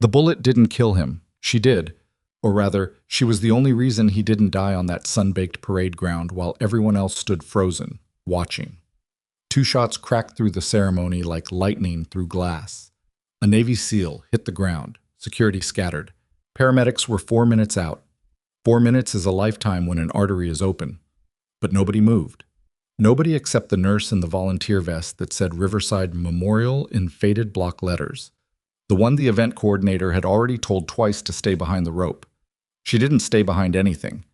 The bullet didn't kill him. She did. Or rather, she was the only reason he didn't die on that sun-baked parade ground while everyone else stood frozen, watching. Two shots cracked through the ceremony like lightning through glass. A Navy SEAL hit the ground. Security scattered. Paramedics were 4 minutes out. 4 minutes is a lifetime when an artery is open. But nobody moved. Nobody except the nurse in the volunteer vest that said Riverside Memorial in faded block letters. The one the event coordinator had already told twice to stay behind the rope. She didn't stay behind anything.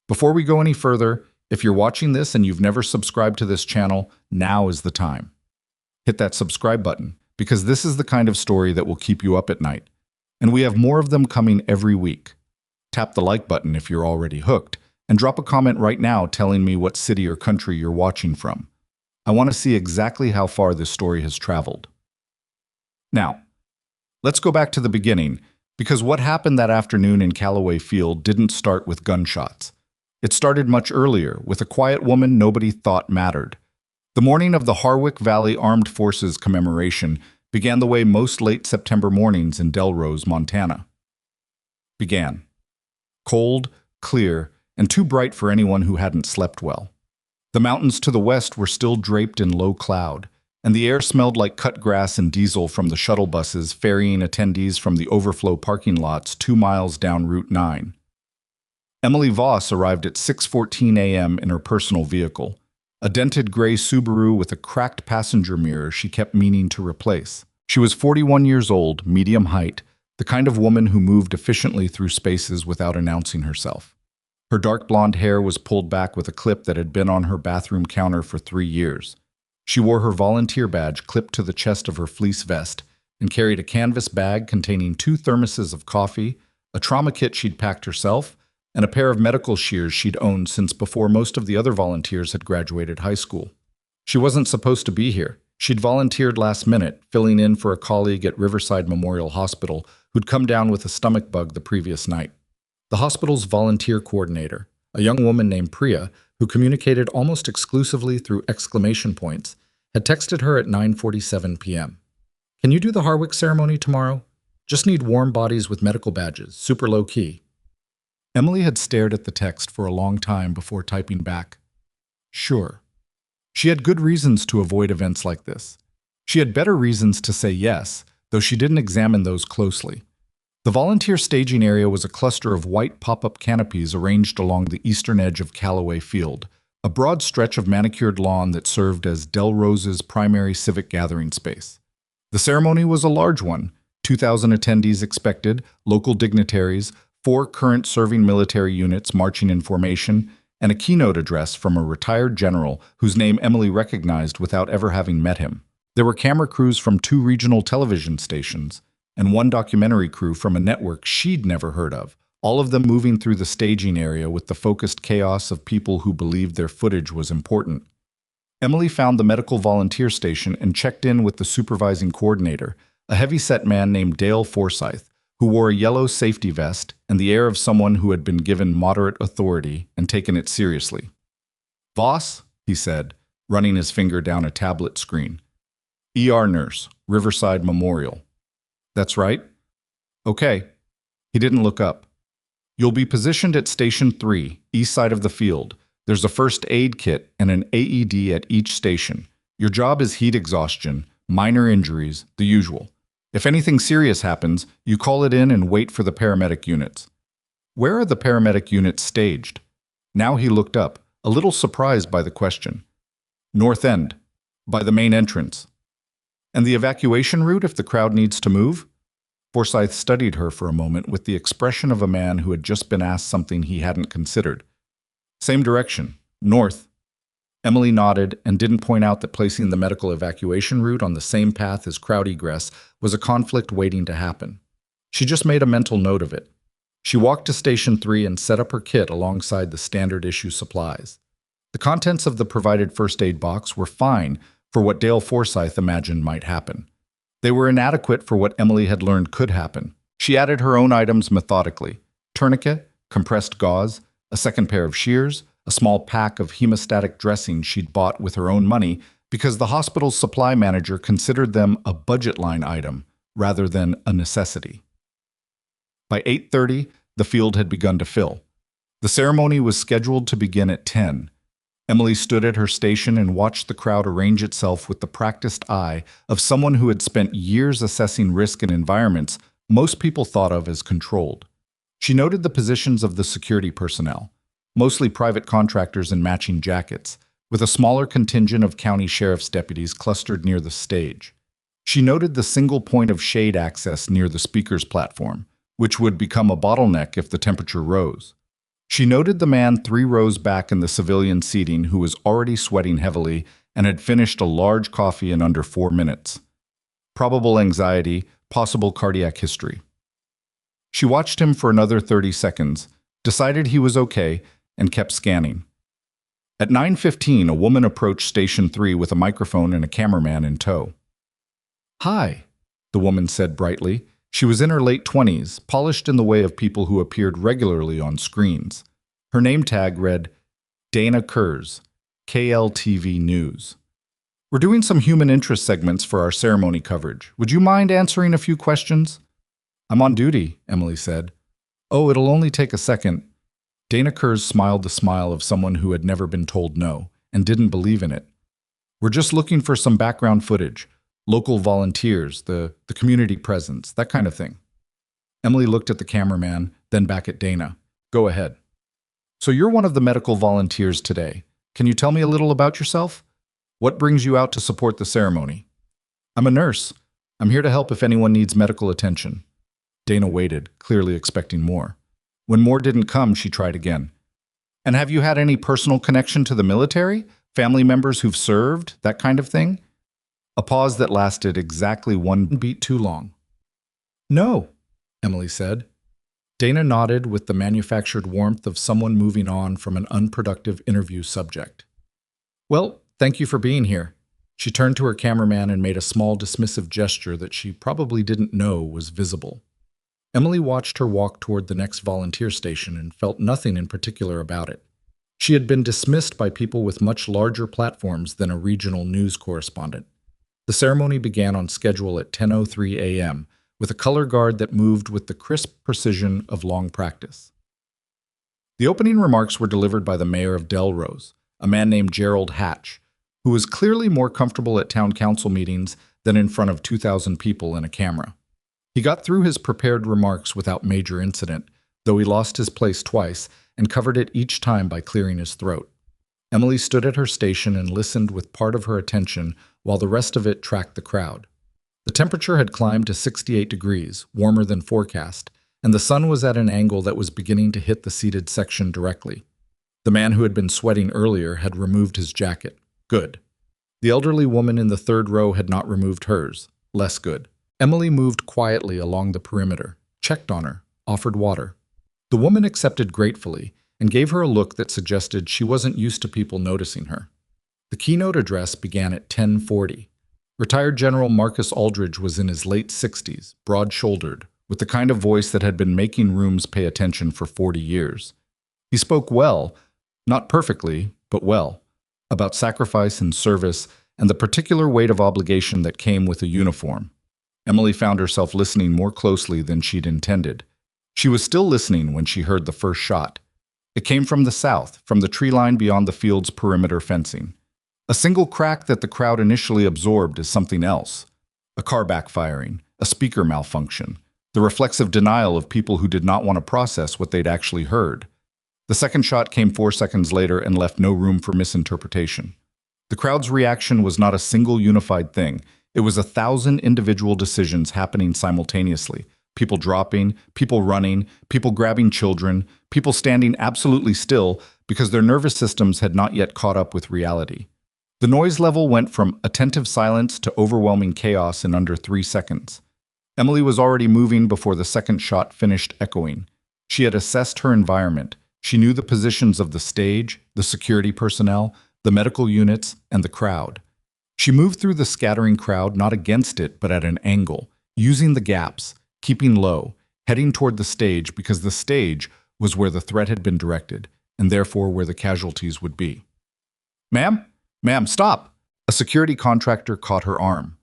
Before we go any further, if you're watching this and you've never subscribed to this channel, now is the time. Hit that subscribe button, because this is the kind of story that will keep you up at night. And we have more of them coming every week. Tap the like button if you're already hooked, and drop a comment right now telling me what city or country you're watching from. I want to see exactly how far this story has traveled. Now, let's go back to the beginning, because what happened that afternoon in Callaway Field didn't start with gunshots. It started much earlier, with a quiet woman nobody thought mattered. The morning of the Harwick Valley Armed Forces commemoration began the way most late September mornings in Delrose, Montana began. Cold, clear, and too bright for anyone who hadn't slept well. The mountains to the west were still draped in low cloud, and the air smelled like cut grass and diesel from the shuttle buses ferrying attendees from the overflow parking lots 2 miles down Route 9. Emily Voss arrived at 6:14 a.m. in her personal vehicle, a dented gray Subaru with a cracked passenger mirror she kept meaning to replace. She was 41 years old, medium height, the kind of woman who moved efficiently through spaces without announcing herself. Her dark blonde hair was pulled back with a clip that had been on her bathroom counter for 3 years. She wore her volunteer badge clipped to the chest of her fleece vest and carried a canvas bag containing 2 thermoses of coffee, a trauma kit she'd packed herself, and a pair of medical shears she'd owned since before most of the other volunteers had graduated high school. She wasn't supposed to be here. She'd volunteered last minute, filling in for a colleague at Riverside Memorial Hospital who'd come down with a stomach bug the previous night. The hospital's volunteer coordinator, a young woman named Priya, who communicated almost exclusively through exclamation points, had texted her at 9:47 p.m. "Can you do the Harwick ceremony tomorrow? Just need warm bodies with medical badges, super low-key." Emily had stared at the text for a long time before typing back, "Sure." She had good reasons to avoid events like this. She had better reasons to say yes, though she didn't examine those closely. The volunteer staging area was a cluster of white pop-up canopies arranged along the eastern edge of Callaway Field, a broad stretch of manicured lawn that served as Delrose's primary civic gathering space. The ceremony was a large one, 2,000 attendees expected, local dignitaries, 4 current serving military units marching in formation, and a keynote address from a retired general whose name Emily recognized without ever having met him. There were camera crews from 2 regional television stations, and 1 documentary crew from a network she'd never heard of, all of them moving through the staging area with the focused chaos of people who believed their footage was important. Emily found the medical volunteer station and checked in with the supervising coordinator, a heavy-set man named Dale Forsyth, who wore a yellow safety vest and the air of someone who had been given moderate authority and taken it seriously. "Voss," he said, running his finger down a tablet screen. "ER nurse, Riverside Memorial." "That's right." "Okay." He didn't look up. "You'll be positioned at Station 3, east side of the field. There's a first aid kit and an AED at each station. Your job is heat exhaustion, minor injuries, the usual. If anything serious happens, you call it in and wait for the paramedic units." "Where are the paramedic units staged?" Now he looked up, a little surprised by the question. "North end, by the main entrance." "And the evacuation route if the crowd needs to move?" Forsyth studied her for a moment with the expression of a man who had just been asked something he hadn't considered. "Same direction, north." Emily nodded and didn't point out that placing the medical evacuation route on the same path as crowd egress was a conflict waiting to happen. She just made a mental note of it. She walked to Station 3 and set up her kit alongside the standard issue supplies. The contents of the provided first aid box were fine for what Dale Forsyth imagined might happen. They were inadequate for what Emily had learned could happen. She added her own items methodically: tourniquet, compressed gauze, a second pair of shears, a small pack of hemostatic dressing she'd bought with her own money because the hospital's supply manager considered them a budget line item rather than a necessity. By 8:30, the field had begun to fill. The ceremony was scheduled to begin at 10. Emily stood at her station and watched the crowd arrange itself with the practiced eye of someone who had spent years assessing risk in environments most people thought of as controlled. She noted the positions of the security personnel, mostly private contractors in matching jackets, with a smaller contingent of county sheriff's deputies clustered near the stage. She noted the single point of shade access near the speaker's platform, which would become a bottleneck if the temperature rose. She noted the man 3 rows back in the civilian seating who was already sweating heavily and had finished a large coffee in under 4 minutes. Probable anxiety, possible cardiac history. She watched him for another 30 seconds, decided he was okay, and kept scanning. At 9:15, a woman approached Station 3 with a microphone and a cameraman in tow. "Hi," the woman said brightly. She was in her late 20s, polished in the way of people who appeared regularly on screens. Her name tag read, Dana Kurz, KLTV News. "We're doing some human interest segments for our ceremony coverage. Would you mind answering a few questions?" "I'm on duty," Emily said. "Oh, it'll only take a second." Dana Kurz smiled the smile of someone who had never been told no, and didn't believe in it. "We're just looking for some background footage. Local volunteers, the community presence, that kind of thing." Emily looked at the cameraman, then back at Dana. "Go ahead." "So you're one of the medical volunteers today. Can you tell me a little about yourself? What brings you out to support the ceremony?" "I'm a nurse. I'm here to help if anyone needs medical attention." Dana waited, clearly expecting more. When more didn't come, she tried again. "And have you had any personal connection to the military? Family members who've served? That kind of thing?" A pause that lasted exactly 1 beat too long. "No," Emily said. Dana nodded with the manufactured warmth of someone moving on from an unproductive interview subject. "Well, thank you for being here." She turned to her cameraman and made a small dismissive gesture that she probably didn't know was visible. Emily watched her walk toward the next volunteer station and felt nothing in particular about it. She had been dismissed by people with much larger platforms than a regional news correspondent. The ceremony began on schedule at 10:03 a.m., with a color guard that moved with the crisp precision of long practice. The opening remarks were delivered by the mayor of Delrose, a man named Gerald Hatch, who was clearly more comfortable at town council meetings than in front of 2,000 people and a camera. He got through his prepared remarks without major incident, though he lost his place twice and covered it each time by clearing his throat. Emily stood at her station and listened with part of her attention while the rest of it tracked the crowd. The temperature had climbed to 68 degrees, warmer than forecast, and the sun was at an angle that was beginning to hit the seated section directly. The man who had been sweating earlier had removed his jacket. Good. The elderly woman in the 3rd row had not removed hers. Less good. Emily moved quietly along the perimeter, checked on her, offered water. The woman accepted gratefully and gave her a look that suggested she wasn't used to people noticing her. The keynote address began at 10:40. Retired General Marcus Aldridge was in his late 60s, broad-shouldered, with the kind of voice that had been making rooms pay attention for 40 years. He spoke well, not perfectly, but well, about sacrifice and service and the particular weight of obligation that came with a uniform. Emily found herself listening more closely than she'd intended. She was still listening when she heard the first shot. It came from the south, from the tree line beyond the field's perimeter fencing. A single crack that the crowd initially absorbed as something else. A car backfiring, a speaker malfunction, the reflexive denial of people who did not want to process what they'd actually heard. The second shot came 4 seconds later and left no room for misinterpretation. The crowd's reaction was not a single unified thing. It was 1,000 individual decisions happening simultaneously. People dropping, people running, people grabbing children, people standing absolutely still because their nervous systems had not yet caught up with reality. The noise level went from attentive silence to overwhelming chaos in under 3 seconds. Emily was already moving before the second shot finished echoing. She had assessed her environment. She knew the positions of the stage, the security personnel, the medical units, and the crowd. She moved through the scattering crowd not against it but at an angle, using the gaps, keeping low, heading toward the stage because the stage was where the threat had been directed, and therefore where the casualties would be. "Ma'am? Ma'am, stop!" A security contractor caught her arm.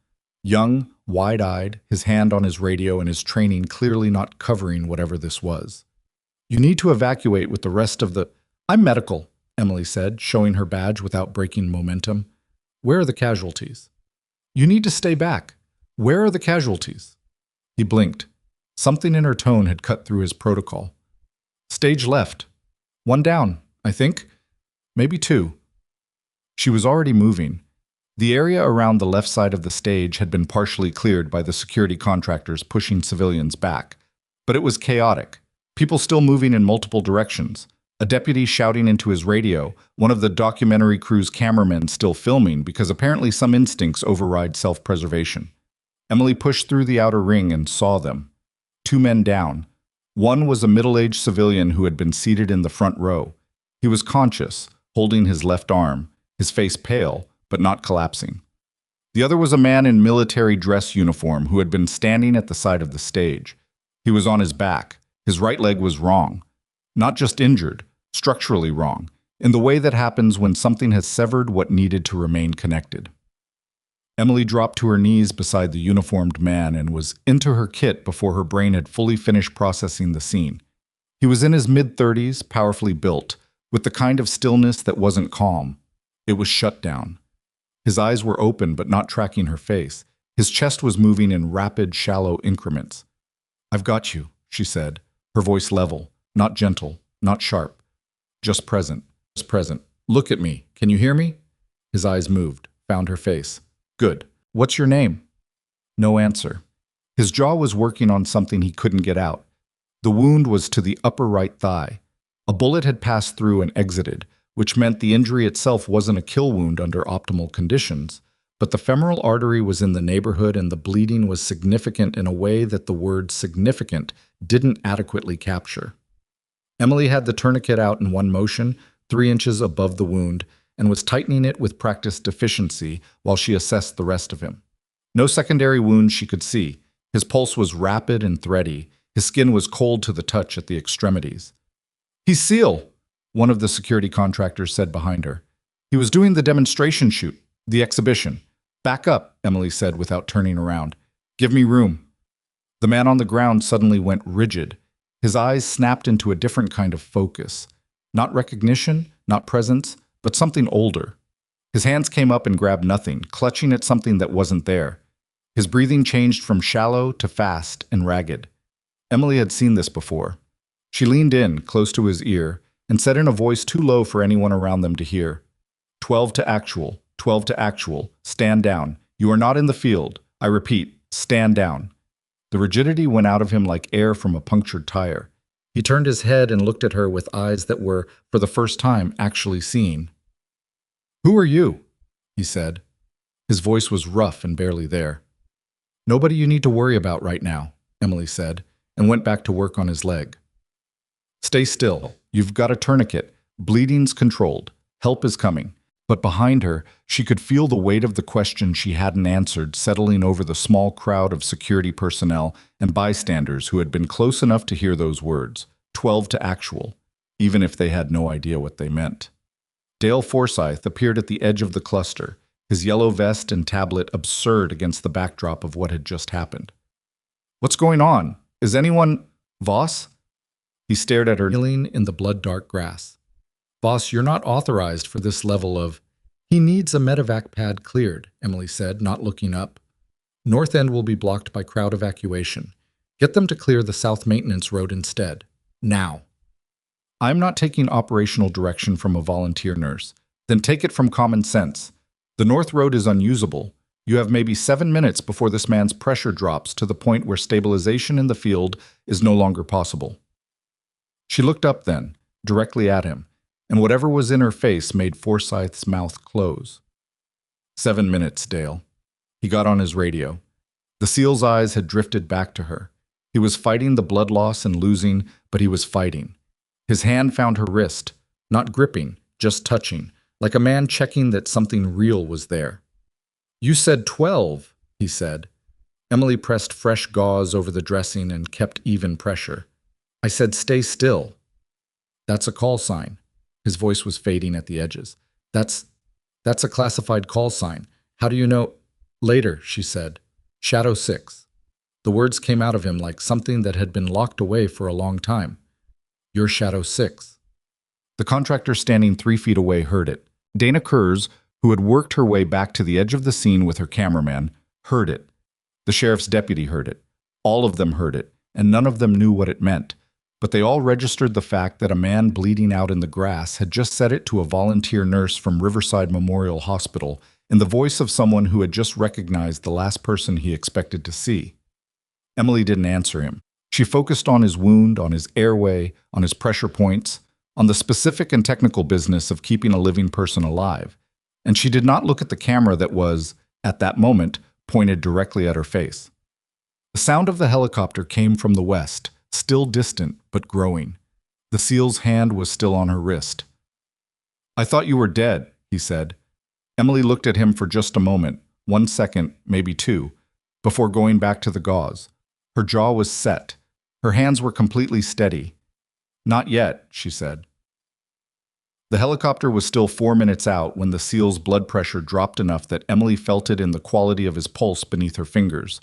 Young, wide-eyed, his hand on his radio and his training clearly not covering whatever this was. You need to evacuate with the rest of the... I'm medical, Emily said, showing her badge without breaking momentum. Where are the casualties? You need to stay back. Where are the casualties? He blinked. Something in her tone had cut through his protocol. Stage left. One down, I think. Maybe two. She was already moving. The area around the left side of the stage had been partially cleared by the security contractors pushing civilians back. But it was chaotic. People still moving in multiple directions. A deputy shouting into his radio, one of the documentary crew's cameramen still filming because apparently some instincts override self-preservation. Emily pushed through the outer ring and saw them. Two men down. One was a middle-aged civilian who had been seated in the front row. He was conscious, holding his left arm, his face pale, but not collapsing. The other was a man in military dress uniform who had been standing at the side of the stage. He was on his back. His right leg was wrong. Not just injured, structurally wrong, in the way that happens when something has severed what needed to remain connected. Emily dropped to her knees beside the uniformed man and was into her kit before her brain had fully finished processing the scene. He was in his mid-30s, powerfully built, with the kind of stillness that wasn't calm. It was shut down. His eyes were open but not tracking her face. His chest was moving in rapid, shallow increments. I've got you, she said, her voice level, not gentle, not sharp. Just present, just present. Look at me. Can you hear me? His eyes moved, found her face. Good. What's your name? No answer. His jaw was working on something he couldn't get out. The wound was to the upper right thigh. A bullet had passed through and exited, which meant the injury itself wasn't a kill wound under optimal conditions, but the femoral artery was in the neighborhood and the bleeding was significant in a way that the word significant didn't adequately capture. Emily had the tourniquet out in one motion, 3 inches above the wound, and was tightening it with practiced efficiency while she assessed the rest of him. No secondary wounds she could see. His pulse was rapid and thready. His skin was cold to the touch at the extremities. He's SEAL, one of the security contractors said behind her. He was doing the demonstration shoot, the exhibition. Back up, Emily said without turning around. Give me room. The man on the ground suddenly went rigid. His eyes snapped into a different kind of focus. Not recognition, not presence, but something older. His hands came up and grabbed nothing, clutching at something that wasn't there. His breathing changed from shallow to fast and ragged. Emily had seen this before. She leaned in, close to his ear, and said in a voice too low for anyone around them to hear, 12 to actual, 12 to actual, stand down. You are not in the field. I repeat, stand down. The rigidity went out of him like air from a punctured tire. He turned his head and looked at her with eyes that were, for the first time, actually seeing. Who are you? He said. His voice was rough and barely there. Nobody you need to worry about right now, Emily said, and went back to work on his leg. Stay still. You've got a tourniquet. Bleeding's controlled. Help is coming. But behind her, she could feel the weight of the question she hadn't answered settling over the small crowd of security personnel and bystanders who had been close enough to hear those words, 12 to actual, even if they had no idea what they meant. Dale Forsyth appeared at the edge of the cluster, his yellow vest and tablet absurd against the backdrop of what had just happened. What's going on? Is anyone... Voss? He stared at her, kneeling in the blood-dark grass. Voss, you're not authorized for this level of... He needs a medevac pad cleared, Emily said, not looking up. North End will be blocked by crowd evacuation. Get them to clear the South Maintenance Road instead. Now. I'm not taking operational direction from a volunteer nurse. Then take it from common sense. The North Road is unusable. You have maybe 7 minutes before this man's pressure drops to the point where stabilization in the field is no longer possible. She looked up then, directly at him, and whatever was in her face made Forsyth's mouth close. 7 minutes, Dale. He got on his radio. The SEAL's eyes had drifted back to her. He was fighting the blood loss and losing, but he was fighting. His hand found her wrist, not gripping, just touching, like a man checking that something real was there. You said 12, he said. Emily pressed fresh gauze over the dressing and kept even pressure. I said stay still. That's a call sign. His voice was fading at the edges. That's a classified call sign. How do you know? Later, she said. Shadow 6. The words came out of him like something that had been locked away for a long time. You're Shadow 6. The contractor standing 3 feet away heard it. Dana Kurz, who had worked her way back to the edge of the scene with her cameraman, heard it. The sheriff's deputy heard it. All of them heard it, and none of them knew what it meant. But they all registered the fact that a man bleeding out in the grass had just said it to a volunteer nurse from Riverside Memorial Hospital in the voice of someone who had just recognized the last person he expected to see. Emily didn't answer him. She focused on his wound, on his airway, on his pressure points, on the specific and technical business of keeping a living person alive. And she did not look at the camera that was, at that moment, pointed directly at her face. The sound of the helicopter came from the west, still distant but growing. The SEAL's hand was still on her wrist. "I thought you were dead," he said. Emily looked at him for just a moment, 1 second, maybe 2, before going back to the gauze. Her jaw was set. Her hands were completely steady. "Not yet," she said. The helicopter was still 4 minutes out when the SEAL's blood pressure dropped enough that Emily felt it in the quality of his pulse beneath her fingers.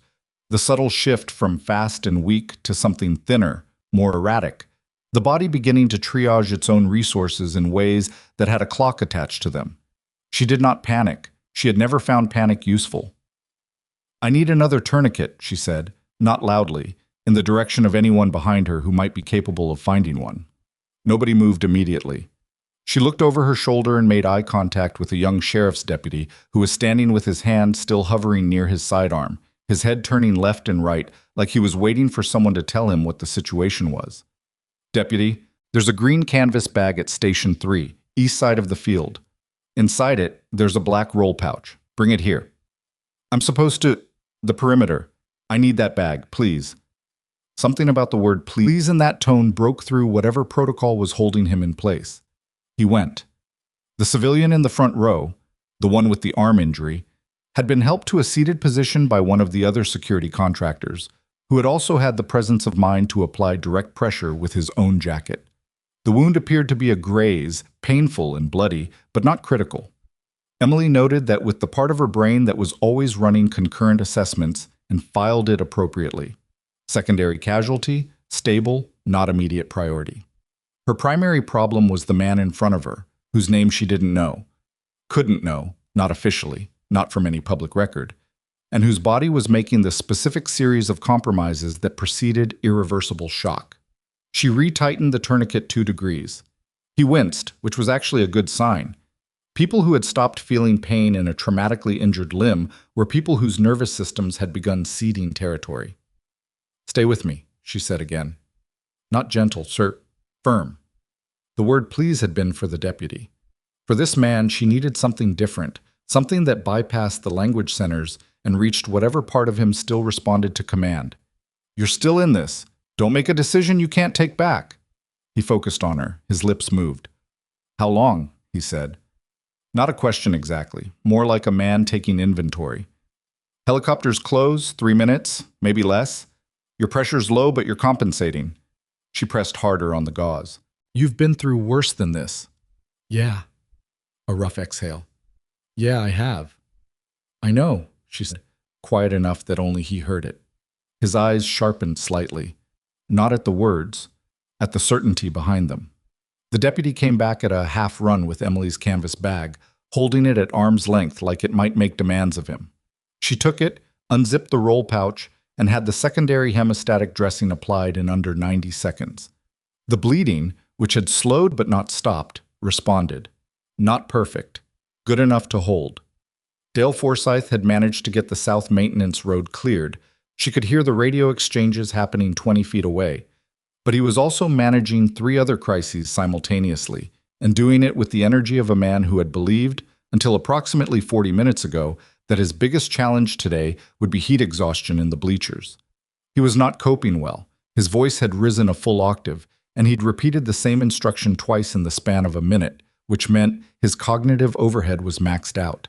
The subtle shift from fast and weak to something thinner, more erratic, the body beginning to triage its own resources in ways that had a clock attached to them. She did not panic. She had never found panic useful. "I need another tourniquet," she said, not loudly, in the direction of anyone behind her who might be capable of finding one. Nobody moved immediately. She looked over her shoulder and made eye contact with a young sheriff's deputy who was standing with his hand still hovering near his sidearm, his head turning left and right like he was waiting for someone to tell him what the situation was. "Deputy, there's a green canvas bag at Station 3, east side of the field. Inside it, there's a black roll pouch. Bring it here." "I'm supposed to—" "The perimeter. I need that bag, please." Something about the word please in that tone broke through whatever protocol was holding him in place. He went. The civilian in the front row, the one with the arm injury, had been helped to a seated position by one of the other security contractors, who had also had the presence of mind to apply direct pressure with his own jacket. The wound appeared to be a graze, painful and bloody, but not critical. Emily noted that with the part of her brain that was always running concurrent assessments and filed it appropriately. Secondary casualty, stable, not immediate priority. Her primary problem was the man in front of her, whose name she didn't know, couldn't know, not officially, not from any public record, and whose body was making the specific series of compromises that preceded irreversible shock. She retightened the tourniquet 2 degrees. He winced, which was actually a good sign. People who had stopped feeling pain in a traumatically injured limb were people whose nervous systems had begun ceding territory. "Stay with me," she said again. Not gentle, sir, firm. The word please had been for the deputy. For this man, she needed something different, something that bypassed the language centers and reached whatever part of him still responded to command. "You're still in this. Don't make a decision you can't take back." He focused on her. His lips moved. "How long?" he said. Not a question exactly, more like a man taking inventory. "Helicopters close, 3 minutes, maybe less. Your pressure's low, but you're compensating." She pressed harder on the gauze. "You've been through worse than this." "Yeah." A rough exhale. "Yeah, I have." "I know," she said, quiet enough that only he heard it. His eyes sharpened slightly, not at the words, at the certainty behind them. The deputy came back at a half run with Emily's canvas bag, holding it at arm's length like it might make demands of him. She took it, unzipped the roll pouch, and had the secondary hemostatic dressing applied in under 90 seconds. The bleeding, which had slowed but not stopped, responded. Not perfect, good enough to hold. Dale Forsyth had managed to get the South Maintenance Road cleared. She could hear the radio exchanges happening 20 feet away. But he was also managing 3 other crises simultaneously, and doing it with the energy of a man who had believed, until approximately 40 minutes ago, that his biggest challenge today would be heat exhaustion in the bleachers. He was not coping well. His voice had risen a full octave, and he'd repeated the same instruction twice in the span of a minute, which meant his cognitive overhead was maxed out.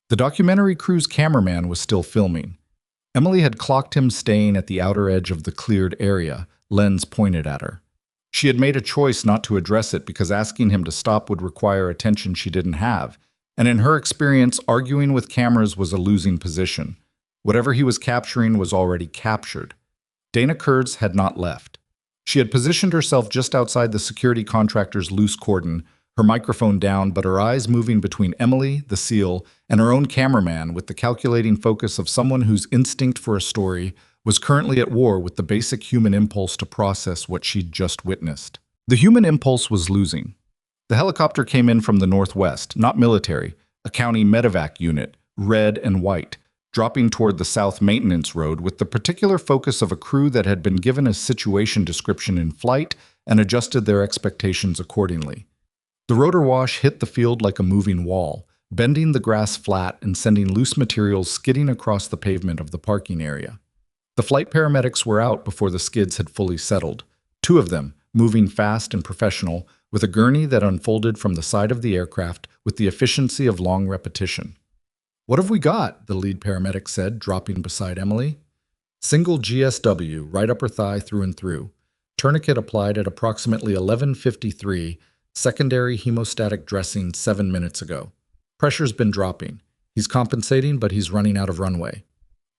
The documentary crew's cameraman was still filming. Emily had clocked him staying at the outer edge of the cleared area, lens pointed at her. She had made a choice not to address it because asking him to stop would require attention she didn't have, and in her experience, arguing with cameras was a losing position. Whatever he was capturing was already captured. Dana Kurds had not left. She had positioned herself just outside the security contractor's loose cordon, her microphone down, but her eyes moving between Emily, the SEAL, and her own cameraman with the calculating focus of someone whose instinct for a story was currently at war with the basic human impulse to process what she'd just witnessed. The human impulse was losing. The helicopter came in from the northwest, not military, a county medevac unit, red and white, dropping toward the south maintenance road with the particular focus of a crew that had been given a situation description in flight and adjusted their expectations accordingly. The rotor wash hit the field like a moving wall, bending the grass flat and sending loose materials skidding across the pavement of the parking area. The flight paramedics were out before the skids had fully settled, two of them, moving fast and professional, with a gurney that unfolded from the side of the aircraft with the efficiency of long repetition. "What have we got?" the lead paramedic said, dropping beside Emily. "Single GSW, right upper thigh through and through. Tourniquet applied at approximately 11:53, secondary hemostatic dressing 7 minutes ago. Pressure's been dropping. He's compensating, but he's running out of runway.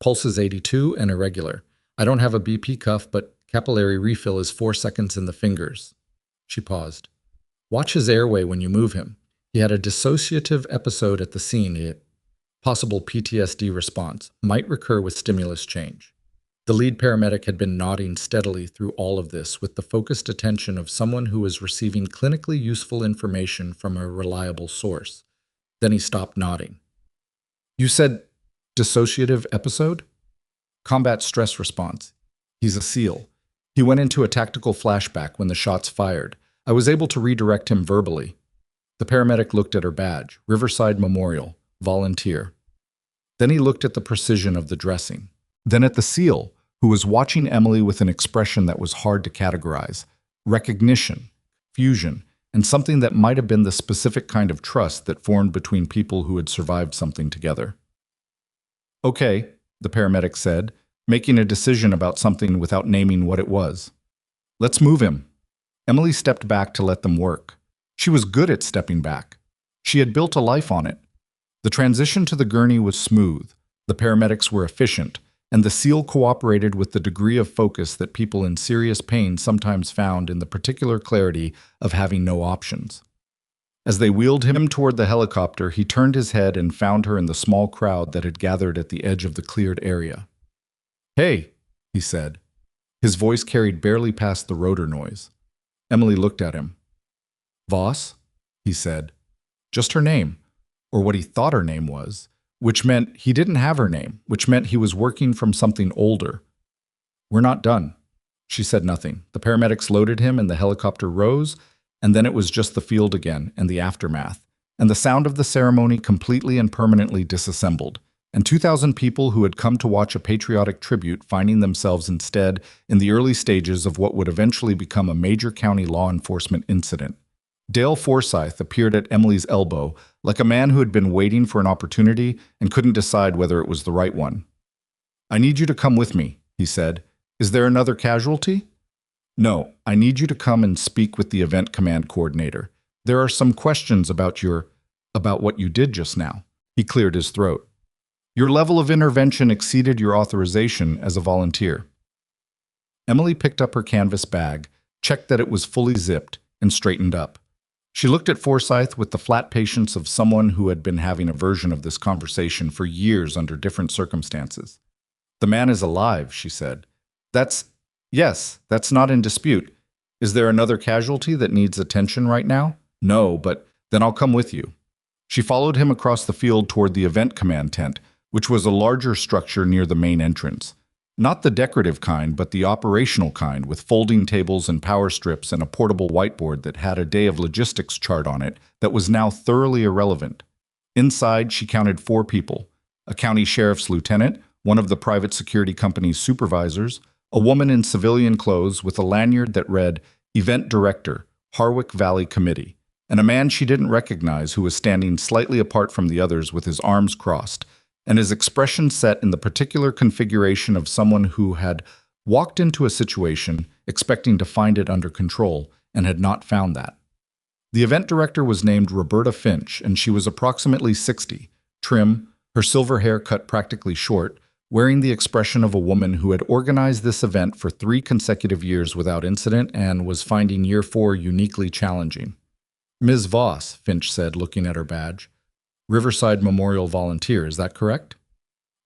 Pulse is 82 and irregular. I don't have a BP cuff, but capillary refill is 4 seconds in the fingers." She paused. "Watch his airway when you move him. He had a dissociative episode at the scene. Possible PTSD response. Might recur with stimulus change." The lead paramedic had been nodding steadily through all of this with the focused attention of someone who was receiving clinically useful information from a reliable source. Then he stopped nodding. "You said dissociative episode?" "Combat stress response. He's a SEAL. He went into a tactical flashback when the shots fired. I was able to redirect him verbally." The paramedic looked at her badge, Riverside Memorial, volunteer. Then he looked at the precision of the dressing. Then at the SEAL, who was watching Emily with an expression that was hard to categorize. Recognition, fusion, and something that might have been the specific kind of trust that formed between people who had survived something together. "Okay," the paramedic said, making a decision about something without naming what it was. "Let's move him." Emily stepped back to let them work. She was good at stepping back. She had built a life on it. The transition to the gurney was smooth, the paramedics were efficient, and the SEAL cooperated with the degree of focus that people in serious pain sometimes found in the particular clarity of having no options. As they wheeled him toward the helicopter, he turned his head and found her in the small crowd that had gathered at the edge of the cleared area. "Hey," he said. His voice carried barely past the rotor noise. Emily looked at him. "Voss?" he said. Just her name, or what he thought her name was, which meant he didn't have her name, which meant he was working from something older. "We're not done." She said nothing. The paramedics loaded him and the helicopter rose, and then it was just the field again and the aftermath, and the sound of the ceremony completely and permanently disassembled, and 2,000 people who had come to watch a patriotic tribute finding themselves instead in the early stages of what would eventually become a major county law enforcement incident. Dale Forsyth appeared at Emily's elbow, like a man who had been waiting for an opportunity and couldn't decide whether it was the right one. "I need you to come with me," he said. "Is there another casualty?" "No, I need you to come and speak with the event command coordinator. There are some questions about what you did just now." He cleared his throat. "Your level of intervention exceeded your authorization as a volunteer." Emily picked up her canvas bag, checked that it was fully zipped, and straightened up. She looked at Forsyth with the flat patience of someone who had been having a version of this conversation for years under different circumstances. "The man is alive," she said. Yes, that's not in dispute. Is there another casualty that needs attention right now?" "No, but then I'll come with you." She followed him across the field toward the event command tent, which was a larger structure near the main entrance. Not the decorative kind, but the operational kind, with folding tables and power strips and a portable whiteboard that had a day of logistics chart on it that was now thoroughly irrelevant. Inside, she counted 4 people: a county sheriff's lieutenant, one of the private security company's supervisors, a woman in civilian clothes with a lanyard that read, "Event Director, Harwick Valley Committee," and a man she didn't recognize who was standing slightly apart from the others with his arms crossed, and his expression set in the particular configuration of someone who had walked into a situation expecting to find it under control and had not found that. The event director was named Roberta Finch, and she was approximately 60, trim, her silver hair cut practically short, wearing the expression of a woman who had organized this event for 3 consecutive years without incident and was finding year 4 uniquely challenging. Ms. Voss, Finch said, looking at her badge. Riverside Memorial Volunteer, is that correct?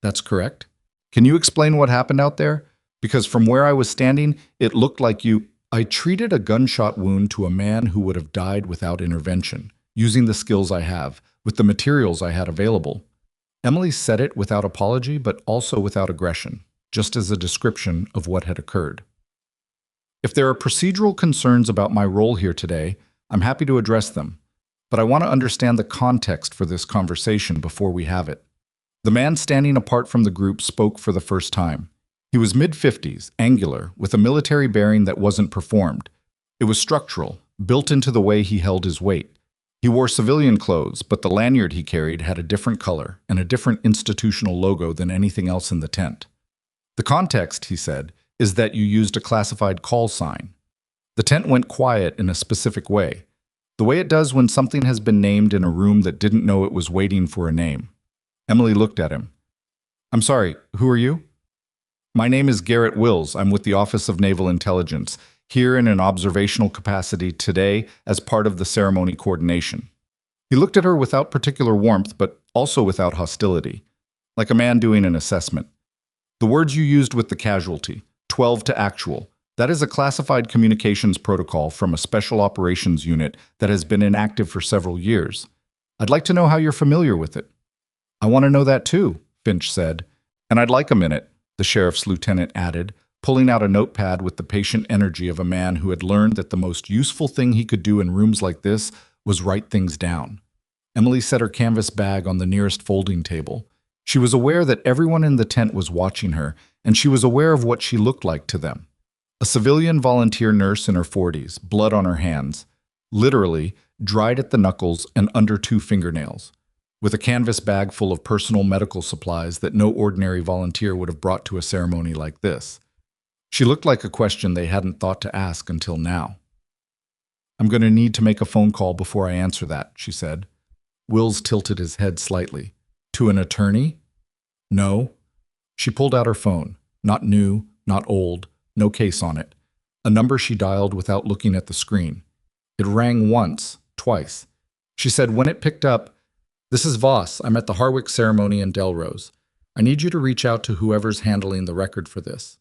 That's correct. Can you explain what happened out there? Because from where I was standing, it looked like you... I treated a gunshot wound to a man who would have died without intervention, using the skills I have, with the materials I had available. Emily said it without apology, but also without aggression, just as a description of what had occurred. If there are procedural concerns about my role here today, I'm happy to address them, but I want to understand the context for this conversation before we have it. The man standing apart from the group spoke for the first time. He was mid-50s, angular, with a military bearing that wasn't performed. It was structural, built into the way he held his weight. He wore civilian clothes, but the lanyard he carried had a different color and a different institutional logo than anything else in the tent. The context, he said, is that you used a classified call sign. The tent went quiet in a specific way, the way it does when something has been named in a room that didn't know it was waiting for a name. Emily looked at him. I'm sorry, who are you? My name is Garrett Wills. I'm with the Office of Naval Intelligence, here in an observational capacity today as part of the ceremony coordination. He looked at her without particular warmth, but also without hostility, like a man doing an assessment. The words you used with the casualty, 12 to actual, that is a classified communications protocol from a special operations unit that has been inactive for several years. I'd like to know how you're familiar with it. I want to know that too, Finch said. And I'd like a minute, the sheriff's lieutenant added, pulling out a notepad with the patient energy of a man who had learned that the most useful thing he could do in rooms like this was write things down. Emily set her canvas bag on the nearest folding table. She was aware that everyone in the tent was watching her, and she was aware of what she looked like to them. A civilian volunteer nurse in her 40s, blood on her hands, literally dried at the knuckles and under 2 fingernails, with a canvas bag full of personal medical supplies that no ordinary volunteer would have brought to a ceremony like this. She looked like a question they hadn't thought to ask until now. I'm going to need to make a phone call before I answer that, she said. Wills tilted his head slightly. To an attorney? No. She pulled out her phone. Not new, not old, no case on it. A number she dialed without looking at the screen. It rang once, twice. She said when it picked up, "This is Voss. I'm at the Harwick ceremony in Delrose. I need you to reach out to whoever's handling the record for this."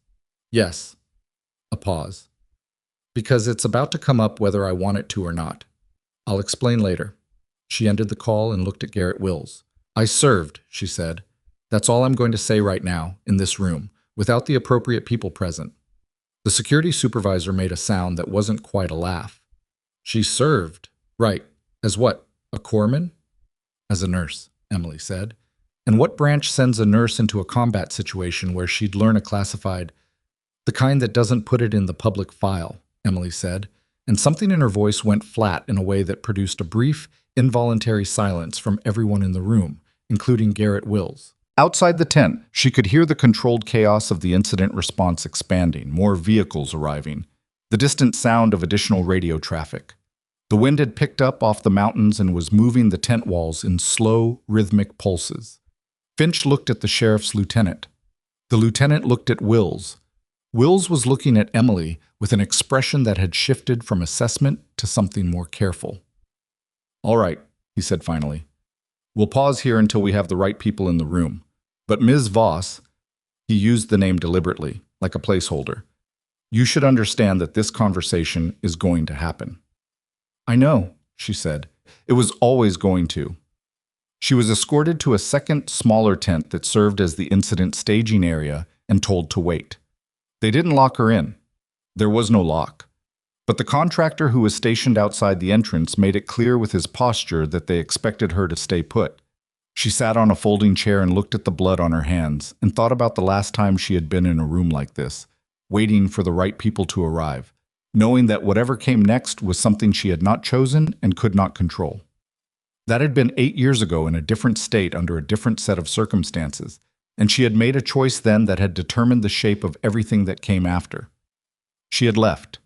Yes. A pause. Because it's about to come up whether I want it to or not. I'll explain later. She ended the call and looked at Garrett Wills. I served, she said. That's all I'm going to say right now, in this room, without the appropriate people present. The security supervisor made a sound that wasn't quite a laugh. She served. Right. As what? A corpsman? As a nurse, Emily said. And what branch sends a nurse into a combat situation where she'd learn a classified... The kind that doesn't put it in the public file, Emily said, and something in her voice went flat in a way that produced a brief, involuntary silence from everyone in the room, including Garrett Wills. Outside the tent, she could hear the controlled chaos of the incident response expanding, more vehicles arriving, the distant sound of additional radio traffic. The wind had picked up off the mountains and was moving the tent walls in slow, rhythmic pulses. Finch looked at the sheriff's lieutenant. The lieutenant looked at Wills. Wills was looking at Emily with an expression that had shifted from assessment to something more careful. All right, he said finally. We'll pause here until we have the right people in the room. But Ms. Voss, he used the name deliberately, like a placeholder. You should understand that this conversation is going to happen. I know, she said. It was always going to. She was escorted to a second, smaller tent that served as the incident staging area and told to wait. They didn't lock her in. There was no lock. But the contractor who was stationed outside the entrance made it clear with his posture that they expected her to stay put. She sat on a folding chair and looked at the blood on her hands and thought about the last time she had been in a room like this, waiting for the right people to arrive, knowing that whatever came next was something she had not chosen and could not control. That had been 8 years ago in a different state under a different set of circumstances, and she had made a choice then that had determined the shape of everything that came after. She had left.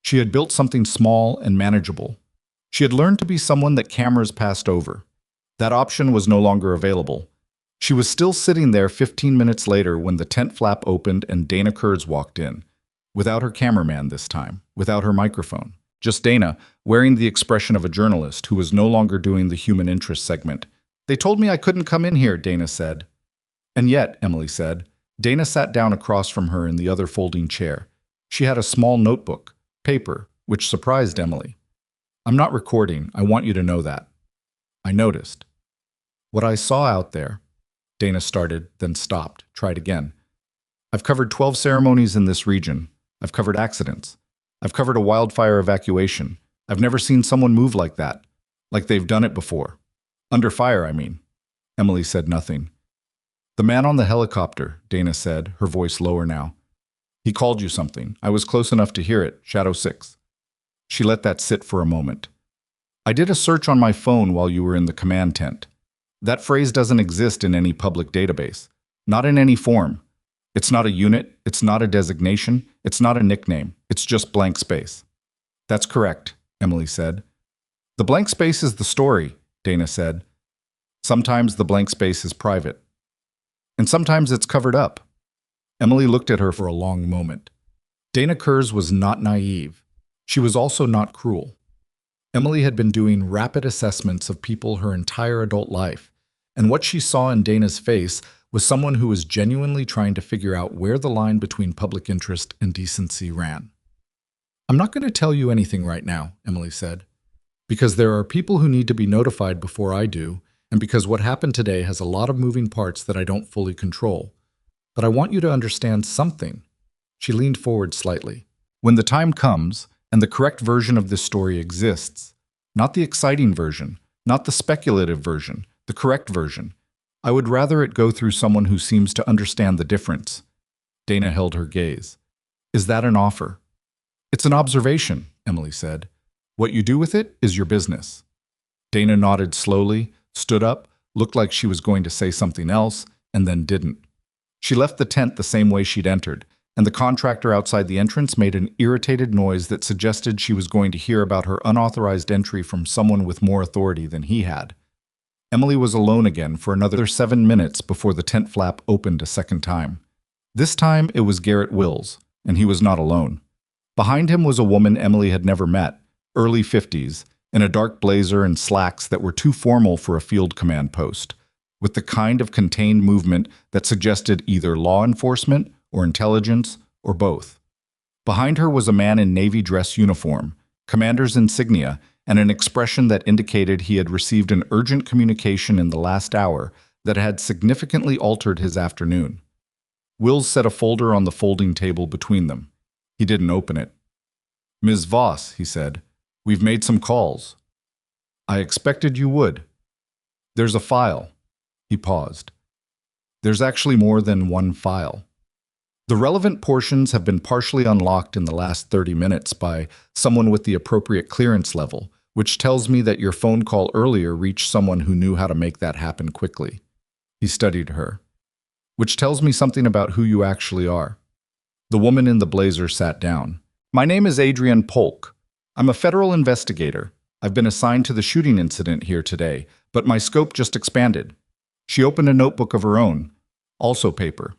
She had built something small and manageable. She had learned to be someone that cameras passed over. That option was no longer available. She was still sitting there 15 minutes later when the tent flap opened and Dana Kurz walked in. Without her cameraman this time, without her microphone. Just Dana, wearing the expression of a journalist who was no longer doing the human interest segment. "They told me I couldn't come in here," Dana said. "And yet," Emily said. Dana sat down across from her in the other folding chair. She had a small notebook, paper, which surprised Emily. "I'm not recording. I want you to know that." "I noticed." "What I saw out there," Dana started, then stopped, tried again. "I've covered 12 ceremonies in this region. I've covered accidents. I've covered a wildfire evacuation. I've never seen someone move like that. Like they've done it before. Under fire, I mean." Emily said nothing. "The man on the helicopter," Dana said, her voice lower now. "He called you something. I was close enough to hear it. Shadow 6. She let that sit for a moment. "I did a search on my phone while you were in the command tent. That phrase doesn't exist in any public database. Not in any form. It's not a unit, it's not a designation, it's not a nickname, it's just blank space." "That's correct," Emily said. "The blank space is the story," Dana said. "Sometimes the blank space is private. And sometimes it's covered up." Emily looked at her for a long moment. Dana Kurz was not naive. She was also not cruel. Emily had been doing rapid assessments of people her entire adult life, and what she saw in Dana's face was someone who was genuinely trying to figure out where the line between public interest and decency ran. "I'm not going to tell you anything right now," Emily said, "because there are people who need to be notified before I do, and because what happened today has a lot of moving parts that I don't fully control. But I want you to understand something." She leaned forward slightly. "When the time comes, and the correct version of this story exists, not the exciting version, not the speculative version, the correct version, I would rather it go through someone who seems to understand the difference." Dana held her gaze. "Is that an offer?" "It's an observation," Emily said. "What you do with it is your business." Dana nodded slowly, stood up, looked like she was going to say something else, and then didn't. She left the tent the same way she'd entered, and the contractor outside the entrance made an irritated noise that suggested she was going to hear about her unauthorized entry from someone with more authority than he had. Emily was alone again for another 7 minutes before the tent flap opened a second time. This time it was Garrett Wills, and he was not alone. Behind him was a woman Emily had never met, early 50s, in a dark blazer and slacks that were too formal for a field command post, with the kind of contained movement that suggested either law enforcement or intelligence or both. Behind her was a man in Navy dress uniform, commander's insignia, and an expression that indicated he had received an urgent communication in the last hour that had significantly altered his afternoon. Wills set a folder on the folding table between them. He didn't open it. "Ms. Voss," he said, "we've made some calls." "I expected you would." "There's a file." He paused. "There's actually more than one file. The relevant portions have been partially unlocked in the last 30 minutes by someone with the appropriate clearance level, which tells me that your phone call earlier reached someone who knew how to make that happen quickly." He studied her. "Which tells me something about who you actually are." The woman in the blazer sat down. "My name is Adrienne Polk. I'm a federal investigator. I've been assigned to the shooting incident here today, but my scope just expanded." She opened a notebook of her own, also paper.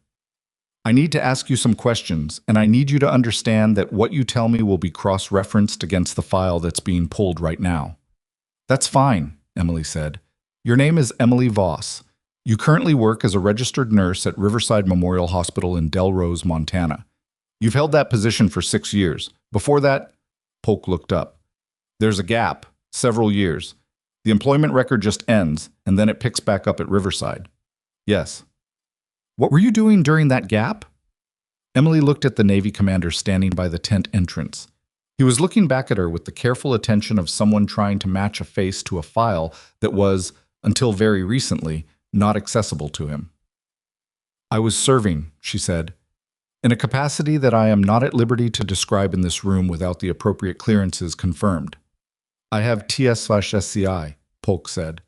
"I need to ask you some questions, and I need you to understand that what you tell me will be cross-referenced against the file that's being pulled right now." "That's fine," Emily said. "Your name is Emily Voss. You currently work as a registered nurse at Riverside Memorial Hospital in Delrose, Montana. You've held that position for 6 years. Before that," Polk looked up. "There's a gap, several years. The employment record just ends, and then it picks back up at Riverside." "Yes." "What were you doing during that gap?" Emily looked at the Navy commander standing by the tent entrance. He was looking back at her with the careful attention of someone trying to match a face to a file that was, until very recently, not accessible to him. "I was serving," she said, "in a capacity that I am not at liberty to describe in this room without the appropriate clearances confirmed." "I have TS/SCI, Polk said.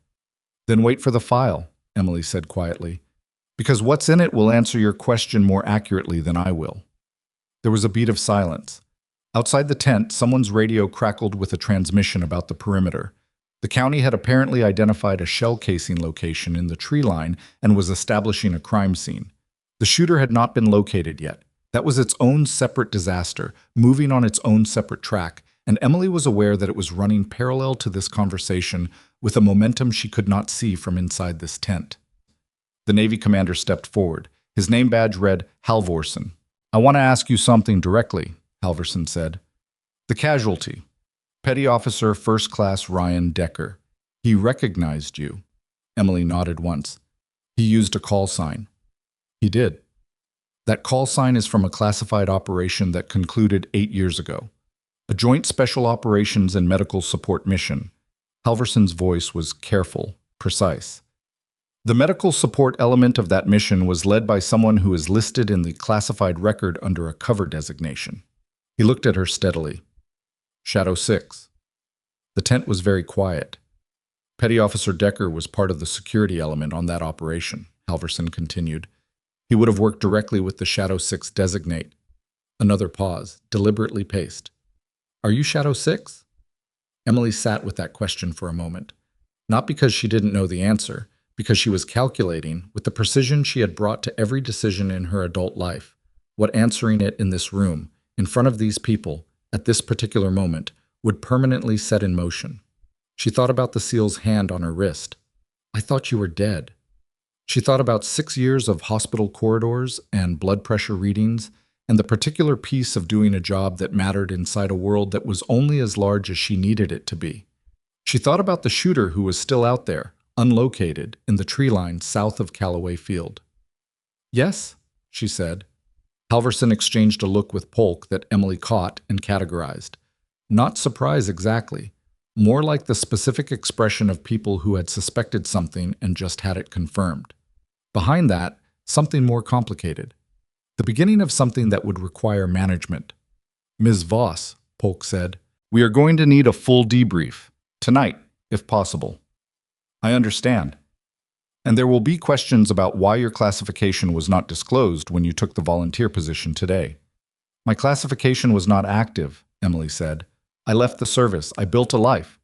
"Then wait for the file," Emily said quietly, "because what's in it will answer your question more accurately than I will." There was a beat of silence. Outside the tent, someone's radio crackled with a transmission about the perimeter. The county had apparently identified a shell casing location in the tree line and was establishing a crime scene. The shooter had not been located yet. That was its own separate disaster, moving on its own separate track, and Emily was aware that it was running parallel to this conversation with a momentum she could not see from inside this tent. The Navy commander stepped forward. His name badge read Halvorsen. "I want to ask you something directly," Halvorsen said. "The casualty. Petty Officer First Class Ryan Decker. He recognized you." Emily nodded once. "He used a call sign." "He did." "That call sign is from a classified operation that concluded 8 years ago. A joint special operations and medical support mission." Halvorsen's voice was careful, precise. "The medical support element of that mission was led by someone who is listed in the classified record under a cover designation." He looked at her steadily. "Shadow 6. The tent was very quiet. Petty Officer Decker was part of the security element on that operation," Halvorsen continued. "He would have worked directly with the Shadow 6 designate." Another pause, deliberately paced. "Are you Shadow 6? Emily sat with that question for a moment. Not because she didn't know the answer, because she was calculating, with the precision she had brought to every decision in her adult life, what answering it in this room, in front of these people, at this particular moment, would permanently set in motion. She thought about the SEAL's hand on her wrist. "I thought you were dead." She thought about 6 years of hospital corridors and blood pressure readings, and the particular piece of doing a job that mattered inside a world that was only as large as she needed it to be. She thought about the shooter who was still out there, unlocated, in the tree line south of Callaway Field. "Yes," she said. Halvorsen exchanged a look with Polk that Emily caught and categorized. Not surprise exactly, more like the specific expression of people who had suspected something and just had it confirmed. Behind that, something more complicated. The beginning of something that would require management. "Ms. Voss," Polk said, "we are going to need a full debrief. Tonight, if possible." "I understand. And there will be questions about why your classification was not disclosed when you took the volunteer position today." "My classification was not active," Emily said. "I left the service. I built a life."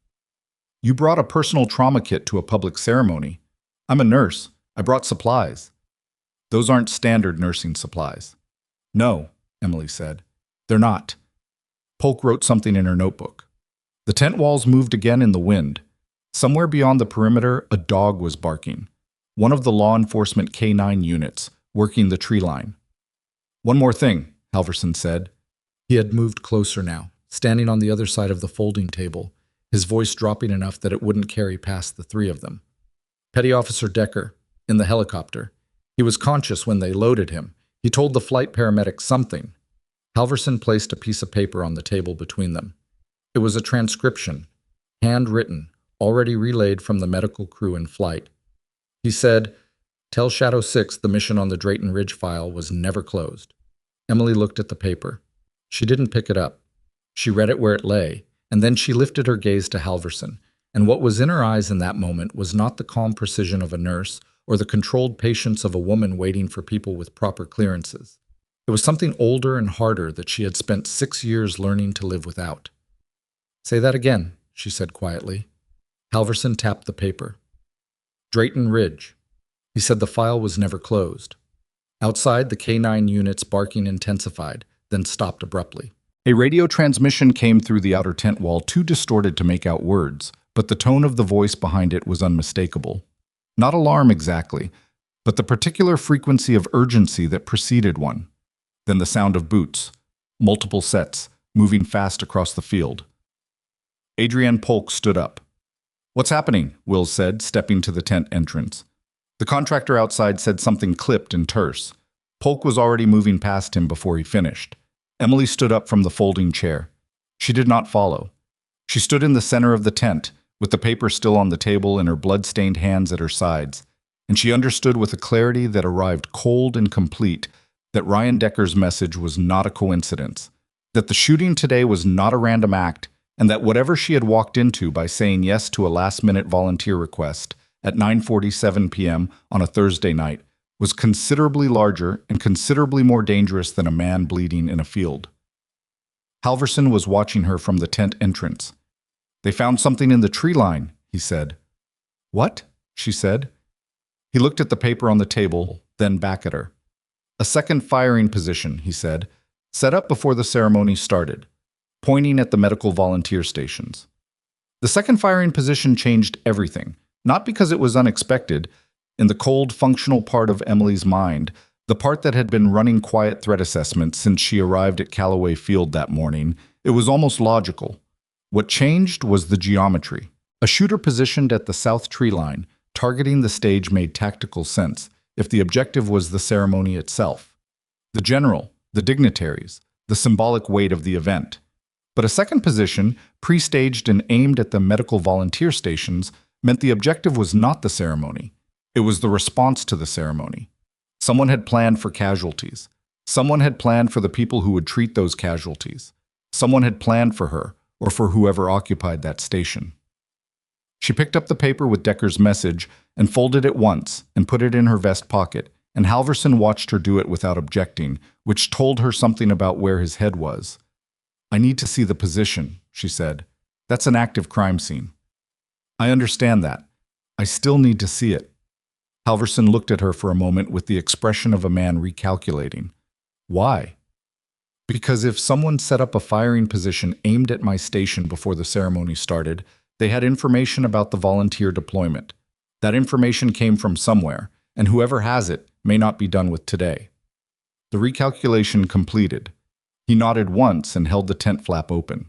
"You brought a personal trauma kit to a public ceremony. I'm a nurse. I brought supplies." "Those aren't standard nursing supplies." "No," Emily said. "They're not." Polk wrote something in her notebook. The tent walls moved again in the wind. Somewhere beyond the perimeter, a dog was barking. One of the law enforcement K9 units, working the tree line. "One more thing," Halvorsen said. He had moved closer now, standing on the other side of the folding table, his voice dropping enough that it wouldn't carry past the three of them. "Petty Officer Decker, in the helicopter. He was conscious when they loaded him. He told the flight paramedic something." Halvorsen placed a piece of paper on the table between them. It was a transcription, handwritten, already relayed from the medical crew in flight. He said, "Tell Shadow 6 the mission on the Drayton Ridge file was never closed." Emily looked at the paper. She didn't pick it up. She read it where it lay, and then she lifted her gaze to Halvorsen, and what was in her eyes in that moment was not the calm precision of a nurse or the controlled patience of a woman waiting for people with proper clearances. It was something older and harder that she had spent 6 years learning to live without. "Say that again," she said quietly. Halvorsen tapped the paper. "Drayton Ridge." He said the file was never closed. Outside, the K9 unit's barking intensified, then stopped abruptly. A radio transmission came through the outer tent wall, too distorted to make out words, but the tone of the voice behind it was unmistakable. Not alarm exactly, but the particular frequency of urgency that preceded one. Then the sound of boots, multiple sets, moving fast across the field. Adrienne Polk stood up. "What's happening?" Will said, stepping to the tent entrance. The contractor outside said something clipped and terse. Polk was already moving past him before he finished. Emily stood up from the folding chair. She did not follow. She stood in the center of the tent, with the paper still on the table and her blood-stained hands at her sides, and she understood with a clarity that arrived cold and complete that Ryan Decker's message was not a coincidence, that the shooting today was not a random act, and that whatever she had walked into by saying yes to a last-minute volunteer request at 9:47 p.m. on a Thursday night was considerably larger and considerably more dangerous than a man bleeding in a field. Halvorsen was watching her from the tent entrance. "They found something in the tree line," he said. What? She said. He looked at the paper on the table, then back at her. A second firing position, he said, set up before the ceremony started, pointing at the medical volunteer stations. The second firing position changed everything, not because it was unexpected. In the cold, functional part of Emily's mind, the part that had been running quiet threat assessment since she arrived at Callaway Field that morning, it was almost logical. What changed was the geometry. A shooter positioned at the south tree line, targeting the stage, made tactical sense if the objective was the ceremony itself. The general, the dignitaries, the symbolic weight of the event. But a second position, pre-staged and aimed at the medical volunteer stations, meant the objective was not the ceremony. It was the response to the ceremony. Someone had planned for casualties. Someone had planned for the people who would treat those casualties. Someone had planned for her, or for whoever occupied that station. She picked up the paper with Decker's message and folded it once and put it in her vest pocket, and Halverson watched her do it without objecting, which told her something about where his head was. I need to see the position, she said. That's an active crime scene. I understand that. I still need to see it. Halverson looked at her for a moment with the expression of a man recalculating. Why? Because if someone set up a firing position aimed at my station before the ceremony started, they had information about the volunteer deployment. That information came from somewhere, and whoever has it may not be done with today. The recalculation completed. He nodded once and held the tent flap open.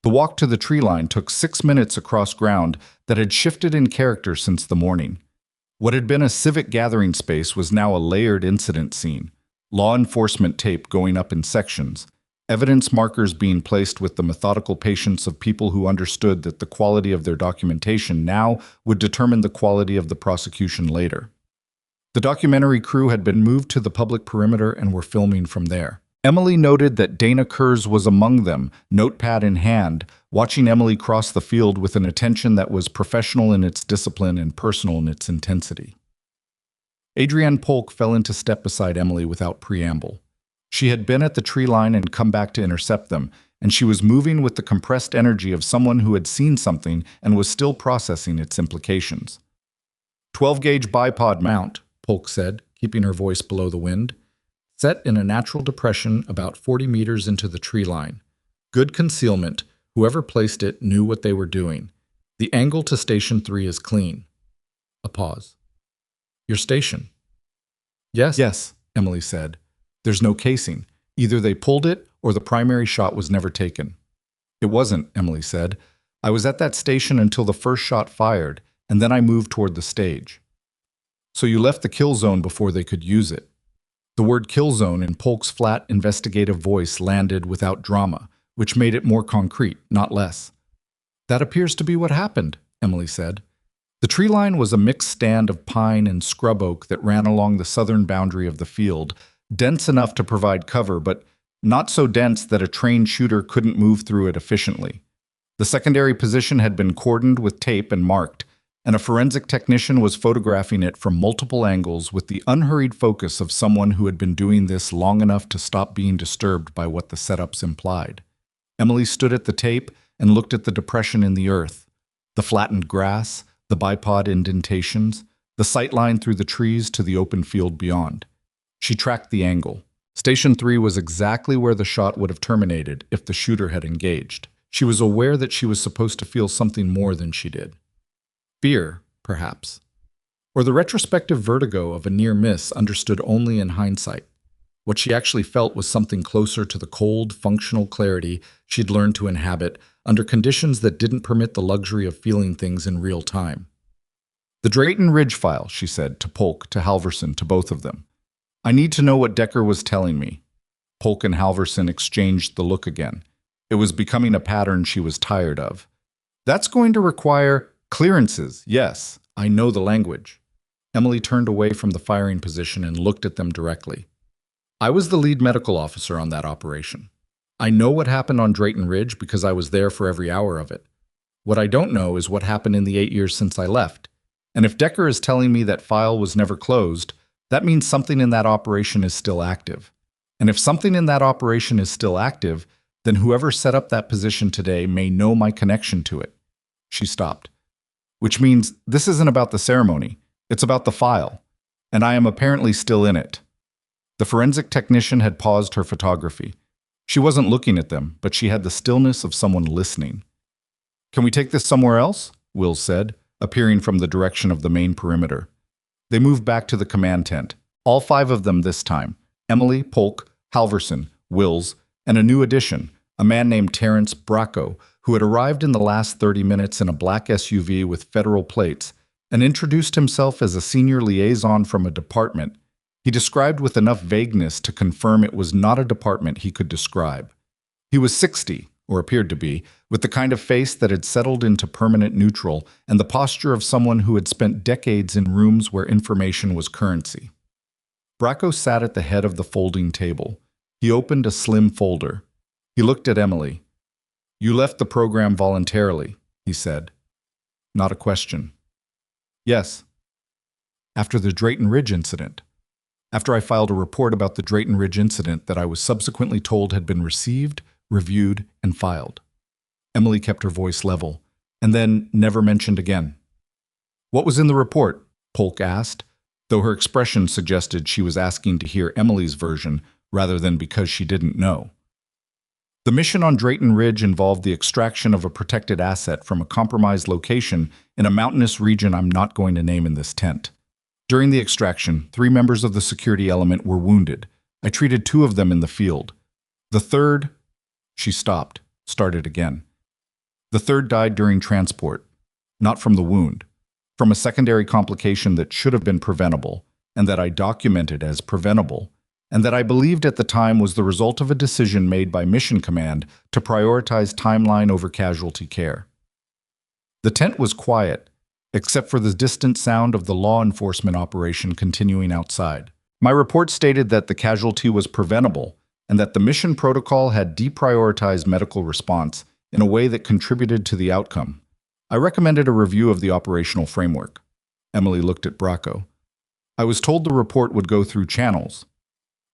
The walk to the tree line took 6 minutes across ground that had shifted in character since the morning. What had been a civic gathering space was now a layered incident scene, law enforcement tape going up in sections, evidence markers being placed with the methodical patience of people who understood that the quality of their documentation now would determine the quality of the prosecution later. The documentary crew had been moved to the public perimeter and were filming from there. Emily noted that Dana Kurz was among them, notepad in hand, watching Emily cross the field with an attention that was professional in its discipline and personal in its intensity. Adrienne Polk fell into step beside Emily without preamble. She had been at the tree line and come back to intercept them, and she was moving with the compressed energy of someone who had seen something and was still processing its implications. 12-gauge bipod mount, Polk said, keeping her voice below the wind. Set in a natural depression about 40 meters into the tree line. Good concealment. Whoever placed it knew what they were doing. The angle to Station 3 is clean. A pause. Your station? Yes, Emily said. There's no casing. Either they pulled it or the primary shot was never taken. It wasn't, Emily said. I was at that station until the first shot fired, and then I moved toward the stage. So you left the kill zone before they could use it. The word kill zone in Polk's flat, investigative voice landed without drama, which made it more concrete, not less. That appears to be what happened, Emily said. The tree line was a mixed stand of pine and scrub oak that ran along the southern boundary of the field, dense enough to provide cover, but not so dense that a trained shooter couldn't move through it efficiently. The secondary position had been cordoned with tape and marked, and a forensic technician was photographing it from multiple angles with the unhurried focus of someone who had been doing this long enough to stop being disturbed by what the setups implied. Emily stood at the tape and looked at the depression in the earth, the flattened grass, the bipod indentations, the sight line through the trees to the open field beyond. She tracked the angle. Station 3 was exactly where the shot would have terminated if the shooter had engaged. She was aware that she was supposed to feel something more than she did. Fear, perhaps. Or the retrospective vertigo of a near miss understood only in hindsight. What she actually felt was something closer to the cold, functional clarity she'd learned to inhabit under conditions that didn't permit the luxury of feeling things in real time. The Drayton Ridge file, she said, to Polk, to Halverson, to both of them. I need to know what Decker was telling me. Polk and Halverson exchanged the look again. It was becoming a pattern she was tired of. That's going to require clearances, yes. I know the language. Emily turned away from the firing position and looked at them directly. I was the lead medical officer on that operation. I know what happened on Drayton Ridge because I was there for every hour of it. What I don't know is what happened in the 8 years since I left. And if Decker is telling me that file was never closed, that means something in that operation is still active. And if something in that operation is still active, then whoever set up that position today may know my connection to it. She stopped. which means this isn't about the ceremony. It's about the file. And I am apparently still in it. The forensic technician had paused her photography. She wasn't looking at them, but she had the stillness of someone listening. Can we take this somewhere else? Wills said, appearing from the direction of the main perimeter. They moved back to the command tent. All 5 of them this time. Emily, Polk, Halverson, Wills, and a new addition, a man named Terrence Bracco, who had arrived in the last 30 minutes in a black SUV with federal plates and introduced himself as a senior liaison from a department he described with enough vagueness to confirm it was not a department he could describe. He was 60, or appeared to be, with the kind of face that had settled into permanent neutral and the posture of someone who had spent decades in rooms where information was currency. Bracco sat at the head of the folding table. He opened a slim folder. He looked at Emily. "You left the program voluntarily," he said. Not a question. "Yes." "After the Drayton Ridge incident. After I filed a report about the Drayton Ridge incident that I was subsequently told had been received, reviewed, and filed." Emily kept her voice level, and then never mentioned again. "What was in the report?" Polk asked, though her expression suggested she was asking to hear Emily's version rather than because she didn't know. "The mission on Drayton Ridge involved the extraction of a protected asset from a compromised location in a mountainous region I'm not going to name in this tent. During the extraction, 3 members of the security element were wounded. I treated 2 of them in the field. The third—" She stopped, started again. "The third died during transport, not from the wound, from a secondary complication that should have been preventable, and that I documented as preventable, and that I believed at the time was the result of a decision made by Mission Command to prioritize timeline over casualty care." The tent was quiet, except for the distant sound of the law enforcement operation continuing outside. My report stated that the casualty was preventable and that the mission protocol had deprioritized medical response in a way that contributed to the outcome. I recommended a review of the operational framework. Emily looked at Bracco. "I was told the report would go through channels.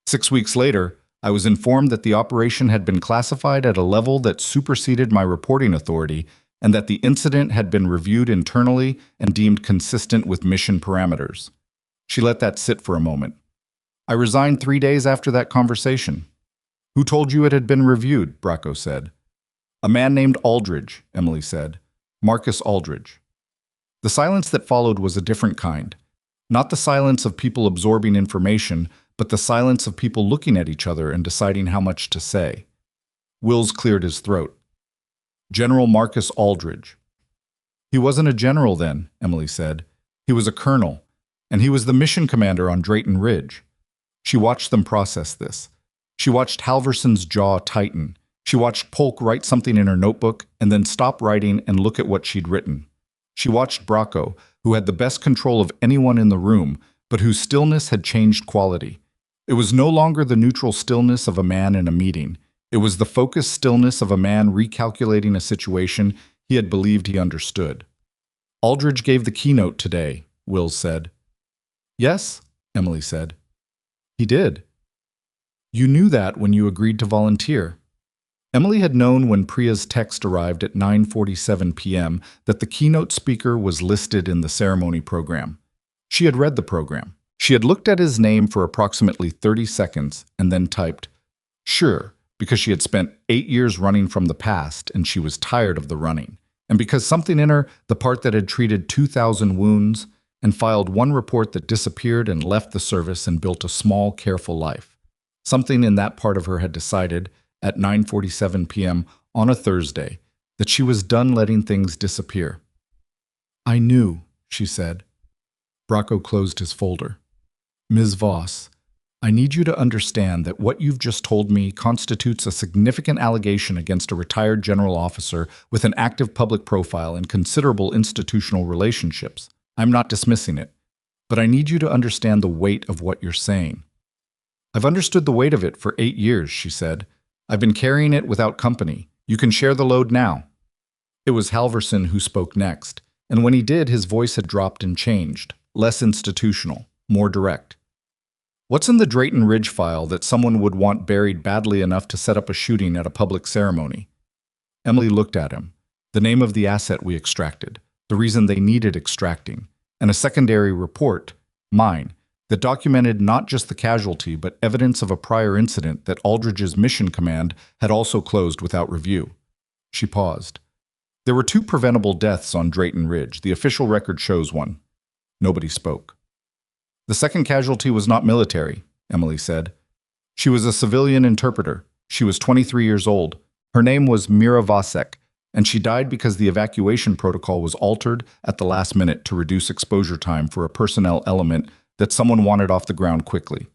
6 weeks later, I was informed that the operation had been classified at a level that superseded my reporting authority and that the incident had been reviewed internally and deemed consistent with mission parameters." She let that sit for a moment. "I resigned 3 days after that conversation." "Who told you it had been reviewed?" Bracco said. "A man named Aldridge," Emily said. "Marcus Aldridge." The silence that followed was a different kind. Not the silence of people absorbing information, but the silence of people looking at each other and deciding how much to say. Wills cleared his throat. "General Marcus Aldridge." "He wasn't a general then," Emily said. "He was a colonel, and he was the mission commander on Drayton Ridge." She watched them process this. She watched Halverson's jaw tighten. She watched Polk write something in her notebook and then stop writing and look at what she'd written. She watched Bracco, who had the best control of anyone in the room, but whose stillness had changed quality. It was no longer the neutral stillness of a man in a meeting. It was the focused stillness of a man recalculating a situation he had believed he understood. "Aldridge gave the keynote today," Wills said. "Yes," Emily said. "He did." "You knew that when you agreed to volunteer." Emily had known when Priya's text arrived at 9:47 p.m. that the keynote speaker was listed in the ceremony program. She had read the program. She had looked at his name for approximately 30 seconds and then typed, "Sure," because she had spent 8 years running from the past and she was tired of the running, and because something in her, the part that had treated 2,000 wounds and filed 1 report that disappeared and left the service and built a small, careful life. Something in that part of her had decided, at 9:47 p.m. on a Thursday, that she was done letting things disappear. "I knew," she said. Bracco closed his folder. "Ms. Voss, I need you to understand that what you've just told me constitutes a significant allegation against a retired general officer with an active public profile and considerable institutional relationships. I'm not dismissing it, but I need you to understand the weight of what you're saying." "I've understood the weight of it for 8 years," she said. "I've been carrying it without company. You can share the load now." It was Halverson who spoke next, and when he did, his voice had dropped and changed, less institutional, more direct. "What's in the Drayton Ridge file that someone would want buried badly enough to set up a shooting at a public ceremony?" Emily looked at him. "The name of the asset we extracted. the reason they needed extracting, and a secondary report, mine, that documented not just the casualty but evidence of a prior incident that Aldridge's mission command had also closed without review. She paused. There were 2 preventable deaths on Drayton Ridge. The official record shows one. Nobody spoke. The second casualty was not military, Emily said. She was a civilian interpreter. She was 23 years old. Her name was Mira Vasek, and she died because the evacuation protocol was altered at the last minute to reduce exposure time for a personnel element that someone wanted off the ground quickly.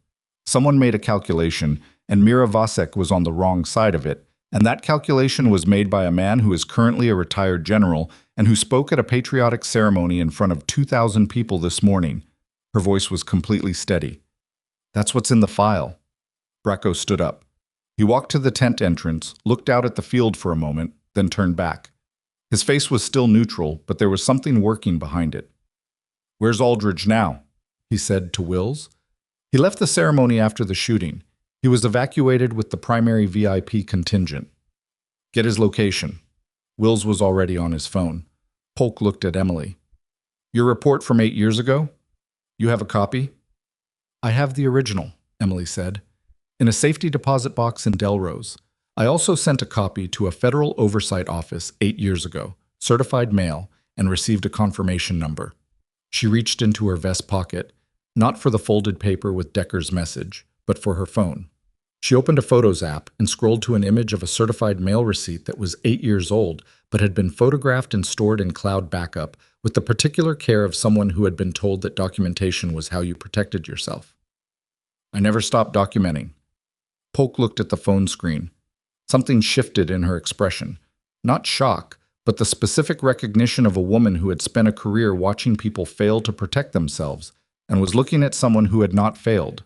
Someone made a calculation, and Mira Vasek was on the wrong side of it, and that calculation was made by a man who is currently a retired general and who spoke at a patriotic ceremony in front of 2,000 people this morning. Her voice was completely steady. That's what's in the file. Bracco stood up. He walked to the tent entrance, looked out at the field for a moment, then turned back. His face was still neutral, but there was something working behind it. "Where's Aldridge now?" he said to Wills. He left the ceremony after the shooting. He was evacuated with the primary VIP contingent. "Get his location." Wills was already on his phone. Polk looked at Emily. "Your report from 8 years ago? You have a copy?" "I have the original," Emily said, "in a safety deposit box in Delrose. I also sent a copy to a federal oversight office 8 years ago, certified mail, and received a confirmation number." She reached into her vest pocket, not for the folded paper with Decker's message, but for her phone. She opened a Photos app and scrolled to an image of a certified mail receipt that was 8 years old, but had been photographed and stored in cloud backup with the particular care of someone who had been told that documentation was how you protected yourself. "I never stopped documenting." Polk looked at the phone screen. Something shifted in her expression. Not shock, but the specific recognition of a woman who had spent a career watching people fail to protect themselves and was looking at someone who had not failed.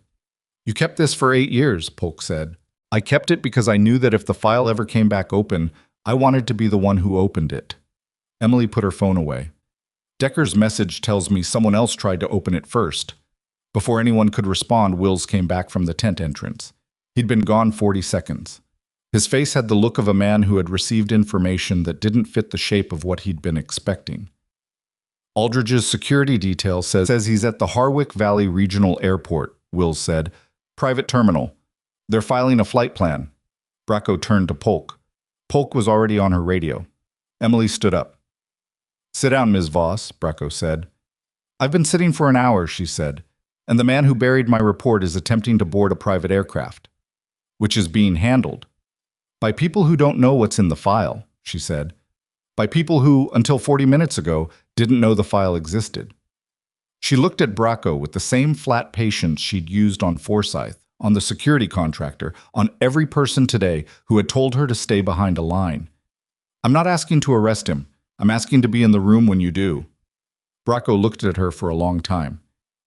"You kept this for 8 years, Polk said. "I kept it because I knew that if the file ever came back open, I wanted to be the one who opened it." Emily put her phone away. "Decker's message tells me someone else tried to open it first." Before anyone could respond, Wills came back from the tent entrance. He'd been gone 40 seconds. His face had the look of a man who had received information that didn't fit the shape of what he'd been expecting. "Aldridge's security detail says he's at the Harwick Valley Regional Airport," Wills said. "Private terminal. They're filing a flight plan." Bracco turned to Polk. Polk was already on her radio. Emily stood up. "Sit down, Ms. Voss," Bracco said. "I've been sitting for an hour," she said, "and the man who buried my report is attempting to board a private aircraft, which is being handled by people who don't know what's in the file," she said. "By people who, until 40 minutes ago, didn't know the file existed." She looked at Bracco with the same flat patience she'd used on Forsyth, on the security contractor, on every person today who had told her to stay behind a line. "I'm not asking to arrest him. I'm asking to be in the room when you do." Bracco looked at her for a long time.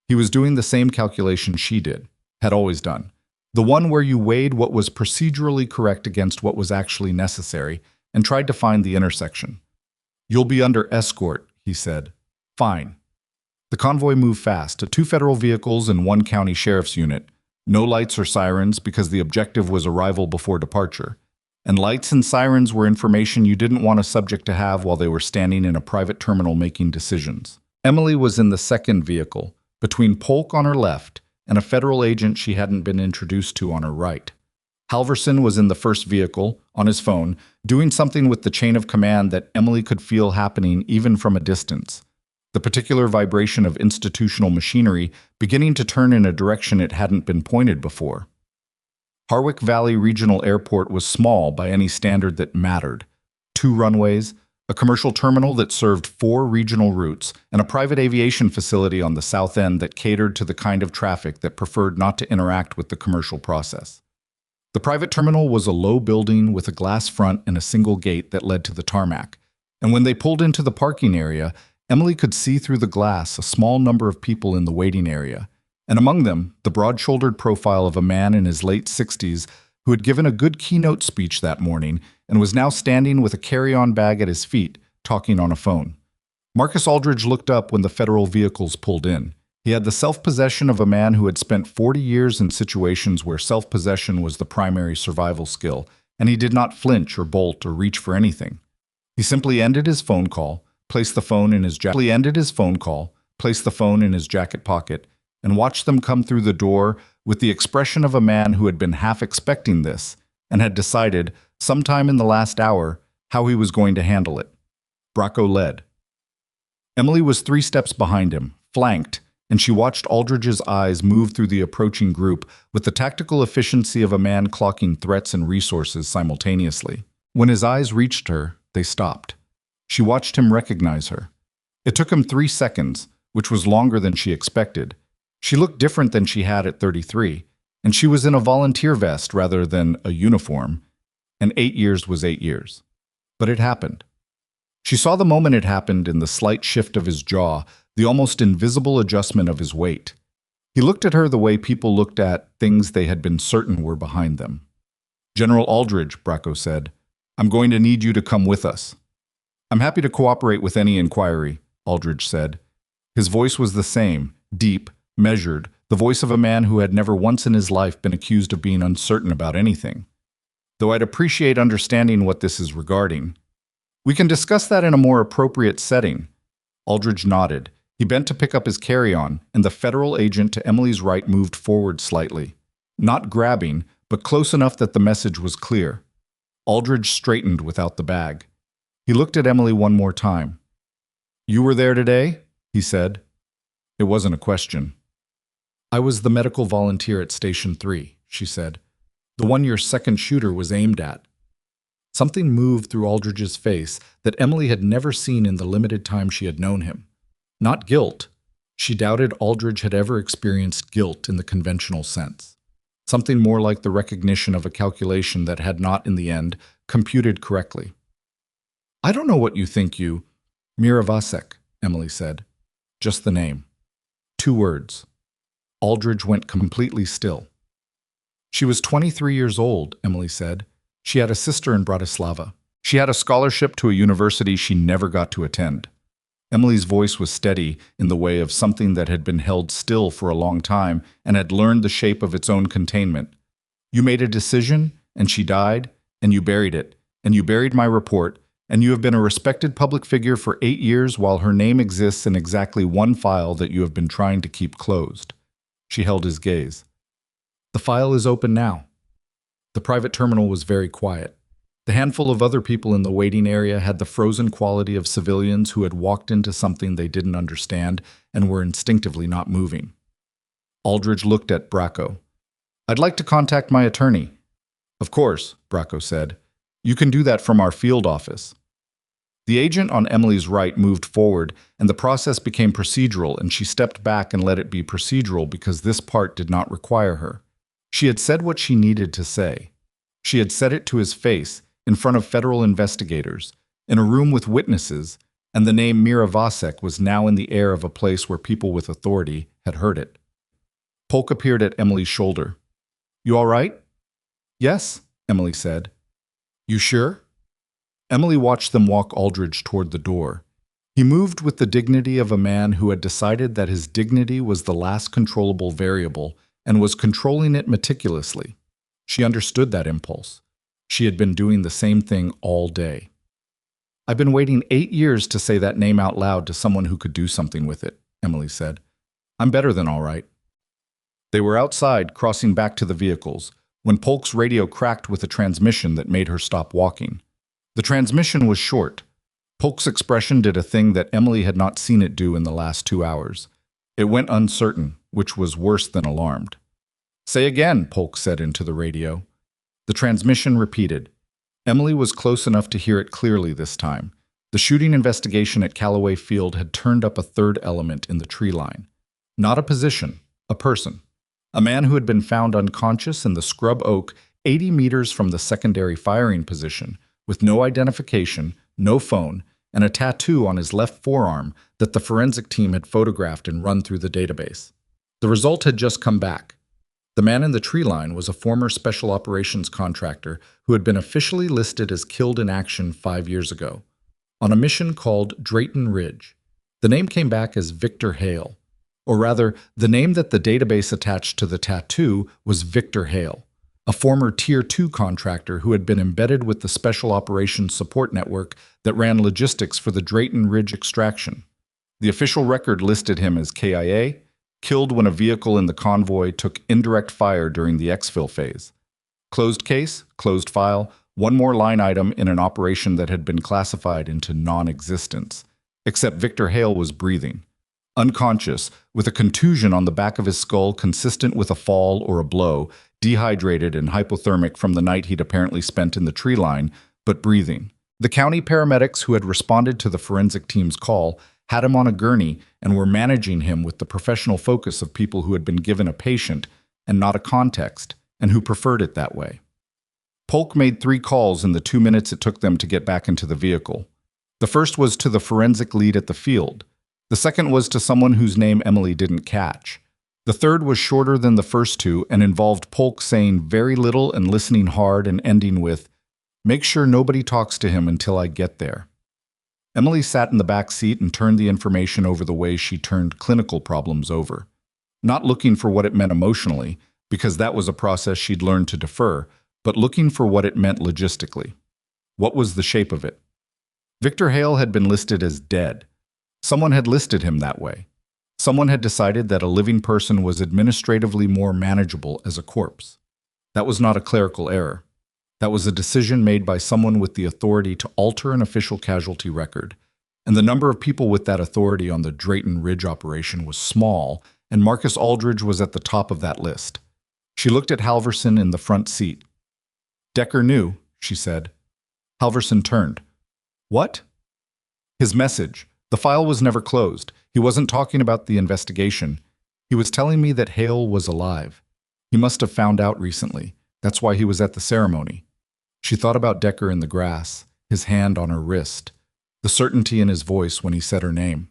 He was doing the same calculation she did, had always done. The one where you weighed what was procedurally correct against what was actually necessary, and tried to find the intersection. "You'll be under escort," he said. "Fine." The convoy moved fast, 2 federal vehicles and 1 county sheriff's unit. No lights or sirens because the objective was arrival before departure. And lights and sirens were information you didn't want a subject to have while they were standing in a private terminal making decisions. Emily was in the second vehicle, between Polk on her left and a federal agent she hadn't been introduced to on her right. Halverson was in the first vehicle, on his phone, doing something with the chain of command that Emily could feel happening even from a distance. The particular vibration of institutional machinery beginning to turn in a direction it hadn't been pointed before. Harwick Valley Regional Airport was small by any standard that mattered. 2 runways, a commercial terminal that served 4 regional routes, and a private aviation facility on the south end that catered to the kind of traffic that preferred not to interact with the commercial process. The private terminal was a low building with a glass front and a single gate that led to the tarmac, and when they pulled into the parking area, Emily could see through the glass a small number of people in the waiting area, and among them, the broad-shouldered profile of a man in his late 60s who had given a good keynote speech that morning and was now standing with a carry-on bag at his feet, talking on a phone. Marcus Aldridge looked up when the federal vehicles pulled in. He had the self-possession of a man who had spent 40 years in situations where self-possession was the primary survival skill, and he did not flinch or bolt or reach for anything. He simply ended his phone call, placed the phone in his jacket. He ended his phone call, placed the phone in his jacket pocket, and watched them come through the door with the expression of a man who had been half expecting this and had decided, sometime in the last hour, how he was going to handle it. Bracco led. Emily was 3 steps behind him, flanked, and she watched Aldridge's eyes move through the approaching group with the tactical efficiency of a man clocking threats and resources simultaneously. When his eyes reached her, they stopped. She watched him recognize her. It took him 3 seconds, which was longer than she expected. She looked different than she had at 33, and she was in a volunteer vest rather than a uniform, and 8 years was 8 years. But it happened. She saw the moment it happened in the slight shift of his jaw, the almost invisible adjustment of his weight. He looked at her the way people looked at things they had been certain were behind them. "General Aldridge," Bracco said, "I'm going to need you to come with us." "I'm happy to cooperate with any inquiry," Aldridge said. His voice was the same, deep, measured, the voice of a man who had never once in his life been accused of being uncertain about anything. "Though I'd appreciate understanding what this is regarding. We can discuss that in a more appropriate setting." Aldridge nodded. He bent to pick up his carry-on, and the federal agent to Emily's right moved forward slightly. Not grabbing, but close enough that the message was clear. Aldridge straightened without the bag. He looked at Emily one more time. "You were there today?" he said. It wasn't a question. "I was the medical volunteer at Station 3, she said. "The one your second shooter was aimed at." Something moved through Aldridge's face that Emily had never seen in the limited time she had known him. Not guilt. She doubted Aldridge had ever experienced guilt in the conventional sense. Something more like the recognition of a calculation that had not, in the end, computed correctly. "I don't know what you think you—" "Miravasek," Emily said. Just the name. 2 words. Aldridge went completely still. "She was 23 years old," Emily said. "She had a sister in Bratislava. She had a scholarship to a university she never got to attend." Emily's voice was steady in the way of something that had been held still for a long time and had learned the shape of its own containment. "You made a decision, and she died, and you buried it, and you buried my report, and you have been a respected public figure for 8 years while her name exists in exactly one file that you have been trying to keep closed." She held his gaze. "The file is open now." The private terminal was very quiet. The handful of other people in the waiting area had the frozen quality of civilians who had walked into something they didn't understand and were instinctively not moving. Aldridge looked at Bracco. "I'd like to contact my attorney." "Of course," Bracco said. "You can do that from our field office." The agent on Emily's right moved forward, and the process became procedural, and she stepped back and let it be procedural because this part did not require her. She had said what she needed to say. She had said it to his face, in front of federal investigators, in a room with witnesses, and the name Miravasek was now in the air of a place where people with authority had heard it. Polk appeared at Emily's shoulder. "You all right?" "Yes," Emily said. "You sure?" Emily watched them walk Aldridge toward the door. He moved with the dignity of a man who had decided that his dignity was the last controllable variable and was controlling it meticulously. She understood that impulse. She had been doing the same thing all day. "I've been waiting 8 years to say that name out loud to someone who could do something with it," Emily said. "I'm better than all right." They were outside, crossing back to the vehicles, when Polk's radio cracked with a transmission that made her stop walking. The transmission was short. Polk's expression did a thing that Emily had not seen it do in the last 2 hours. It went uncertain, which was worse than alarmed. "Say again," Polk said into the radio. The transmission repeated. Emily was close enough to hear it clearly this time. The shooting investigation at Callaway Field had turned up a third element in the tree line. Not a position, a person. A man who had been found unconscious in the scrub oak 80 meters from the secondary firing position, with no identification, no phone, and a tattoo on his left forearm that the forensic team had photographed and run through the database. The result had just come back. The man in the tree line was a former special operations contractor who had been officially listed as killed in action 5 years ago, on a mission called Drayton Ridge. The name came back as Victor Hale, or rather, the name that the database attached to the tattoo was Victor Hale, a former Tier 2 contractor who had been embedded with the Special Operations Support Network that ran logistics for the Drayton Ridge extraction. The official record listed him as KIA, killed when a vehicle in the convoy took indirect fire during the exfil phase. Closed case, closed file, one more line item in an operation that had been classified into non-existence. Except Victor Hale was breathing. Unconscious, with a contusion on the back of his skull consistent with a fall or a blow, dehydrated and hypothermic from the night he'd apparently spent in the tree line, but breathing. The county paramedics who had responded to the forensic team's call had him on a gurney and were managing him with the professional focus of people who had been given a patient and not a context, and who preferred it that way. Polk made 3 calls in the 2 minutes it took them to get back into the vehicle. The first was to the forensic lead at the field. The second was to someone whose name Emily didn't catch. The third was shorter than the first 2 and involved Polk saying very little and listening hard and ending with, "Make sure nobody talks to him until I get there." Emily sat in the back seat and turned the information over the way she turned clinical problems over. Not looking for what it meant emotionally, because that was a process she'd learned to defer, but looking for what it meant logistically. What was the shape of it? Victor Hale had been listed as dead. Someone had listed him that way. Someone had decided that a living person was administratively more manageable as a corpse. That was not a clerical error. That was a decision made by someone with the authority to alter an official casualty record. And the number of people with that authority on the Drayton Ridge operation was small, and Marcus Aldridge was at the top of that list. She looked at Halverson in the front seat. "Decker knew," she said. Halverson turned. "What?" His message. The file was never closed. He wasn't talking about the investigation. He was telling me that Hale was alive. He must have found out recently. That's why he was at the ceremony. She thought about Decker in the grass, his hand on her wrist, the certainty in his voice when he said her name.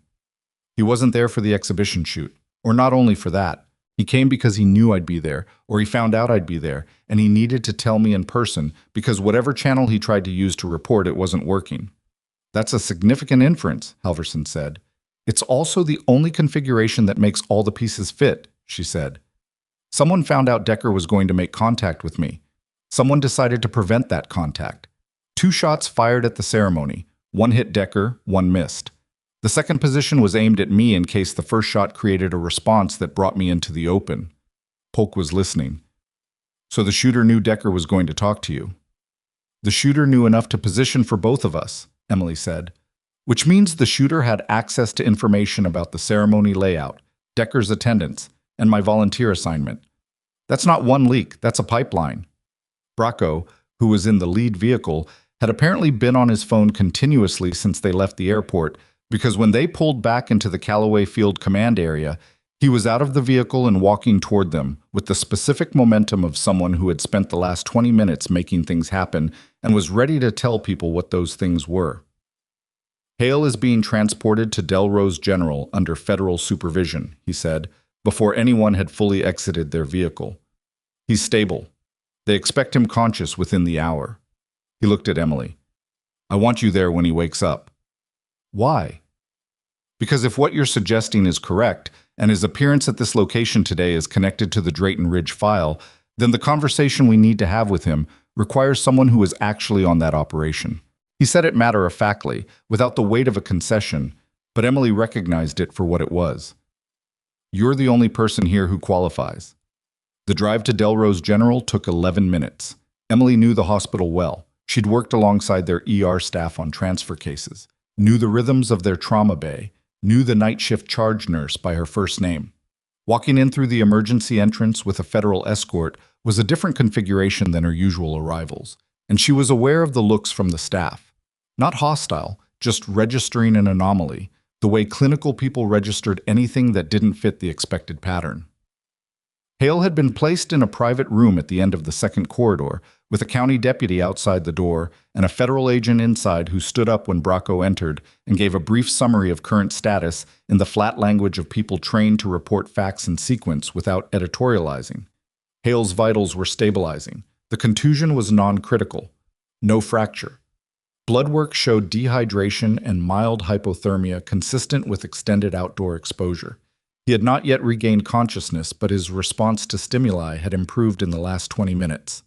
He wasn't there for the exhibition shoot, or not only for that. He came because he knew I'd be there, or he found out I'd be there, and he needed to tell me in person because whatever channel he tried to use to report it wasn't working. "That's a significant inference," Halverson said. "It's also the only configuration that makes all the pieces fit," she said. "Someone found out Decker was going to make contact with me. Someone decided to prevent that contact. 2 shots fired at the ceremony. 1 hit Decker, 1 missed. The second position was aimed at me in case the first shot created a response that brought me into the open." Polk was listening. "So the shooter knew Decker was going to talk to you?" "The shooter knew enough to position for both of us," Emily said. "Which means the shooter had access to information about the ceremony layout, Decker's attendance, and my volunteer assignment. That's not one leak, that's a pipeline." Bracco, who was in the lead vehicle, had apparently been on his phone continuously since they left the airport, because when they pulled back into the Callaway Field command area, he was out of the vehicle and walking toward them with the specific momentum of someone who had spent the last 20 minutes making things happen and was ready to tell people what those things were. "Hale is being transported to Delrose General under federal supervision," he said, before anyone had fully exited their vehicle. "He's stable. They expect him conscious within the hour." He looked at Emily. "I want you there when he wakes up." "Why?" "Because if what you're suggesting is correct, and his appearance at this location today is connected to the Drayton Ridge file, then the conversation we need to have with him requires someone who is actually on that operation." He said it matter-of-factly, without the weight of a concession, but Emily recognized it for what it was. "You're the only person here who qualifies." The drive to Delrose General took 11 minutes. Emily knew the hospital well. She'd worked alongside their ER staff on transfer cases, knew the rhythms of their trauma bay, knew the night shift charge nurse by her first name. Walking in through the emergency entrance with a federal escort was a different configuration than her usual arrivals, and she was aware of the looks from the staff. Not hostile, just registering an anomaly, the way clinical people registered anything that didn't fit the expected pattern. Hale had been placed in a private room at the end of the second corridor, with a county deputy outside the door and a federal agent inside who stood up when Bracco entered and gave a brief summary of current status in the flat language of people trained to report facts in sequence without editorializing. Hale's vitals were stabilizing. The contusion was non-critical. No fracture. Blood work showed dehydration and mild hypothermia consistent with extended outdoor exposure. He had not yet regained consciousness, but his response to stimuli had improved in the last 20 minutes.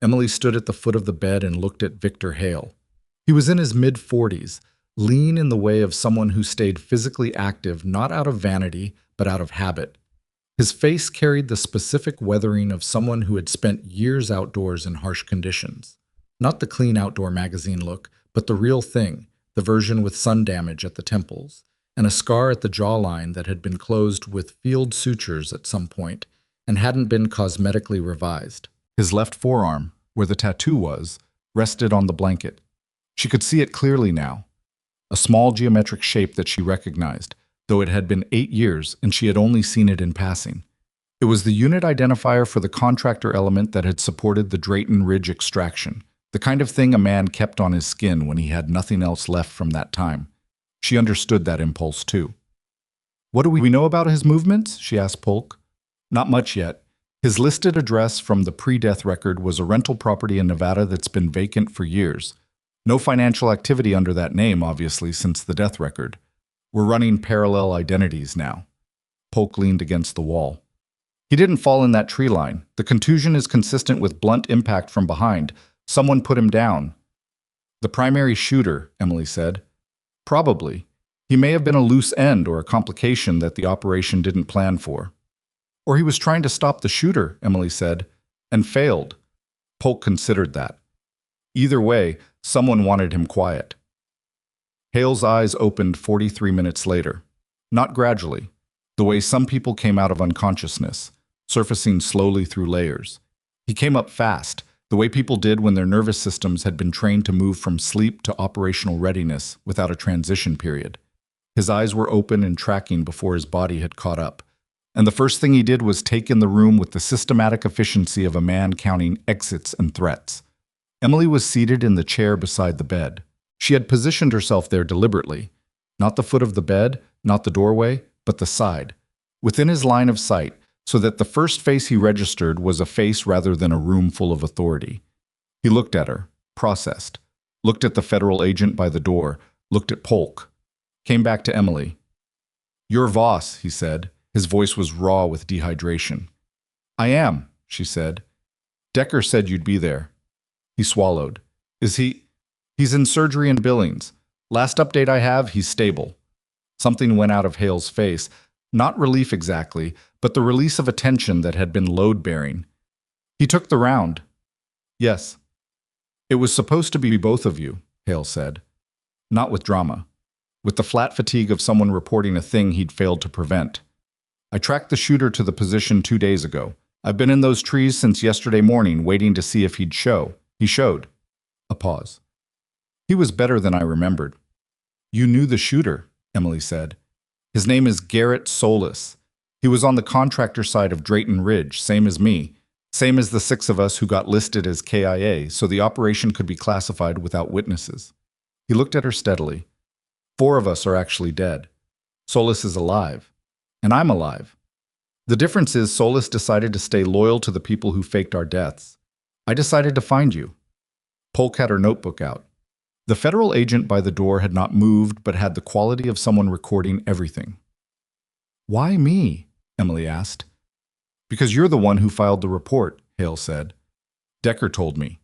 Emily stood at the foot of the bed and looked at Victor Hale. He was in his mid-40s, lean in the way of someone who stayed physically active not out of vanity, but out of habit. His face carried the specific weathering of someone who had spent years outdoors in harsh conditions. Not the clean outdoor magazine look, but the real thing, the version with sun damage at the temples, and a scar at the jawline that had been closed with field sutures at some point and hadn't been cosmetically revised. His left forearm, where the tattoo was, rested on the blanket. She could see it clearly now, a small geometric shape that she recognized, though it had been 8 years and she had only seen it in passing. It was the unit identifier for the contractor element that had supported the Drayton Ridge extraction, the kind of thing a man kept on his skin when he had nothing else left from that time. She understood that impulse too. "What do we know about his movements?" she asked Polk. "Not much yet. His listed address from the pre-death record was a rental property in Nevada that's been vacant for years. No financial activity under that name, obviously, since the death record. We're running parallel identities now." Polk leaned against the wall. "He didn't fall in that tree line. The contusion is consistent with blunt impact from behind. Someone put him down." "The primary shooter," Emily said. "Probably. He may have been a loose end or a complication that the operation didn't plan for." "Or he was trying to stop the shooter," Emily said, "and failed." Polk considered that. Either way, someone wanted him quiet. Hale's eyes opened 43 minutes later. Not gradually, the way some people came out of unconsciousness, surfacing slowly through layers. He came up fast, the way people did when their nervous systems had been trained to move from sleep to operational readiness without a transition period. His eyes were open and tracking before his body had caught up. And the first thing he did was take in the room with the systematic efficiency of a man counting exits and threats. Emily was seated in the chair beside the bed. She had positioned herself there deliberately. Not the foot of the bed, not the doorway, but the side. Within his line of sight, so that the first face he registered was a face rather than a room full of authority. He looked at her, processed, looked at the federal agent by the door, looked at Polk, came back to Emily. "You're Voss," he said. His voice was raw with dehydration. "I am," she said. "Decker said you'd be there." He swallowed. "Is he?" "He's in surgery in Billings. Last update I have, he's stable." Something went out of Hale's face. Not relief exactly, but the release of a tension that had been load-bearing. "He took the round." "Yes." "It was supposed to be both of you," Hale said. Not with drama. With the flat fatigue of someone reporting a thing he'd failed to prevent. "I tracked the shooter to the position 2 days ago. I've been in those trees since yesterday morning, waiting to see if he'd show. He showed." A pause. "He was better than I remembered." "You knew the shooter," Emily said. "His name is Garrett Solis. He was on the contractor side of Drayton Ridge, same as me, same as the 6 of us who got listed as KIA, so the operation could be classified without witnesses." He looked at her steadily. 4 of us are actually dead. Solis is alive. And I'm alive. The difference is Solis decided to stay loyal to the people who faked our deaths. I decided to find you." Polk had her notebook out. The federal agent by the door had not moved, but had the quality of someone recording everything. "Why me?" Emily asked. "Because you're the one who filed the report," Hale said. "Decker told me.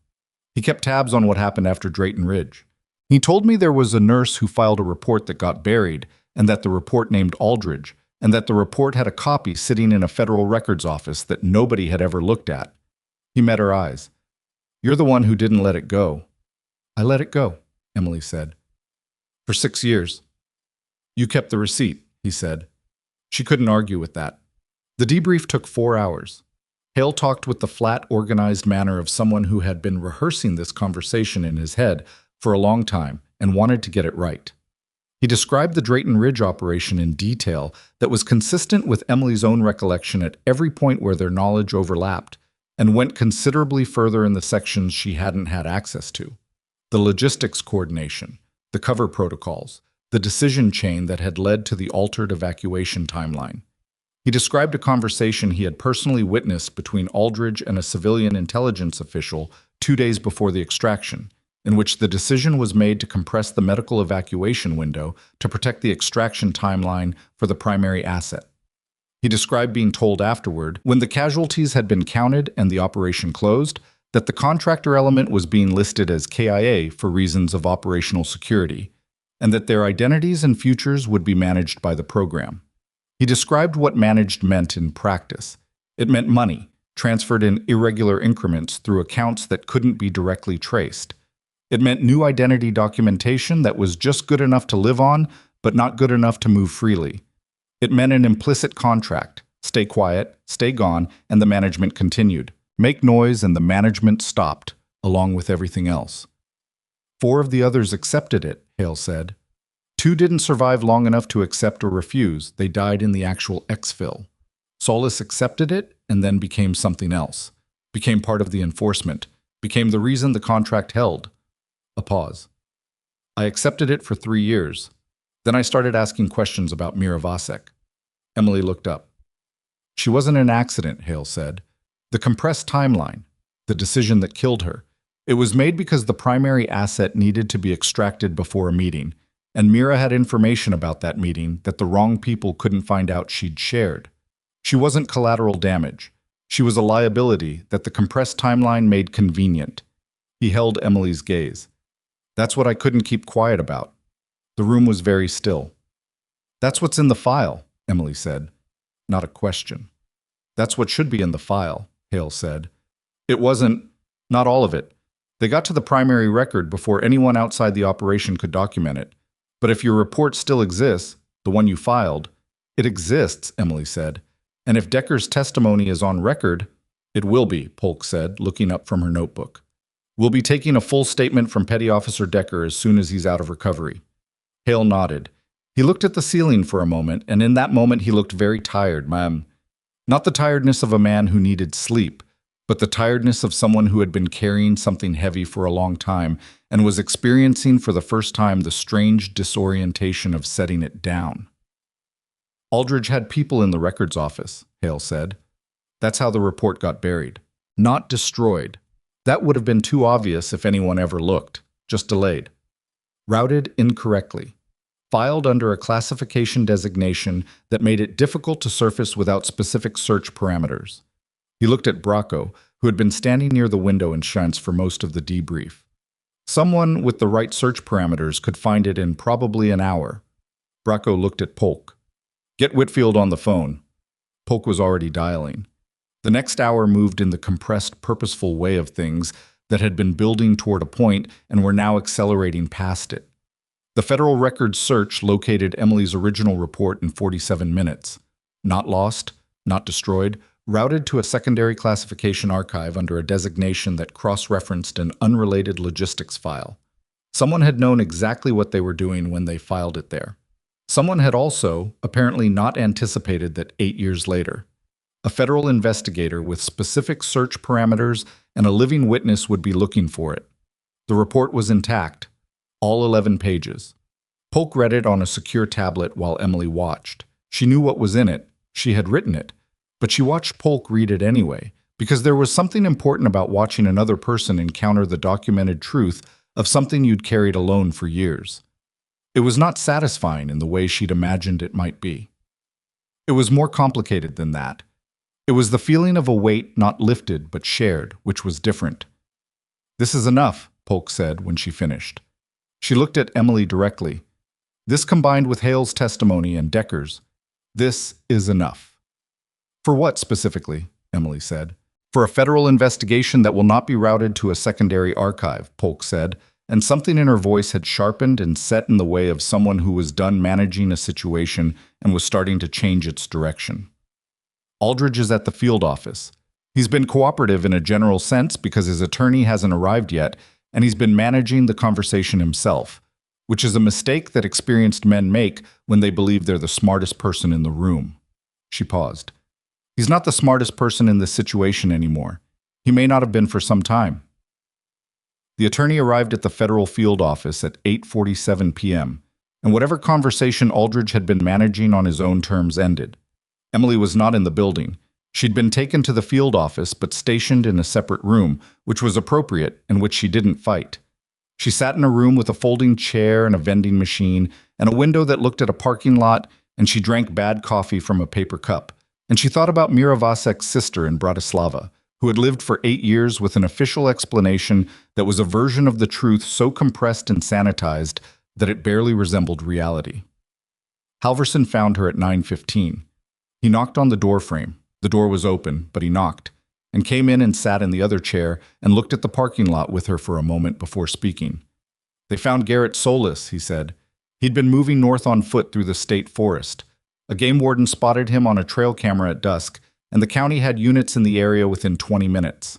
He kept tabs on what happened after Drayton Ridge. He told me there was a nurse who filed a report that got buried, and that the report named Aldridge, and that the report had a copy sitting in a federal records office that nobody had ever looked at." He met her eyes. "You're the one who didn't let it go." "I let it go," Emily said. "For 6 years." "You kept the receipt," he said. She couldn't argue with that. The debrief took 4 hours. Hale talked with the flat, organized manner of someone who had been rehearsing this conversation in his head for a long time and wanted to get it right. He described the Drayton Ridge operation in detail that was consistent with Emily's own recollection at every point where their knowledge overlapped, and went considerably further in the sections she hadn't had access to. The logistics coordination, the cover protocols, the decision chain that had led to the altered evacuation timeline. He described a conversation he had personally witnessed between Aldridge and a civilian intelligence official 2 days before the extraction, in which the decision was made to compress the medical evacuation window to protect the extraction timeline for the primary asset. He described being told afterward, when the casualties had been counted and the operation closed, that the contractor element was being listed as KIA for reasons of operational security, and that their identities and futures would be managed by the program. He described what managed meant in practice. It meant money, transferred in irregular increments through accounts that couldn't be directly traced. It meant new identity documentation that was just good enough to live on, but not good enough to move freely. It meant an implicit contract. Stay quiet, stay gone, and the management continued. Make noise and the management stopped, along with everything else. 4 of the others accepted it, Hale said. 2 didn't survive long enough to accept or refuse. They died in the actual exfil. Solis accepted it and then became something else. Became part of the enforcement. Became the reason the contract held. A pause. I accepted it for 3 years. Then I started asking questions about Mira Vasek. Emily looked up. She wasn't an accident, Hale said. The compressed timeline, the decision that killed her, it was made because the primary asset needed to be extracted before a meeting, and Mira had information about that meeting that the wrong people couldn't find out she'd shared. She wasn't collateral damage. She was a liability that the compressed timeline made convenient. He held Emily's gaze. That's what I couldn't keep quiet about. The room was very still. That's what's in the file, Emily said. Not a question. That's what should be in the file, Hale said. It wasn't, not all of it. They got to the primary record before anyone outside the operation could document it. But if your report still exists, the one you filed, it exists, Emily said. And if Decker's testimony is on record, it will be, Polk said, looking up from her notebook. We'll be taking a full statement from Petty Officer Decker as soon as he's out of recovery. Hale nodded. He looked at the ceiling for a moment, and in that moment he looked very tired, ma'am. Not the tiredness of a man who needed sleep, but the tiredness of someone who had been carrying something heavy for a long time and was experiencing for the first time the strange disorientation of setting it down. Aldridge had people in the records office, Hale said. That's how the report got buried. Not destroyed. That would have been too obvious if anyone ever looked, just delayed. Routed incorrectly. Filed under a classification designation that made it difficult to surface without specific search parameters. He looked at Bracco, who had been standing near the window in Shantz for most of the debrief. Someone with the right search parameters could find it in probably an hour. Bracco looked at Polk. Get Whitfield on the phone. Polk was already dialing. The next hour moved in the compressed, purposeful way of things that had been building toward a point and were now accelerating past it. The Federal Records search located Emily's original report in 47 minutes. Not lost, not destroyed, routed to a secondary classification archive under a designation that cross-referenced an unrelated logistics file. Someone had known exactly what they were doing when they filed it there. Someone had also, apparently not anticipated that 8 years later, a federal investigator with specific search parameters and a living witness would be looking for it. The report was intact, all 11 pages. Polk read it on a secure tablet while Emily watched. She knew what was in it. She had written it. But she watched Polk read it anyway, because there was something important about watching another person encounter the documented truth of something you'd carried alone for years. It was not satisfying in the way she'd imagined it might be. It was more complicated than that. It was the feeling of a weight not lifted but shared, which was different. This is enough, Polk said when she finished. She looked at Emily directly. This combined with Hale's testimony and Decker's. This is enough. For what specifically? Emily said. For a federal investigation that will not be routed to a secondary archive, Polk said, and something in her voice had sharpened and set in the way of someone who was done managing a situation and was starting to change its direction. Aldridge is at the field office. He's been cooperative in a general sense because his attorney hasn't arrived yet, and he's been managing the conversation himself, which is a mistake that experienced men make when they believe they're the smartest person in the room. She paused. He's not the smartest person in this situation anymore. He may not have been for some time. The attorney arrived at the federal field office at 8:47 p.m., and whatever conversation Aldridge had been managing on his own terms ended. Emily was not in the building. She'd been taken to the field office but stationed in a separate room, which was appropriate and which she didn't fight. She sat in a room with a folding chair and a vending machine and a window that looked at a parking lot, and she drank bad coffee from a paper cup. And she thought about Mira Vasek's sister in Bratislava, who had lived for 8 years with an official explanation that was a version of the truth so compressed and sanitized that it barely resembled reality. Halverson found her at 9:15. He knocked on the doorframe. The door was open, but he knocked, and came in and sat in the other chair and looked at the parking lot with her for a moment before speaking. "They found Garrett Solis," he said. "He'd been moving north on foot through the state forest. A game warden spotted him on a trail camera at dusk, and the county had units in the area within 20 minutes.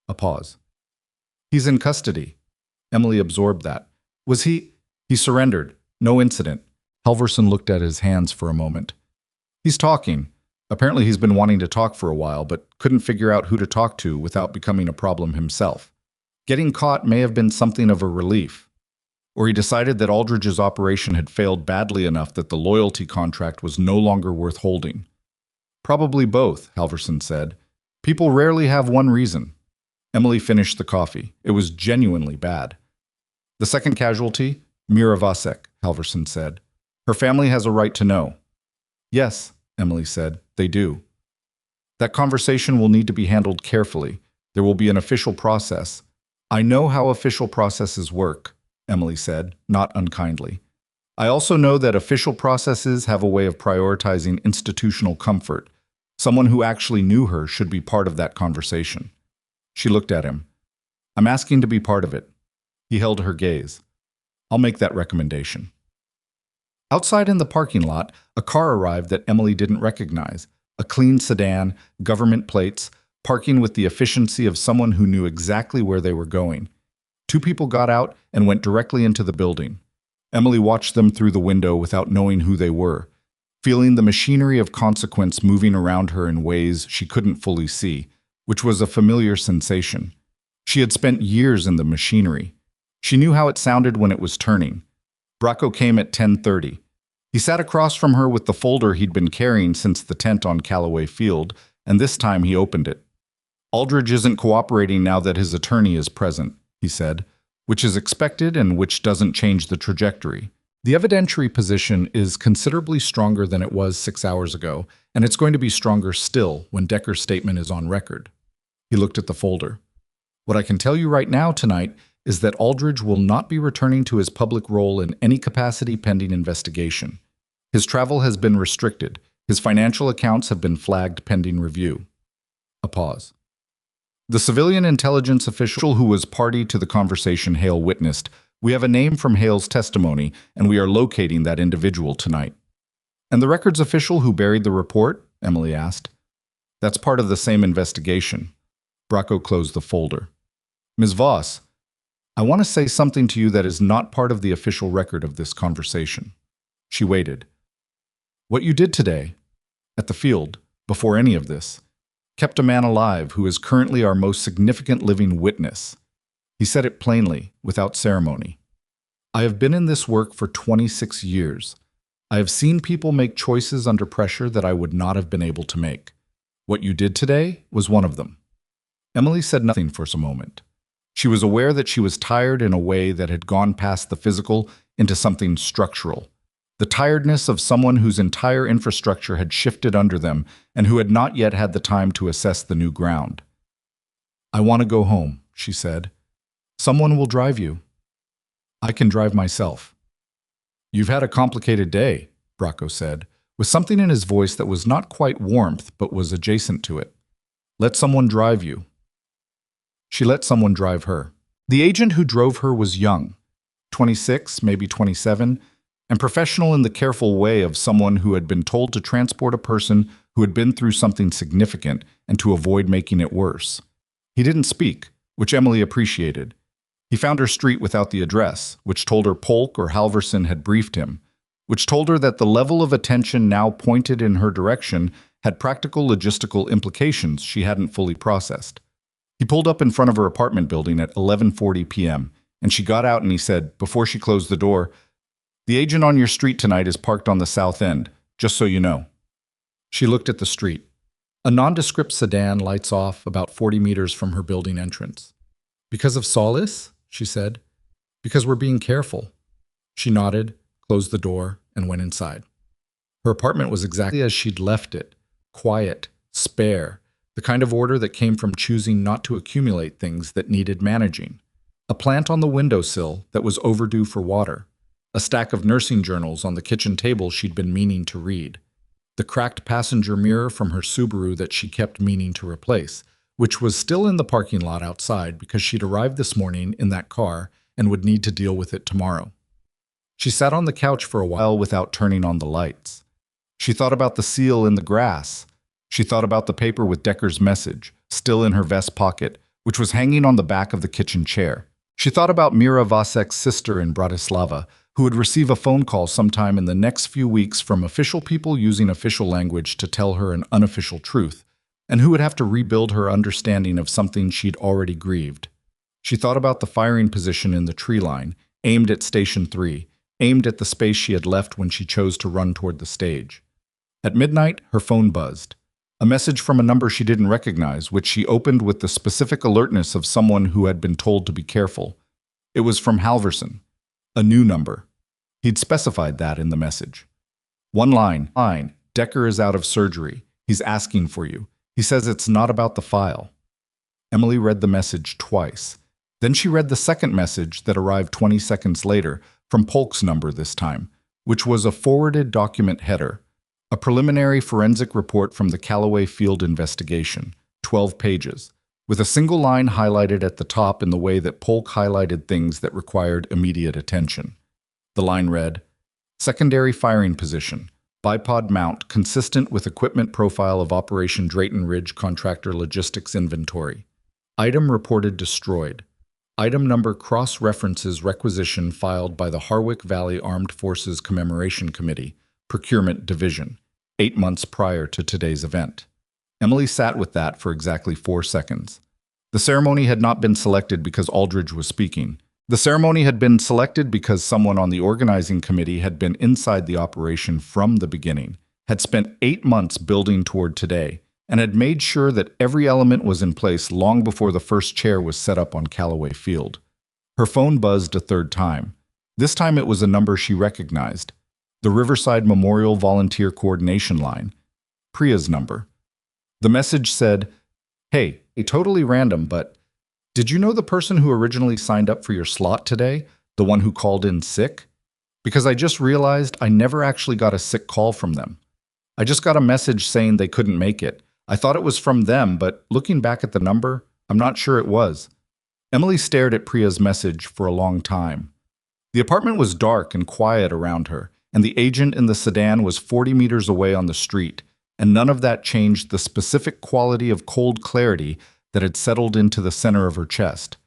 A pause. "He's in custody." Emily absorbed that. "Was he—" "He surrendered. No incident." Halverson looked at his hands for a moment. "He's talking. Apparently he's been wanting to talk for a while, but couldn't figure out who to talk to without becoming a problem himself. Getting caught may have been something of a relief. Or he decided that Aldridge's operation had failed badly enough that the loyalty contract was no longer worth holding." "Probably both," Halverson said. "People rarely have one reason." Emily finished the coffee. It was genuinely bad. "The second casualty? Mira Vasek," Halverson said. "Her family has a right to know." "Yes," Emily said, "they do." "That conversation will need to be handled carefully. There will be an official process." "I know how official processes work," Emily said, not unkindly. "I also know that official processes have a way of prioritizing institutional comfort. Someone who actually knew her should be part of that conversation." She looked at him. "I'm asking to be part of it." He held her gaze. "I'll make that recommendation." Outside in the parking lot, a car arrived that Emily didn't recognize. A clean sedan, government plates, parking with the efficiency of someone who knew exactly where they were going. 2 people got out and went directly into the building. Emily watched them through the window without knowing who they were, feeling the machinery of consequence moving around her in ways she couldn't fully see, which was a familiar sensation. She had spent years in the machinery. She knew how it sounded when it was turning. Bracco came at 10:30. He sat across from her with the folder he'd been carrying since the tent on Callaway Field, and this time he opened it. "Aldridge isn't cooperating now that his attorney is present," he said, "which is expected and which doesn't change the trajectory. The evidentiary position is considerably stronger than it was 6 hours ago, and it's going to be stronger still when Decker's statement is on record." He looked at the folder. "What I can tell you right now tonight is that Aldridge will not be returning to his public role in any capacity pending investigation. His travel has been restricted. His financial accounts have been flagged pending review." A pause. "The civilian intelligence official who was party to the conversation Hale witnessed, we have a name from Hale's testimony, and we are locating that individual tonight." "And the records official who buried the report?" Emily asked. "That's part of the same investigation." Bracco closed the folder. "Ms. Voss, I want to say something to you that is not part of the official record of this conversation." She waited. "What you did today, at the field, before any of this, kept a man alive who is currently our most significant living witness." He said it plainly, without ceremony. "I have been in this work for 26 years. I have seen people make choices under pressure that I would not have been able to make. What you did today was one of them." Emily said nothing for a moment. She was aware that she was tired in a way that had gone past the physical into something structural. The tiredness of someone whose entire infrastructure had shifted under them and who had not yet had the time to assess the new ground. "I want to go home," she said. "Someone will drive you." "I can drive myself." "You've had a complicated day," Bracco said, with something in his voice that was not quite warmth but was adjacent to it. "Let someone drive you." She let someone drive her. The agent who drove her was young, 26, maybe 27, and professional in the careful way of someone who had been told to transport a person who had been through something significant and to avoid making it worse. He didn't speak, which Emily appreciated. He found her street without the address, which told her Polk or Halverson had briefed him, which told her that the level of attention now pointed in her direction had practical logistical implications she hadn't fully processed. He pulled up in front of her apartment building at 11:40 p.m., and she got out and he said, before she closed the door, "The agent on your street tonight is parked on the south end, just so you know." She looked at the street. A nondescript sedan lights off about 40 meters from her building entrance. "Because of Solis?" she said. "Because we're being careful." She nodded, closed the door, and went inside. Her apartment was exactly as she'd left it, quiet, spare, The kind of order that came from choosing not to accumulate things that needed managing. A plant on the windowsill that was overdue for water. A stack of nursing journals on the kitchen table she'd been meaning to read. The cracked passenger mirror from her Subaru that she kept meaning to replace, which was still in the parking lot outside because she'd arrived this morning in that car and would need to deal with it tomorrow. She sat on the couch for a while without turning on the lights. She thought about the seal in the grass. She thought about the paper with Decker's message, still in her vest pocket, which was hanging on the back of the kitchen chair. She thought about Mira Vasek's sister in Bratislava, who would receive a phone call sometime in the next few weeks from official people using official language to tell her an unofficial truth, and who would have to rebuild her understanding of something she'd already grieved. She thought about the firing position in the tree line, aimed at Station 3, aimed at the space she had left when she chose to run toward the stage. At midnight, her phone buzzed. A message from a number she didn't recognize, which she opened with the specific alertness of someone who had been told to be careful. It was from Halverson, a new number. He'd specified that in the message. One line, Decker is out of surgery. He's asking for you. He says it's not about the file. Emily read the message twice. Then she read the second message that arrived 20 seconds later, from Polk's number this time, which was a forwarded document header. A preliminary forensic report from the Callaway Field investigation, 12 pages, with a single line highlighted at the top in the way that Polk highlighted things that required immediate attention. The line read, Secondary firing position, bipod mount consistent with equipment profile of Operation Drayton Ridge Contractor Logistics Inventory. Item reported destroyed. Item number cross-references requisition filed by the Harwick Valley Armed Forces Commemoration Committee, Procurement Division, 8 months prior to today's event. Emily sat with that for exactly 4 seconds. The ceremony had not been selected because Aldridge was speaking. The ceremony had been selected because someone on the organizing committee had been inside the operation from the beginning, had spent 8 months building toward today, and had made sure that every element was in place long before the first chair was set up on Callaway Field. Her phone buzzed a third time. This time it was a number she recognized. The Riverside Memorial Volunteer Coordination Line, Priya's number. The message said, Hey, totally random, but did you know the person who originally signed up for your slot today, the one who called in sick? Because I just realized I never actually got a sick call from them. I just got a message saying they couldn't make it. I thought it was from them, but looking back at the number, I'm not sure it was. Emily stared at Priya's message for a long time. The apartment was dark and quiet around her, and the agent in the sedan was 40 meters away on the street, and none of that changed the specific quality of cold clarity that had settled into the center of her chest.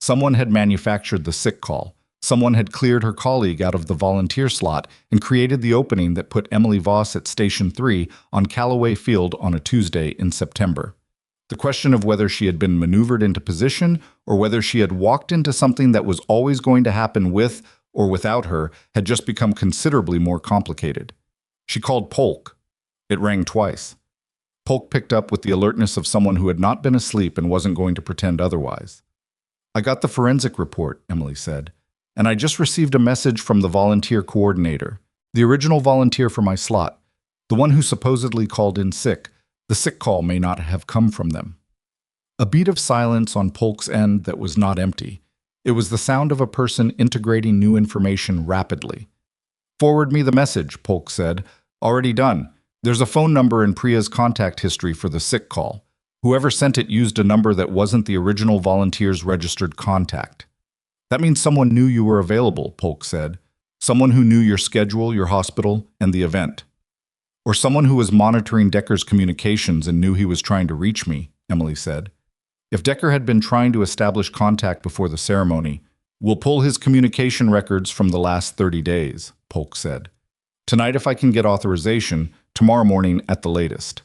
Someone had manufactured the sick call. Someone had cleared her colleague out of the volunteer slot and created the opening that put Emily Voss at Station 3 on Callaway Field on a Tuesday in September. The question of whether she had been maneuvered into position or whether she had walked into something that was always going to happen with or without her had just become considerably more complicated. She called Polk. It rang twice. Polk picked up with the alertness of someone who had not been asleep and wasn't going to pretend otherwise. I got the forensic report, Emily said, and I just received a message from the volunteer coordinator, the original volunteer for my slot, the one who supposedly called in sick. The sick call may not have come from them. A beat of silence on Polk's end that was not empty. It was the sound of a person integrating new information rapidly. Forward me the message, Polk said. Already done. There's a phone number in Priya's contact history for the sick call. Whoever sent it used a number that wasn't the original volunteer's registered contact. That means someone knew you were available, Polk said. Someone who knew your schedule, your hospital, and the event. Or someone who was monitoring Decker's communications and knew he was trying to reach me, Emily said. If Decker had been trying to establish contact before the ceremony, we'll pull his communication records from the last 30 days, Polk said. Tonight if I can get authorization, tomorrow morning at the latest.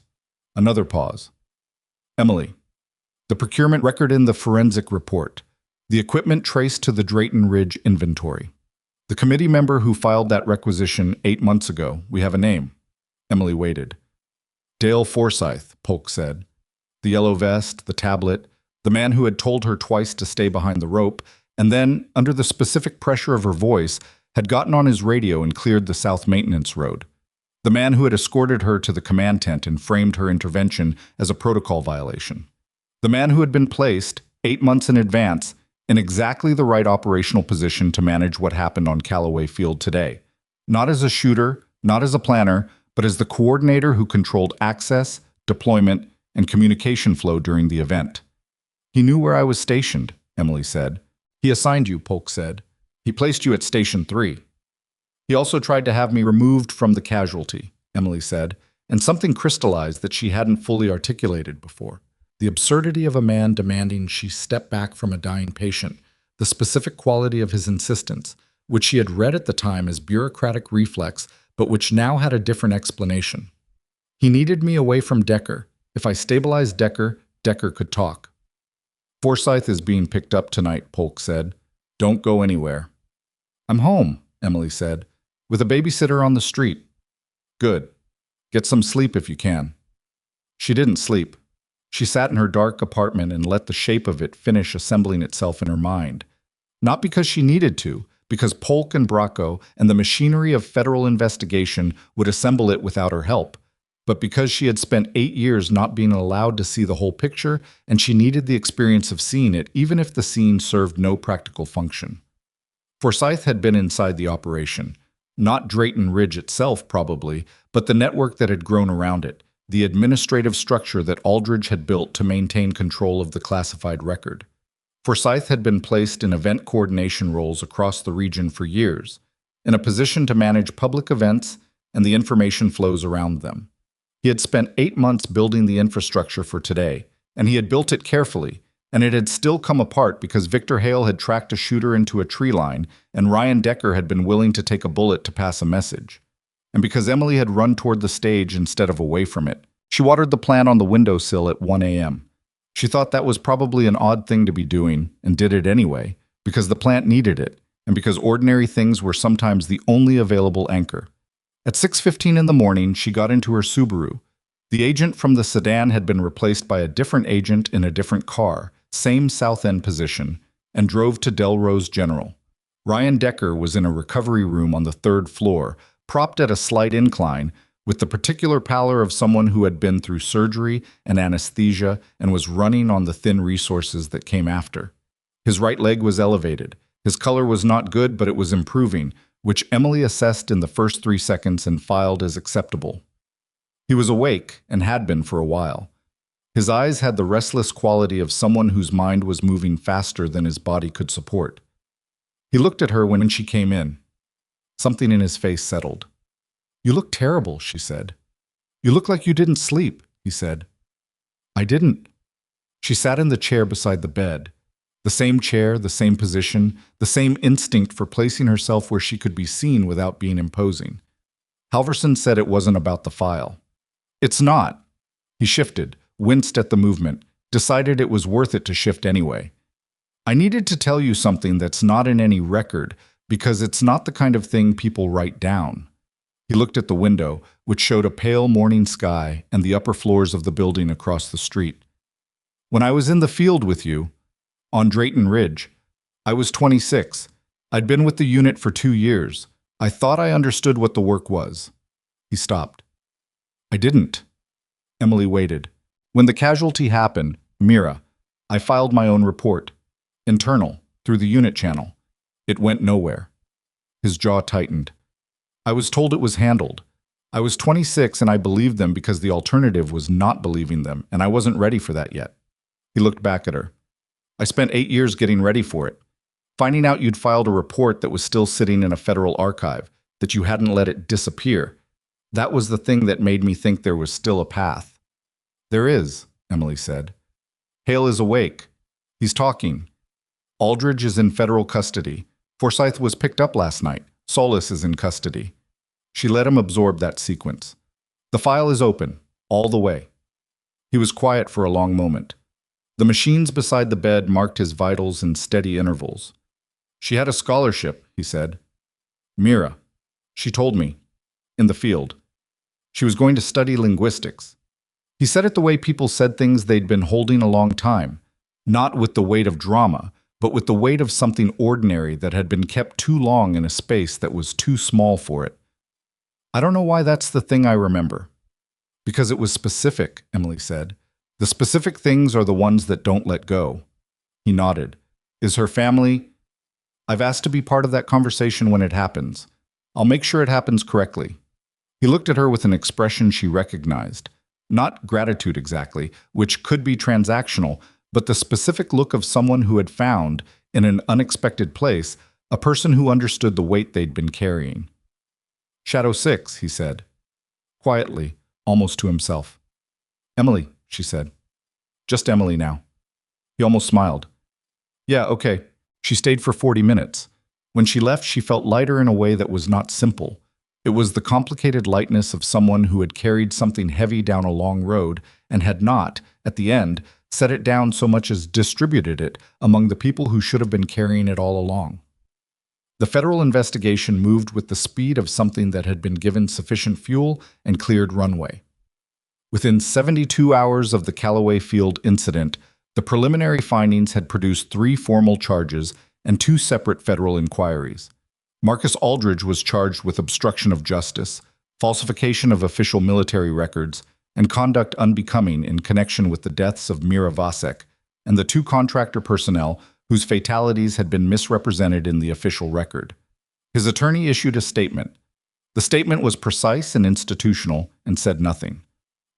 Another pause. Emily. The procurement record in the forensic report. The equipment traced to the Drayton Ridge inventory. The committee member who filed that requisition 8 months ago, we have a name. Emily waited. Dale Forsyth, Polk said. The yellow vest, the tablet, the man who had told her twice to stay behind the rope, and then, under the specific pressure of her voice, had gotten on his radio and cleared the South Maintenance Road. The man who had escorted her to the command tent and framed her intervention as a protocol violation. The man who had been placed, 8 months in advance, in exactly the right operational position to manage what happened on Callaway Field today. Not as a shooter, not as a planner, but as the coordinator who controlled access, deployment, and communication flow during the event. He knew where I was stationed, Emily said. He assigned you, Polk said. He placed you at Station 3. He also tried to have me removed from the casualty, Emily said, and something crystallized that she hadn't fully articulated before. The absurdity of a man demanding she step back from a dying patient, the specific quality of his insistence, which she had read at the time as bureaucratic reflex, but which now had a different explanation. He needed me away from Decker. If I stabilized Decker, Decker could talk. Forsyth is being picked up tonight, Polk said. Don't go anywhere. I'm home, Emily said, with a babysitter on the street. Good. Get some sleep if you can. She didn't sleep. She sat in her dark apartment and let the shape of it finish assembling itself in her mind. Not because she needed to, because Polk and Bracco and the machinery of federal investigation would assemble it without her help, but because she had spent 8 years not being allowed to see the whole picture, and she needed the experience of seeing it, even if the scene served no practical function. Forsyth had been inside the operation. Not Drayton Ridge itself, probably, but the network that had grown around it, the administrative structure that Aldridge had built to maintain control of the classified record. Forsyth had been placed in event coordination roles across the region for years, in a position to manage public events and the information flows around them. He had spent 8 months building the infrastructure for today, and he had built it carefully, and it had still come apart because Victor Hale had tracked a shooter into a tree line, and Ryan Decker had been willing to take a bullet to pass a message. And because Emily had run toward the stage instead of away from it, she watered the plant on the windowsill at 1 a.m. She thought that was probably an odd thing to be doing, and did it anyway, because the plant needed it, and because ordinary things were sometimes the only available anchor. At 6:15 in the morning, she got into her Subaru. The agent from the sedan had been replaced by a different agent in a different car, same South End position, and drove to Delrose General. Ryan Decker was in a recovery room on the 3rd floor, propped at a slight incline, with the particular pallor of someone who had been through surgery and anesthesia and was running on the thin resources that came after. His right leg was elevated. His color was not good, but it was improving, which Emily assessed in the first 3 seconds and filed as acceptable. He was awake, and had been for a while. His eyes had the restless quality of someone whose mind was moving faster than his body could support. He looked at her when she came in. Something in his face settled. "You look terrible," she said. "You look like you didn't sleep," he said. "I didn't." She sat in the chair beside the bed. The same chair, the same position, the same instinct for placing herself where she could be seen without being imposing. Halverson said it wasn't about the file. "It's not." He shifted, winced at the movement, decided it was worth it to shift anyway. "I needed to tell you something that's not in any record, because it's not the kind of thing people write down." He looked at the window, which showed a pale morning sky and the upper floors of the building across the street. "When I was in the field with you, on Drayton Ridge, I was 26. I'd been with the unit for 2 years. I thought I understood what the work was." He stopped. "I didn't." Emily waited. "When the casualty happened, Mira, I filed my own report. Internal, through the unit channel. It went nowhere." His jaw tightened. "I was told it was handled. I was 26 and I believed them because the alternative was not believing them, and I wasn't ready for that yet." He looked back at her. "I spent 8 years getting ready for it. Finding out you'd filed a report that was still sitting in a federal archive, that you hadn't let it disappear. That was the thing that made me think there was still a path." "There is," Emily said. "Hale is awake. He's talking. Aldridge is in federal custody. Forsyth was picked up last night. Solis is in custody." She let him absorb that sequence. "The file is open, all the way." He was quiet for a long moment. The machines beside the bed marked his vitals in steady intervals. "She had a scholarship," he said. "Mira. She told me. In the field. She was going to study linguistics." He said it the way people said things they'd been holding a long time, not with the weight of drama, but with the weight of something ordinary that had been kept too long in a space that was too small for it. I don't know why that's the thing I remember. Because it was specific, Emily said. The specific things are the ones that don't let go. He nodded. Is her family? I've asked to be part of that conversation when it happens. I'll make sure it happens correctly. He looked at her with an expression she recognized. Not gratitude exactly, which could be transactional, but the specific look of someone who had found, in an unexpected place, a person who understood the weight they'd been carrying. Shadow 6, he said, quietly, almost to himself. Emily, she said. Just Emily now. He almost smiled. Yeah, okay. She stayed for 40 minutes. When she left, she felt lighter in a way that was not simple. It was the complicated lightness of someone who had carried something heavy down a long road and had not, at the end, set it down so much as distributed it among the people who should have been carrying it all along. The federal investigation moved with the speed of something that had been given sufficient fuel and cleared runway. Within 72 hours of the Callaway Field incident, the preliminary findings had produced 3 formal charges and 2 separate federal inquiries. Marcus Aldridge was charged with obstruction of justice, falsification of official military records, and conduct unbecoming in connection with the deaths of Mira Vasek and the 2 contractor personnel whose fatalities had been misrepresented in the official record. His attorney issued a statement. The statement was precise and institutional and said nothing.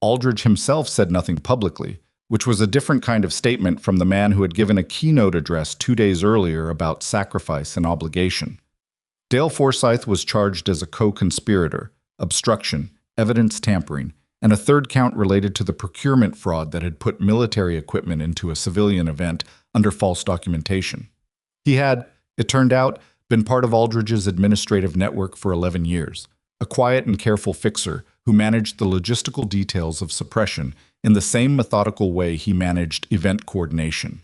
Aldridge himself said nothing publicly, which was a different kind of statement from the man who had given a keynote address 2 days earlier about sacrifice and obligation. Dale Forsyth was charged as a co-conspirator, obstruction, evidence tampering, and a 3rd count related to the procurement fraud that had put military equipment into a civilian event under false documentation. He had, it turned out, been part of Aldridge's administrative network for 11 years, a quiet and careful fixer who managed the logistical details of suppression in the same methodical way he managed event coordination.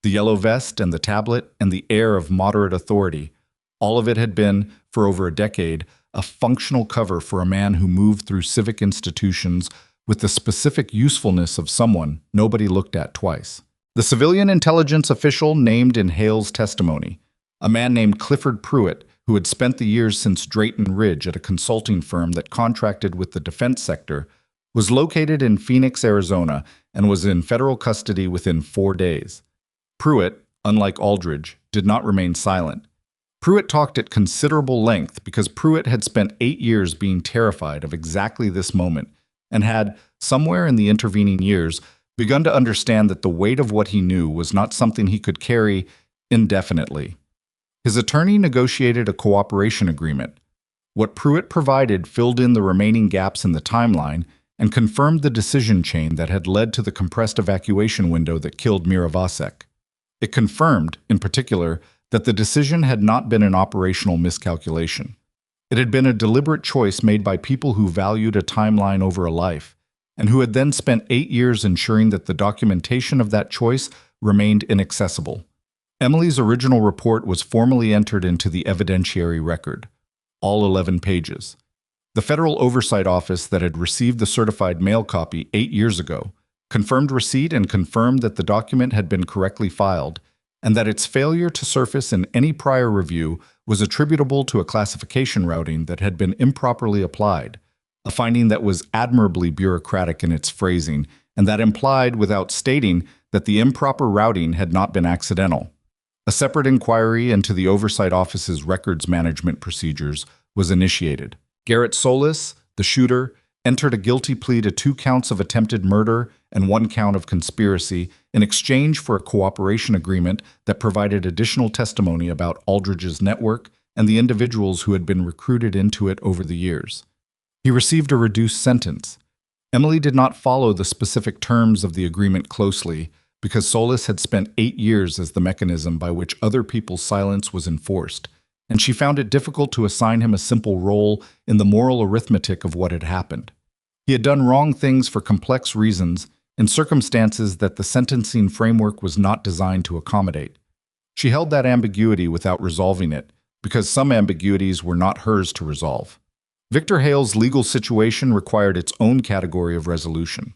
The yellow vest and the tablet and the air of moderate authority, all of it had been, for over a decade, a functional cover for a man who moved through civic institutions with the specific usefulness of someone nobody looked at twice. The civilian intelligence official named in Hale's testimony, a man named Clifford Pruitt, who had spent the years since Drayton Ridge at a consulting firm that contracted with the defense sector, was located in Phoenix, Arizona, and was in federal custody within 4 days. Pruitt, unlike Aldridge, did not remain silent. Pruitt talked at considerable length because Pruitt had spent 8 years being terrified of exactly this moment and had, somewhere in the intervening years, begun to understand that the weight of what he knew was not something he could carry indefinitely. His attorney negotiated a cooperation agreement. What Pruitt provided filled in the remaining gaps in the timeline and confirmed the decision chain that had led to the compressed evacuation window that killed Mira Vasek. It confirmed, in particular, that the decision had not been an operational miscalculation. It had been a deliberate choice made by people who valued a timeline over a life, and who had then spent 8 years ensuring that the documentation of that choice remained inaccessible. Emily's original report was formally entered into the evidentiary record, all 11 pages. The Federal Oversight Office that had received the certified mail copy 8 years ago confirmed receipt and confirmed that the document had been correctly filed, and that its failure to surface in any prior review was attributable to a classification routing that had been improperly applied, a finding that was admirably bureaucratic in its phrasing, and that implied, without stating, that the improper routing had not been accidental. A separate inquiry into the Oversight Office's records management procedures was initiated. Garrett Solis, the shooter, entered a guilty plea to 2 counts of attempted murder and 1 count of conspiracy in exchange for a cooperation agreement that provided additional testimony about Aldridge's network and the individuals who had been recruited into it over the years. He received a reduced sentence. Emily did not follow the specific terms of the agreement closely because Solis had spent 8 years as the mechanism by which other people's silence was enforced, and she found it difficult to assign him a simple role in the moral arithmetic of what had happened. He had done wrong things for complex reasons in circumstances that the sentencing framework was not designed to accommodate. She held that ambiguity without resolving it, because some ambiguities were not hers to resolve. Victor Hale's legal situation required its own category of resolution.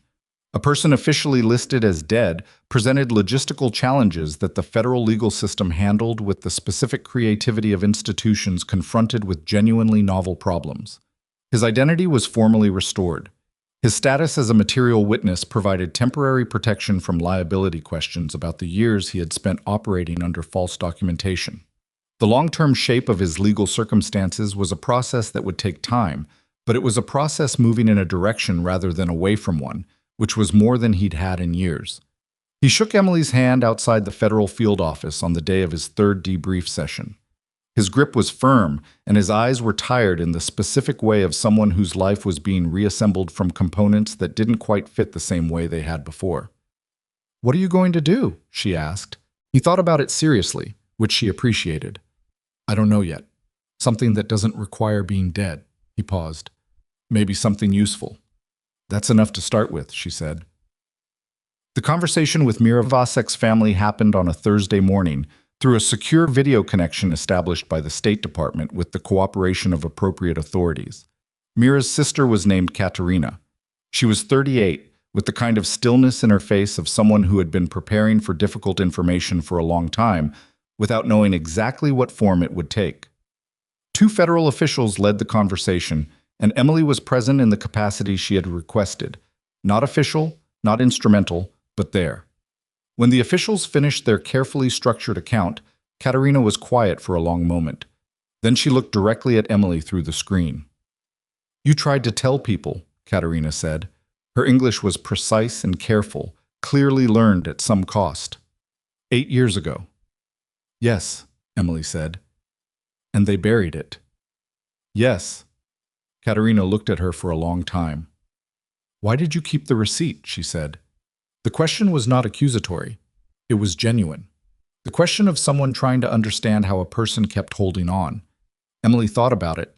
A person officially listed as dead presented logistical challenges that the federal legal system handled with the specific creativity of institutions confronted with genuinely novel problems. His identity was formally restored. His status as a material witness provided temporary protection from liability questions about the years he had spent operating under false documentation. The long-term shape of his legal circumstances was a process that would take time, but it was a process moving in a direction rather than away from one, which was more than he'd had in years. He shook Emily's hand outside the federal field office on the day of his third debrief session. His grip was firm, and his eyes were tired in the specific way of someone whose life was being reassembled from components that didn't quite fit the same way they had before. "What are you going to do?" she asked. He thought about it seriously, which she appreciated. "I don't know yet. Something that doesn't require being dead." He paused. "Maybe something useful." "That's enough to start with," she said. The conversation with Mira Vasek's family happened on a Thursday morning through a secure video connection established by the State Department with the cooperation of appropriate authorities. Mira's sister was named Katerina. She was 38, with the kind of stillness in her face of someone who had been preparing for difficult information for a long time, without knowing exactly what form it would take. Two federal officials led the conversation, and Emily was present in the capacity she had requested. Not official, not instrumental, but there. When the officials finished their carefully structured account, Katerina was quiet for a long moment. Then she looked directly at Emily through the screen. "You tried to tell people," Katerina said. Her English was precise and careful, clearly learned at some cost. 8 years ago." "Yes," Emily said. "And they buried it." "Yes." Katerina looked at her for a long time. "Why did you keep the receipt?" she said. The question was not accusatory. It was genuine. The question of someone trying to understand how a person kept holding on. Emily thought about it.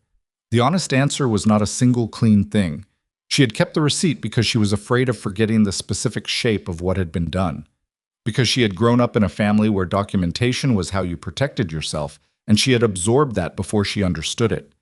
The honest answer was not a single clean thing. She had kept the receipt because she was afraid of forgetting the specific shape of what had been done. Because she had grown up in a family where documentation was how you protected yourself, and she had absorbed that before she understood it.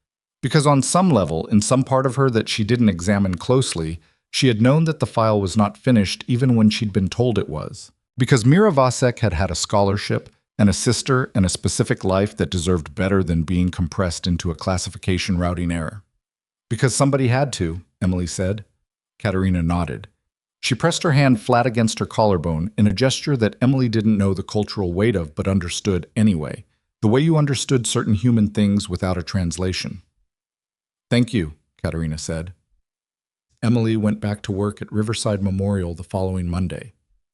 Because on some level, in some part of her that she didn't examine closely, she had known that the file was not finished even when she'd been told it was. Because Mira Vasek had had a scholarship and a sister and a specific life that deserved better than being compressed into a classification routing error. "Because somebody had to," Emily said. Katerina nodded. She pressed her hand flat against her collarbone in a gesture that Emily didn't know the cultural weight of but understood anyway, the way you understood certain human things without a translation. "Thank you," Katerina said. Emily went back to work at Riverside Memorial the following Monday.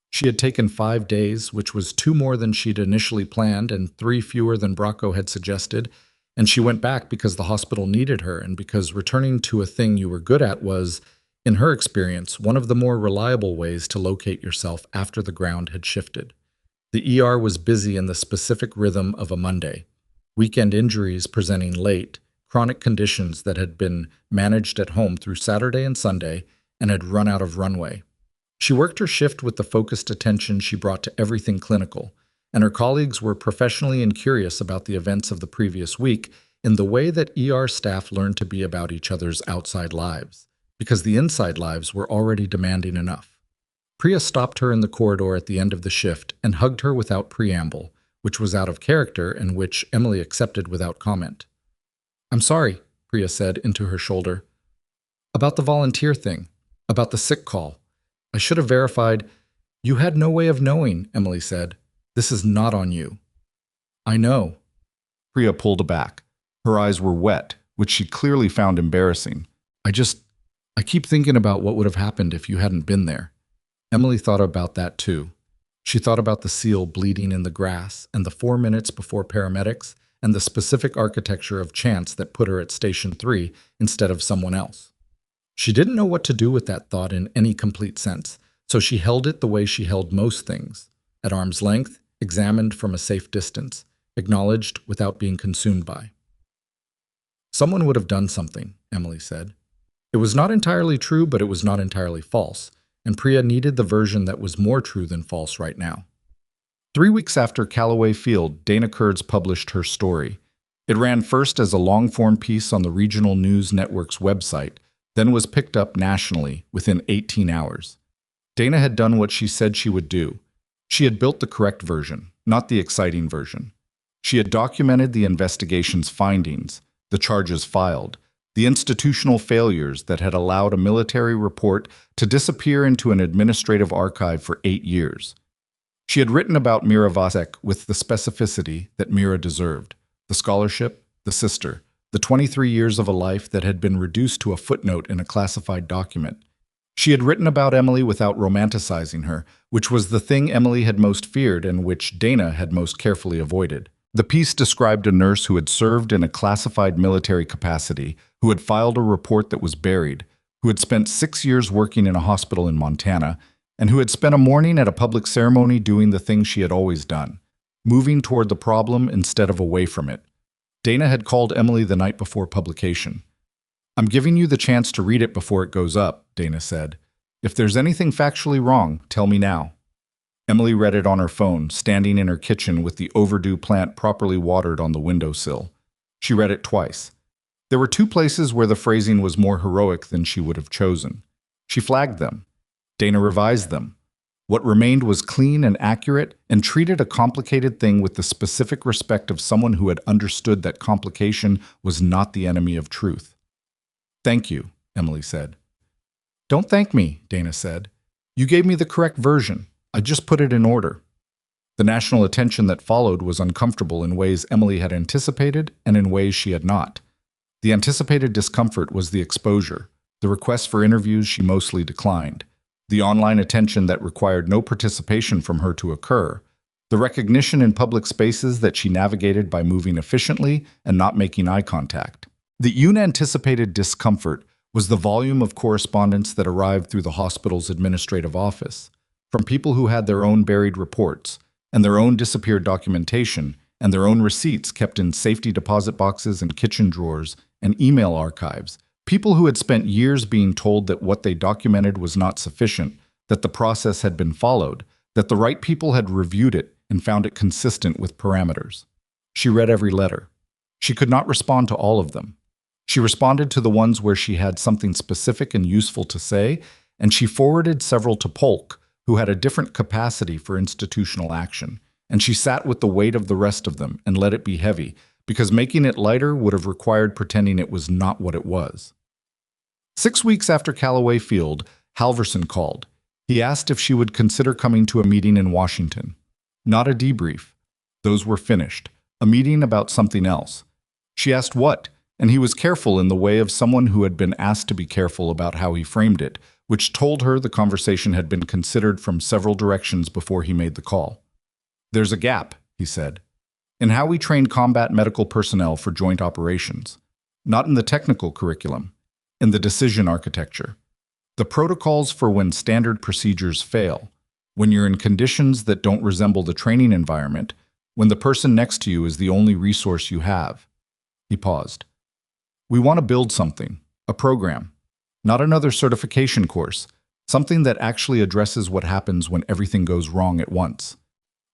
She had taken 5 days, which was 2 more than she'd initially planned and 3 fewer than Bracco had suggested, and she went back because the hospital needed her and because returning to a thing you were good at was, in her experience, one of the more reliable ways to locate yourself after the ground had shifted. The ER was busy in the specific rhythm of a Monday. Weekend injuries presenting late, chronic conditions that had been managed at home through Saturday and Sunday and had run out of runway. She worked her shift with the focused attention she brought to everything clinical, and her colleagues were professionally incurious about the events of the previous week in the way that ER staff learned to be about each other's outside lives, because the inside lives were already demanding enough. Priya stopped her in the corridor at the end of the shift and hugged her without preamble, which was out of character and which Emily accepted without comment. "I'm sorry," Priya said into her shoulder. "About the volunteer thing, about the sick call. I should have verified." "You had no way of knowing," Emily said. "This is not on you." "I know." Priya pulled back. Her eyes were wet, which she clearly found embarrassing. I keep thinking about what would have happened if you hadn't been there." Emily thought about that too. She thought about the seal bleeding in the grass and the 4 minutes before paramedics and the specific architecture of chance that put her at Station 3 instead of someone else. She didn't know what to do with that thought in any complete sense, so she held it the way she held most things, at arm's length, examined from a safe distance, acknowledged without being consumed by. "Someone would have done something," Emily said. It was not entirely true, but it was not entirely false, and Priya needed the version that was more true than false right now. 3 weeks after Callaway Field, Dana Kurds published her story. It ran first as a long-form piece on the regional news network's website, then was picked up nationally within 18 hours. Dana had done what she said she would do. She had built the correct version, not the exciting version. She had documented the investigation's findings, the charges filed, the institutional failures that had allowed a military report to disappear into an administrative archive for 8 years. She had written about Mira Vasek with the specificity that Mira deserved, the scholarship, the sister, the 23 years of a life that had been reduced to a footnote in a classified document. She had written about Emily without romanticizing her, which was the thing Emily had most feared and which Dana had most carefully avoided. The piece described a nurse who had served in a classified military capacity, who had filed a report that was buried, who had spent 6 years working in a hospital in Montana, and who had spent a morning at a public ceremony doing the thing she had always done, moving toward the problem instead of away from it. Dana had called Emily the night before publication. "I'm giving you the chance to read it before it goes up," Dana said. "If there's anything factually wrong, tell me now." Emily read it on her phone, standing in her kitchen with the overdue plant properly watered on the windowsill. She read it twice. There were 2 places where the phrasing was more heroic than she would have chosen. She flagged them. Dana revised them. What remained was clean and accurate and treated a complicated thing with the specific respect of someone who had understood that complication was not the enemy of truth. "Thank you," Emily said. "Don't thank me," Dana said. "You gave me the correct version. I just put it in order." The national attention that followed was uncomfortable in ways Emily had anticipated and in ways she had not. The anticipated discomfort was the exposure, the requests for interviews she mostly declined, the online attention that required no participation from her to occur, the recognition in public spaces that she navigated by moving efficiently and not making eye contact. The unanticipated discomfort was the volume of correspondence that arrived through the hospital's administrative office, from people who had their own buried reports, and their own disappeared documentation, and their own receipts kept in safety deposit boxes and kitchen drawers and email archives, people who had spent years being told that what they documented was not sufficient, that the process had been followed, that the right people had reviewed it and found it consistent with parameters. She read every letter. She could not respond to all of them. She responded to the ones where she had something specific and useful to say, and she forwarded several to Polk, who had a different capacity for institutional action, and she sat with the weight of the rest of them and let it be heavy, because making it lighter would have required pretending it was not what it was. 6 weeks after Callaway Field, Halverson called. He asked if she would consider coming to a meeting in Washington. Not a debrief. Those were finished. A meeting about something else. She asked what, and he was careful in the way of someone who had been asked to be careful about how he framed it, which told her the conversation had been considered from several directions before he made the call. "There's a gap," he said, "in how we train combat medical personnel for joint operations. Not in the technical curriculum, in the decision architecture. The protocols for when standard procedures fail, when you're in conditions that don't resemble the training environment, when the person next to you is the only resource you have." He paused. "We want to build something, a program. Not another certification course, something that actually addresses what happens when everything goes wrong at once."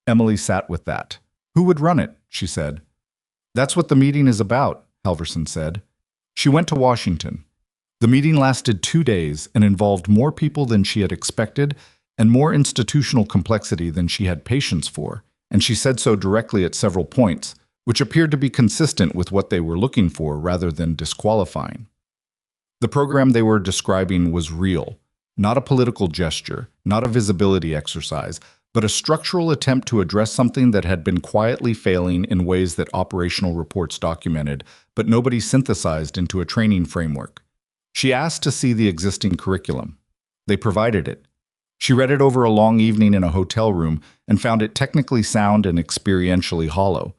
Emily sat with that. "Who would run it?" she said. "That's what the meeting is about," Halverson said. She went to Washington. The meeting lasted 2 days and involved more people than she had expected and more institutional complexity than she had patience for, and she said so directly at several points, which appeared to be consistent with what they were looking for rather than disqualifying. The program they were describing was real, not a political gesture, not a visibility exercise, but a structural attempt to address something that had been quietly failing in ways that operational reports documented, but nobody synthesized into a training framework. She asked to see the existing curriculum. They provided it. She read it over a long evening in a hotel room and found it technically sound and experientially hollow.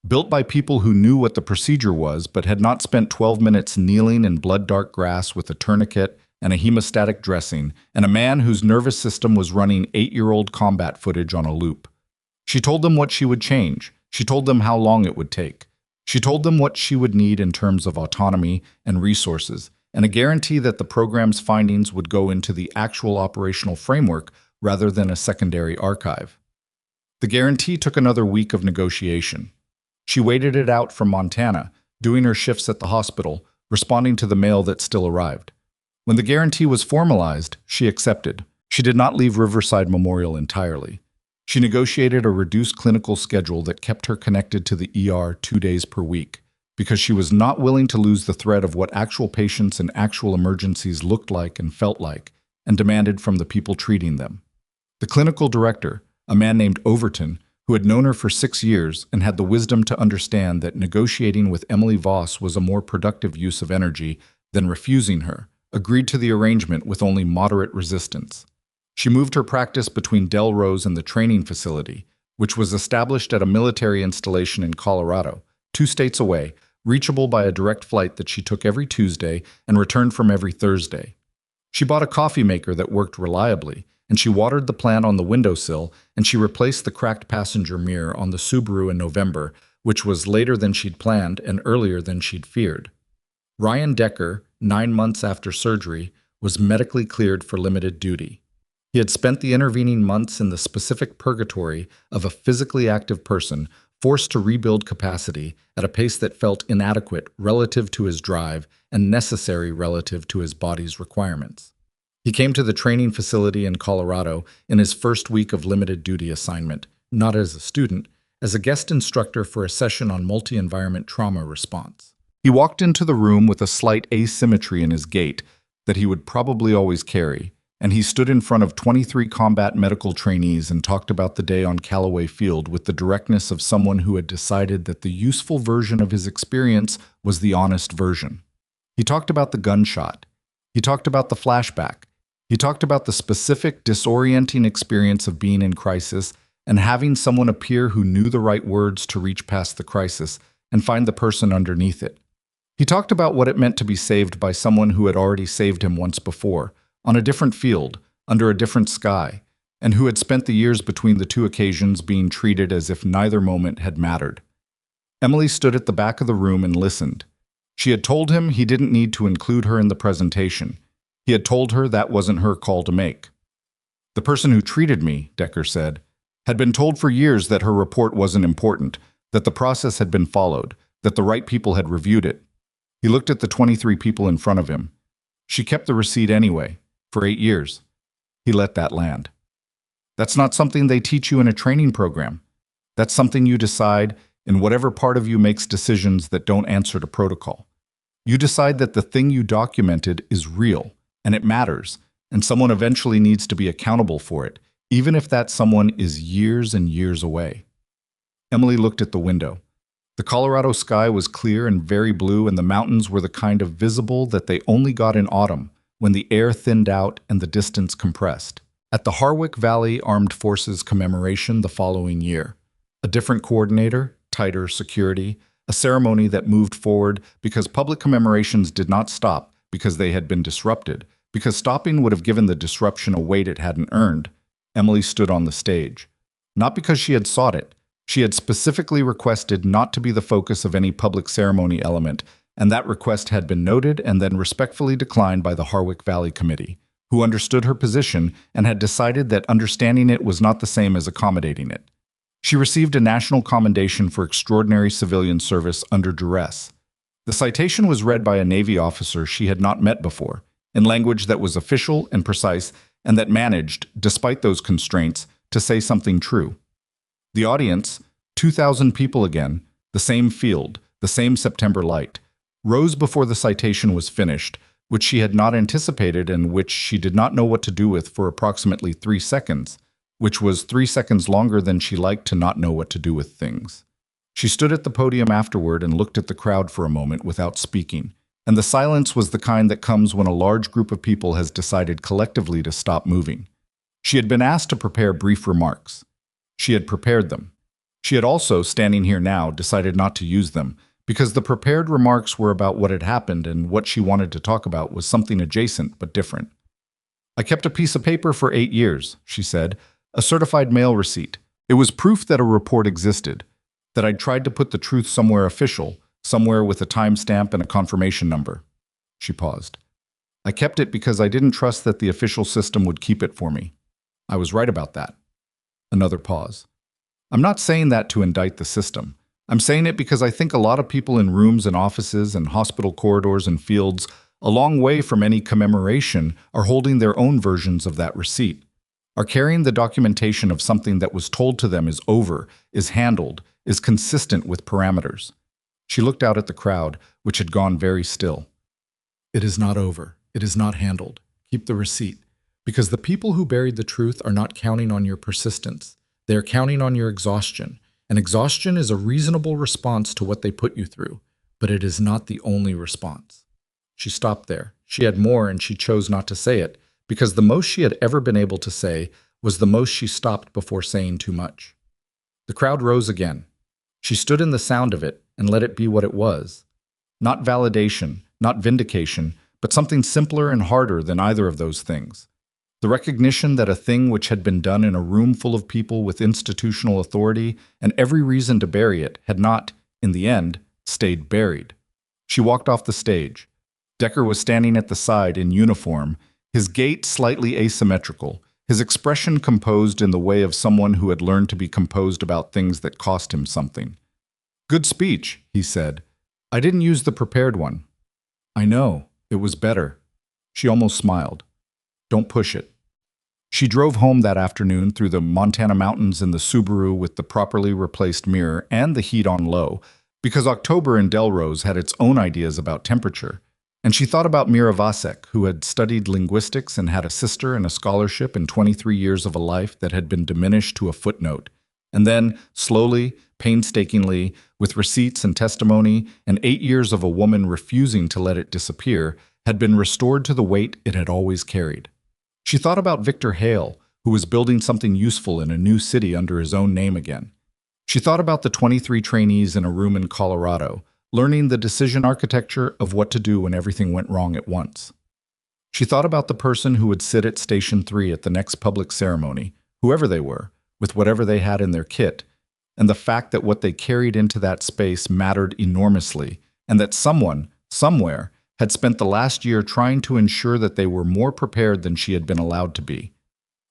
Built by people who knew what the procedure was but had not spent 12 minutes kneeling in blood-dark grass with a tourniquet and a hemostatic dressing, and a man whose nervous system was running 8-year-old combat footage on a loop. She told them what she would change. She told them how long it would take. She told them what she would need in terms of autonomy and resources, and a guarantee that the program's findings would go into the actual operational framework rather than a secondary archive. The guarantee took another week of negotiation. She waited it out from Montana, doing her shifts at the hospital, responding to the mail that still arrived. When the guarantee was formalized, she accepted. She did not leave Riverside Memorial entirely. She negotiated a reduced clinical schedule that kept her connected to the ER 2 days per week. because she was not willing to lose the thread of what actual patients and actual emergencies looked like and felt like, and demanded from the people treating them. The clinical director, a man named Overton, who had known her for 6 years and had the wisdom to understand that negotiating with Emily Voss was a more productive use of energy than refusing her, agreed to the arrangement with only moderate resistance. She moved her practice between Del Rose and the training facility, which was established at a military installation in Colorado, 2 states away, reachable by a direct flight that she took every Tuesday and returned from every Thursday. She bought a coffee maker that worked reliably, and she watered the plant on the windowsill, and she replaced the cracked passenger mirror on the Subaru in November, which was later than she'd planned and earlier than she'd feared. Ryan Decker, 9 months after surgery, was medically cleared for limited duty. He had spent the intervening months in the specific purgatory of a physically active person forced to rebuild capacity at a pace that felt inadequate relative to his drive and necessary relative to his body's requirements. He came to the training facility in Colorado in his first week of limited duty assignment, not as a student, as a guest instructor for a session on multi-environment trauma response. He walked into the room with a slight asymmetry in his gait that he would probably always carry, and he stood in front of 23 combat medical trainees and talked about the day on Callaway Field with the directness of someone who had decided that the useful version of his experience was the honest version. He talked about the gunshot. He talked about the flashback. He talked about the specific disorienting experience of being in crisis and having someone appear who knew the right words to reach past the crisis and find the person underneath it. He talked about what it meant to be saved by someone who had already saved him once before, on a different field, under a different sky, and who had spent the years between the 2 occasions being treated as if neither moment had mattered. Emily stood at the back of the room and listened. She had told him he didn't need to include her in the presentation. He had told her that wasn't her call to make. The person who treated me, Decker said, had been told for years that her report wasn't important, that the process had been followed, that the right people had reviewed it. He looked at the 23 people in front of him. She kept the receipt anyway, for 8 years. He let that land. That's not something they teach you in a training program. That's something you decide in whatever part of you makes decisions that don't answer to protocol. You decide that the thing you documented is real, and it matters, and someone eventually needs to be accountable for it, even if that someone is years and years away. Emily looked at the window. The Colorado sky was clear and very blue, and the mountains were the kind of visible that they only got in autumn, when the air thinned out and the distance compressed. At the Harwick Valley Armed Forces commemoration the following year, a different coordinator, tighter security, a ceremony that moved forward because public commemorations did not stop because they had been disrupted, because stopping would have given the disruption a weight it hadn't earned. Emily stood on the stage. Not because she had sought it. She had specifically requested not to be the focus of any public ceremony element, and that request had been noted and then respectfully declined by the Harwick Valley Committee, who understood her position and had decided that understanding it was not the same as accommodating it. She received a national commendation for extraordinary civilian service under duress. The citation was read by a Navy officer she had not met before, in language that was official and precise and that managed, despite those constraints, to say something true. The audience, 2,000 people again, the same field, the same September light, rose before the citation was finished, which she had not anticipated and which she did not know what to do with for approximately 3 seconds, which was 3 seconds longer than she liked to not know what to do with things. She stood at the podium afterward and looked at the crowd for a moment without speaking, and the silence was the kind that comes when a large group of people has decided collectively to stop moving. She had been asked to prepare brief remarks. She had prepared them. She had also, standing here now, decided not to use them, because the prepared remarks were about what had happened and what she wanted to talk about was something adjacent but different. I kept a piece of paper for 8 years, she said, a certified mail receipt. It was proof that a report existed, that I'd tried to put the truth somewhere official, somewhere with a timestamp and a confirmation number. She paused. I kept it because I didn't trust that the official system would keep it for me. I was right about that. Another pause. I'm not saying that to indict the system. I'm saying it because I think a lot of people in rooms and offices and hospital corridors and fields a long way from any commemoration are holding their own versions of that receipt, are carrying the documentation of something that was told to them is over, is handled, is consistent with parameters. She looked out at the crowd, which had gone very still. It is not over. It is not handled. Keep the receipt. Because the people who buried the truth are not counting on your persistence. They are counting on your exhaustion. And exhaustion is a reasonable response to what they put you through, but it is not the only response. She stopped there. She had more, and she chose not to say it, because the most she had ever been able to say was the most she stopped before saying too much. The crowd rose again. She stood in the sound of it and let it be what it was. Not validation, not vindication, but something simpler and harder than either of those things. The recognition that a thing which had been done in a room full of people with institutional authority and every reason to bury it had not, in the end, stayed buried. She walked off the stage. Decker was standing at the side in uniform, his gait slightly asymmetrical, his expression composed in the way of someone who had learned to be composed about things that cost him something. "Good speech," he said. "I didn't use the prepared one." "I know. It was better." She almost smiled. "Don't push it." She drove home that afternoon through the Montana mountains in the Subaru with the properly replaced mirror and the heat on low, because October in Delrose had its own ideas about temperature. And she thought about Mira Vasek, who had studied linguistics and had a sister and a scholarship in 23 years of a life that had been diminished to a footnote. And then, slowly, painstakingly, with receipts and testimony, and 8 years of a woman refusing to let it disappear, had been restored to the weight it had always carried. She thought about Victor Hale, who was building something useful in a new city under his own name again. She thought about the 23 trainees in a room in Colorado, learning the decision architecture of what to do when everything went wrong at once. She thought about the person who would sit at Station 3 at the next public ceremony, whoever they were, with whatever they had in their kit, and the fact that what they carried into that space mattered enormously, and that someone, somewhere, had spent the last year trying to ensure that they were more prepared than she had been allowed to be.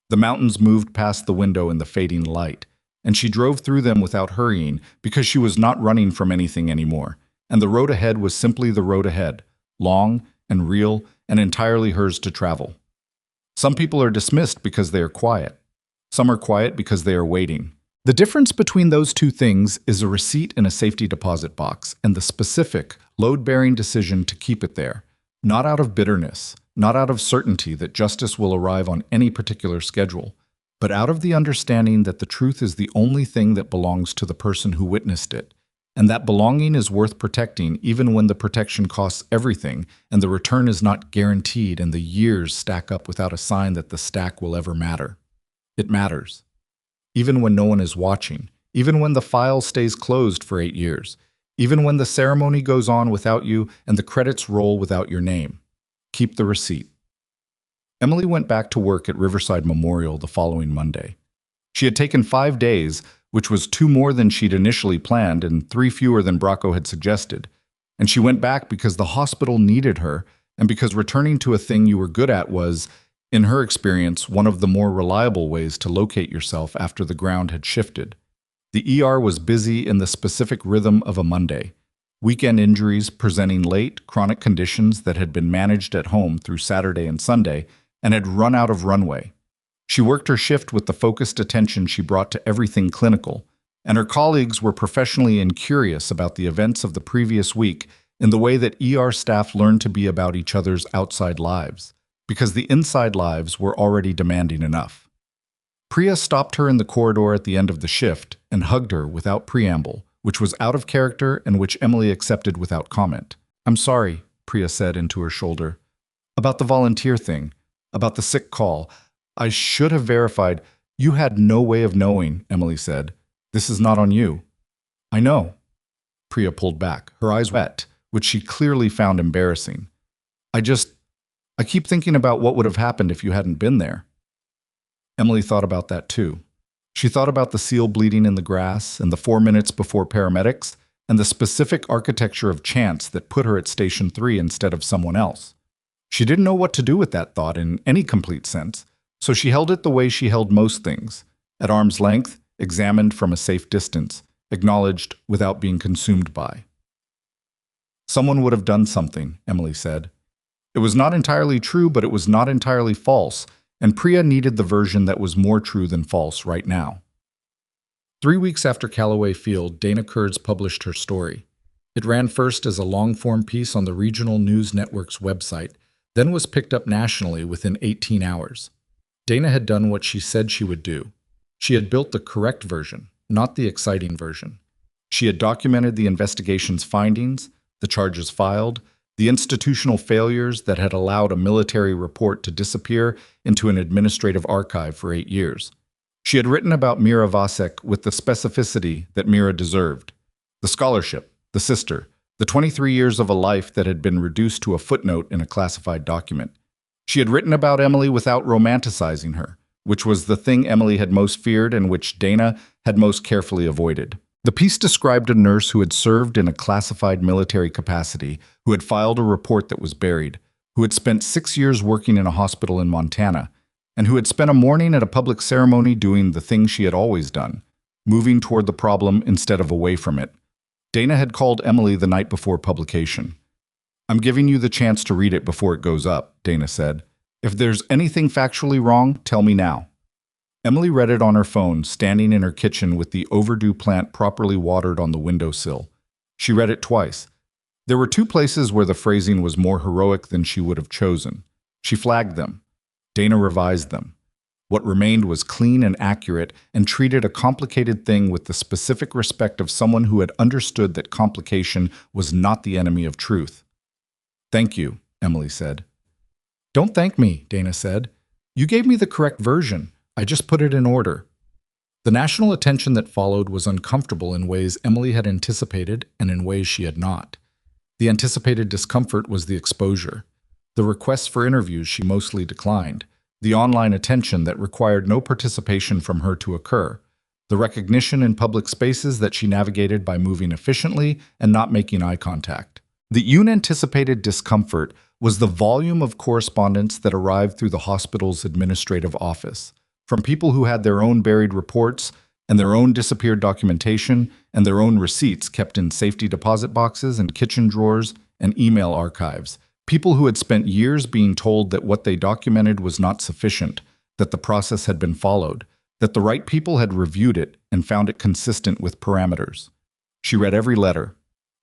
The mountains moved past the window in the fading light, and she drove through them without hurrying because she was not running from anything anymore, and the road ahead was simply the road ahead, long and real and entirely hers to travel. Some people are dismissed because they are quiet. Some are quiet because they are waiting. The difference between those two things is a receipt in a safety deposit box and the specific, load-bearing decision to keep it there, not out of bitterness, not out of certainty that justice will arrive on any particular schedule, but out of the understanding that the truth is the only thing that belongs to the person who witnessed it, and that belonging is worth protecting even when the protection costs everything and the return is not guaranteed and the years stack up without a sign that the stack will ever matter. It matters. Even when no one is watching, even when the file stays closed for 8 years, even when the ceremony goes on without you and the credits roll without your name. Keep the receipt. Emily went back to work at Riverside Memorial the following Monday. She had taken 5 days, which was 2 more than she'd initially planned and 3 fewer than Bracco had suggested. And she went back because the hospital needed her and because returning to a thing you were good at was, in her experience, one of the more reliable ways to locate yourself after the ground had shifted. The ER was busy in the specific rhythm of a Monday. Weekend injuries presenting late, chronic conditions that had been managed at home through Saturday and Sunday and had run out of runway. She worked her shift with the focused attention she brought to everything clinical, and her colleagues were professionally incurious about the events of the previous week in the way that ER staff learned to be about each other's outside lives, because the inside lives were already demanding enough. Priya stopped her in the corridor at the end of the shift and hugged her without preamble, which was out of character and which Emily accepted without comment. "I'm sorry," Priya said into her shoulder. "About the volunteer thing, about the sick call. I should have verified." "You had no way of knowing," Emily said. "This is not on you." "I know." Priya pulled back, her eyes wet, which she clearly found embarrassing. I keep thinking about what would have happened if you hadn't been there." Emily thought about that too. She thought about the seal bleeding in the grass and the 4 minutes before paramedics and the specific architecture of chance that put her at Station 3 instead of someone else. She didn't know what to do with that thought in any complete sense, so she held it the way she held most things, at arm's length, examined from a safe distance, acknowledged without being consumed by. "Someone would have done something," Emily said. It was not entirely true, but it was not entirely false, and Priya needed the version that was more true than false right now. 3 weeks after Callaway Field, Dana Kurtz published her story. It ran first as a long-form piece on the regional news network's website, then was picked up nationally within 18 hours. Dana had done what she said she would do. She had built the correct version, not the exciting version. She had documented the investigation's findings, the charges filed, the institutional failures that had allowed a military report to disappear into an administrative archive for 8 years. She had written about Mira Vasek with the specificity that Mira deserved. The scholarship, the sister, the 23 years of a life that had been reduced to a footnote in a classified document. She had written about Emily without romanticizing her, which was the thing Emily had most feared and which Dana had most carefully avoided. The piece described a nurse who had served in a classified military capacity, who had filed a report that was buried, who had spent 6 years working in a hospital in Montana, and who had spent a morning at a public ceremony doing the thing she had always done, moving toward the problem instead of away from it. Dana had called Emily the night before publication. "I'm giving you the chance to read it before it goes up," Dana said. "If there's anything factually wrong, tell me now." Emily read it on her phone, standing in her kitchen with the overdue plant properly watered on the windowsill. She read it twice. There were 2 places where the phrasing was more heroic than she would have chosen. She flagged them. Dana revised them. What remained was clean and accurate and treated a complicated thing with the specific respect of someone who had understood that complication was not the enemy of truth. "Thank you," Emily said. "Don't thank me," Dana said. "You gave me the correct version. I just put it in order." The national attention that followed was uncomfortable in ways Emily had anticipated and in ways she had not. The anticipated discomfort was the exposure. The requests for interviews she mostly declined. The online attention that required no participation from her to occur. The recognition in public spaces that she navigated by moving efficiently and not making eye contact. The unanticipated discomfort was the volume of correspondence that arrived through the hospital's administrative office, from people who had their own buried reports and their own disappeared documentation and their own receipts kept in safety deposit boxes and kitchen drawers and email archives. People who had spent years being told that what they documented was not sufficient, that the process had been followed, that the right people had reviewed it and found it consistent with parameters. She read every letter.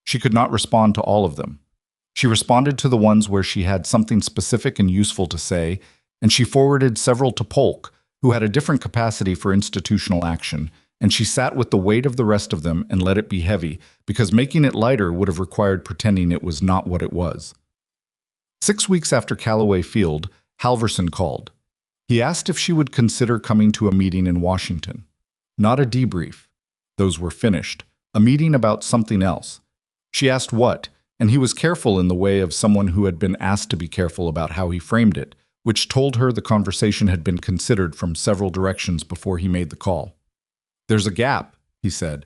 She could not respond to all of them. She responded to the ones where she had something specific and useful to say, and she forwarded several to Polk, who had a different capacity for institutional action, and she sat with the weight of the rest of them and let it be heavy, because making it lighter would have required pretending it was not what it was. 6 weeks after Callaway Field, Halverson called. He asked if she would consider coming to a meeting in Washington. Not a debrief. Those were finished. A meeting about something else. She asked what, and he was careful in the way of someone who had been asked to be careful about how he framed it, which told her the conversation had been considered from several directions before he made the call. "There's a gap," he said,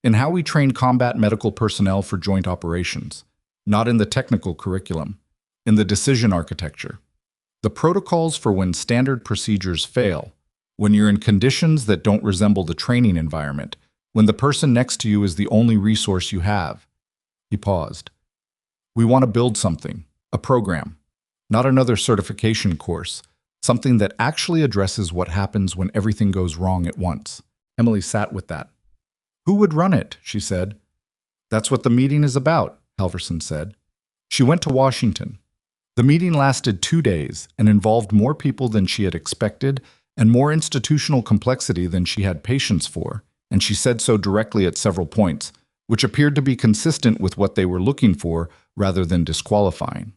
"in how we train combat medical personnel for joint operations, not in the technical curriculum, in the decision architecture. The protocols for when standard procedures fail, when you're in conditions that don't resemble the training environment, when the person next to you is the only resource you have." He paused. "We want to build something, a program. Not another certification course, something that actually addresses what happens when everything goes wrong at once." Emily sat with that. "Who would run it?" she said. "That's what the meeting is about," Halverson said. She went to Washington. The meeting lasted 2 days and involved more people than she had expected and more institutional complexity than she had patience for, and she said so directly at several points, which appeared to be consistent with what they were looking for rather than disqualifying.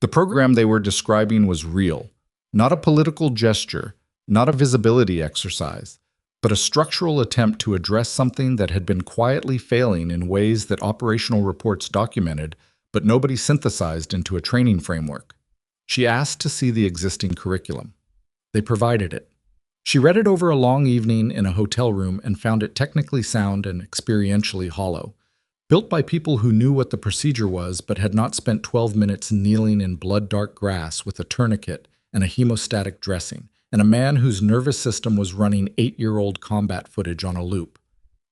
The program they were describing was real, not a political gesture, not a visibility exercise, but a structural attempt to address something that had been quietly failing in ways that operational reports documented, but nobody synthesized into a training framework. She asked to see the existing curriculum. They provided it. She read it over a long evening in a hotel room and found it technically sound and experientially hollow. Built by people who knew what the procedure was but had not spent 12 minutes kneeling in blood-dark grass with a tourniquet and a hemostatic dressing, and a man whose nervous system was running 8-year-old combat footage on a loop.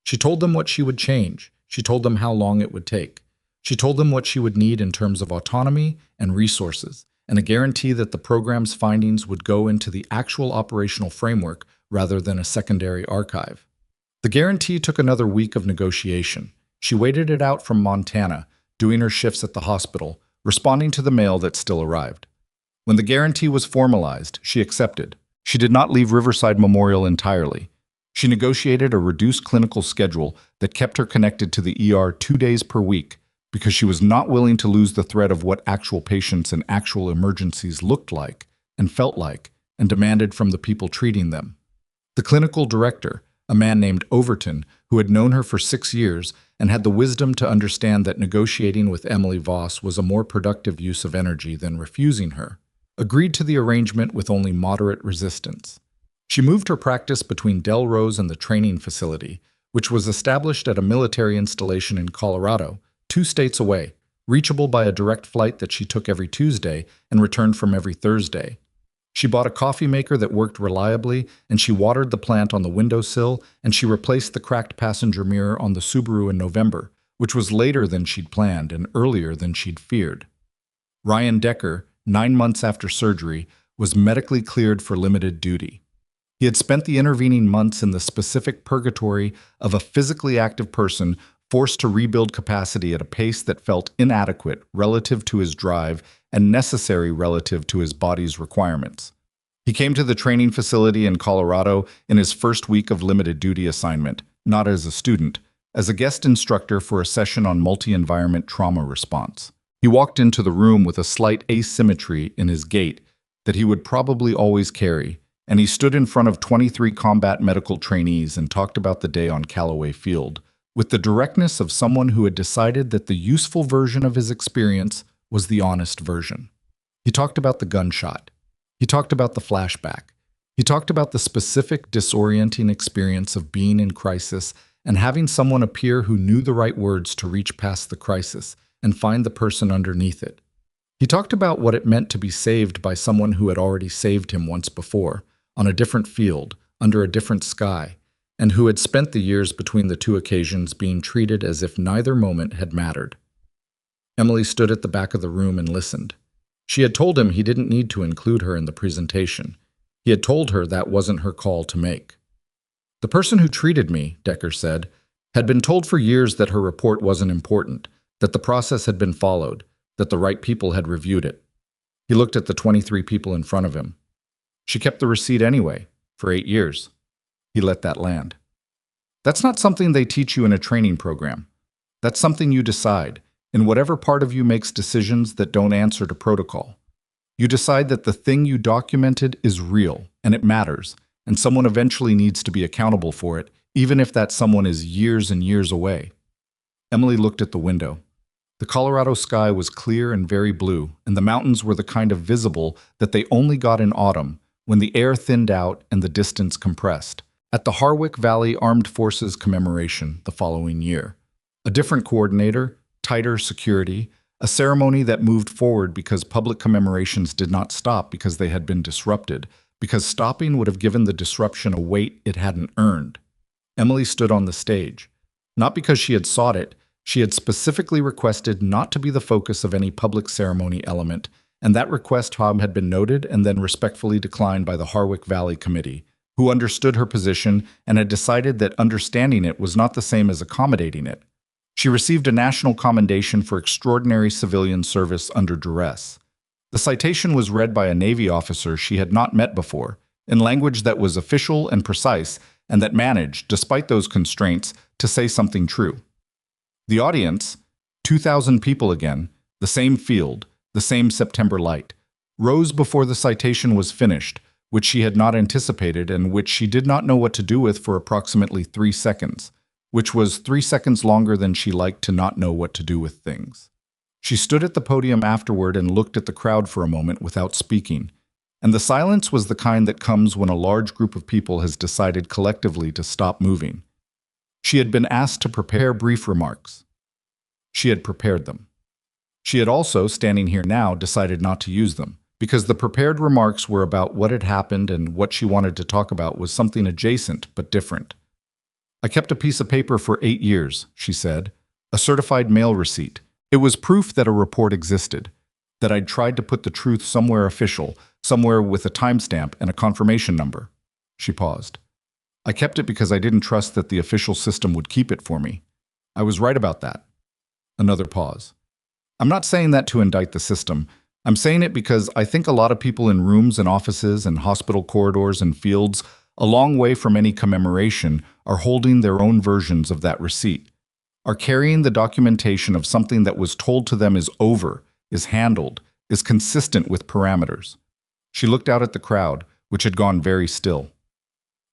She told them what she would change. She told them how long it would take. She told them what she would need in terms of autonomy and resources, and a guarantee that the program's findings would go into the actual operational framework rather than a secondary archive. The guarantee took another week of negotiation. She waited it out from Montana, doing her shifts at the hospital, responding to the mail that still arrived. When the guarantee was formalized, she accepted. She did not leave Riverside Memorial entirely. She negotiated a reduced clinical schedule that kept her connected to the ER 2 days per week because she was not willing to lose the thread of what actual patients and actual emergencies looked like and felt like and demanded from the people treating them. The clinical director, a man named Overton, who had known her for 6 years and had the wisdom to understand that negotiating with Emily Voss was a more productive use of energy than refusing her, agreed to the arrangement with only moderate resistance. She moved her practice between Del Rose and the training facility, which was established at a military installation in Colorado, 2 states away, reachable by a direct flight that she took every Tuesday and returned from every Thursday. She bought a coffee maker that worked reliably, and she watered the plant on the windowsill, and she replaced the cracked passenger mirror on the Subaru in November, which was later than she'd planned and earlier than she'd feared. Ryan Decker, 9 months after surgery, was medically cleared for limited duty. He had spent the intervening months in the specific purgatory of a physically active person forced to rebuild capacity at a pace that felt inadequate relative to his drive and necessary relative to his body's requirements. He came to the training facility in Colorado in his first week of limited duty assignment, not as a student, as a guest instructor for a session on multi-environment trauma response. He walked into the room with a slight asymmetry in his gait that he would probably always carry, and he stood in front of 23 combat medical trainees and talked about the day on Callaway Field, with the directness of someone who had decided that the useful version of his experience was the honest version. He talked about the gunshot. He talked about the flashback. He talked about the specific disorienting experience of being in crisis and having someone appear who knew the right words to reach past the crisis and find the person underneath it. He talked about what it meant to be saved by someone who had already saved him once before, on a different field, under a different sky, and who had spent the years between the 2 occasions being treated as if neither moment had mattered. Emily stood at the back of the room and listened. She had told him he didn't need to include her in the presentation. He had told her that wasn't her call to make. The person who treated me, Decker said, had been told for years that her report wasn't important, that the process had been followed, that the right people had reviewed it. He looked at the 23 people in front of him. She kept the receipt anyway, for 8 years. He let that land. That's not something they teach you in a training program. That's something you decide, in whatever part of you makes decisions that don't answer to protocol. You decide that the thing you documented is real, and it matters, and someone eventually needs to be accountable for it, even if that someone is years and years away. Emily looked at the window. The Colorado sky was clear and very blue, and the mountains were the kind of visible that they only got in autumn, when the air thinned out and the distance compressed, at the Harwick Valley Armed Forces commemoration the following year. A different coordinator, tighter security, a ceremony that moved forward because public commemorations did not stop because they had been disrupted, because stopping would have given the disruption a weight it hadn't earned. Emily stood on the stage. Not because she had sought it, she had specifically requested not to be the focus of any public ceremony element, and that request had been noted and then respectfully declined by the Harwick Valley Committee, who understood her position and had decided that understanding it was not the same as accommodating it. She received a national commendation for extraordinary civilian service under duress. The citation was read by a Navy officer she had not met before, in language that was official and precise, and that managed, despite those constraints, to say something true. The audience, 2,000 people again, the same field, the same September light, rose before the citation was finished, which she had not anticipated and which she did not know what to do with for approximately 3 seconds, which was 3 seconds longer than she liked to not know what to do with things. She stood at the podium afterward and looked at the crowd for a moment without speaking, and the silence was the kind that comes when a large group of people has decided collectively to stop moving. She had been asked to prepare brief remarks. She had prepared them. She had also, standing here now, decided not to use them, because the prepared remarks were about what had happened and what she wanted to talk about was something adjacent but different. I kept a piece of paper for 8 years, she said, a certified mail receipt. It was proof that a report existed, that I'd tried to put the truth somewhere official, somewhere with a timestamp and a confirmation number. She paused. I kept it because I didn't trust that the official system would keep it for me. I was right about that. Another pause. I'm not saying that to indict the system. I'm saying it because I think a lot of people in rooms and offices and hospital corridors and fields, a long way from any commemoration, are holding their own versions of that receipt, are carrying the documentation of something that was told to them is over, is handled, is consistent with parameters. She looked out at the crowd, which had gone very still.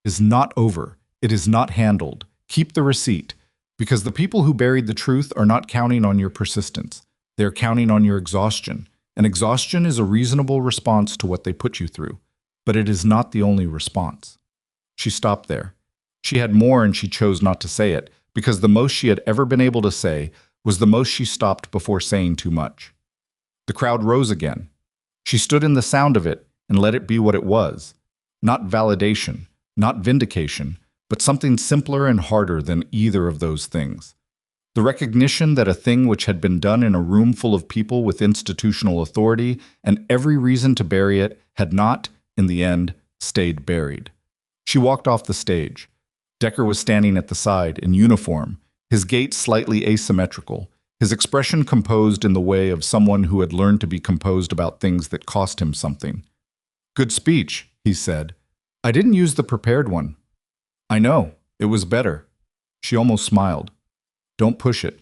Is not over. It is not handled. Keep the receipt, because the people who buried the truth are not counting on your persistence. They're counting on your exhaustion. And exhaustion is a reasonable response to what they put you through, but it is not the only response. She stopped there. She had more and she chose not to say it, because the most she had ever been able to say was the most she stopped before saying too much. The crowd rose again. She stood in the sound of it and let it be what it was. Not validation, not vindication, but something simpler and harder than either of those things. The recognition that a thing which had been done in a room full of people with institutional authority and every reason to bury it had not, in the end, stayed buried. She walked off the stage. Decker was standing at the side, in uniform, his gait slightly asymmetrical, his expression composed in the way of someone who had learned to be composed about things that cost him something. "Good speech," he said. "I didn't use the prepared one." "I know. It was better." She almost smiled. "Don't push it."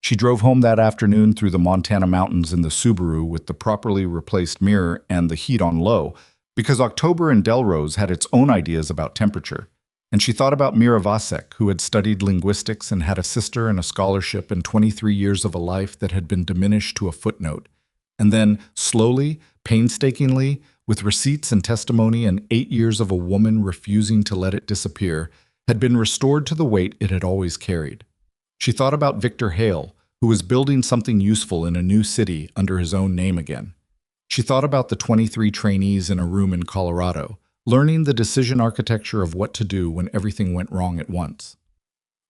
She drove home that afternoon through the Montana mountains in the Subaru with the properly replaced mirror and the heat on low, because October in Delrose had its own ideas about temperature. And she thought about Mira Vasek, who had studied linguistics and had a sister and a scholarship and 23 years of a life that had been diminished to a footnote. And then, slowly, painstakingly, with receipts and testimony and 8 years of a woman refusing to let it disappear, had been restored to the weight it had always carried. She thought about Victor Hale, who was building something useful in a new city under his own name again. She thought about the 23 trainees in a room in Colorado, learning the decision architecture of what to do when everything went wrong at once.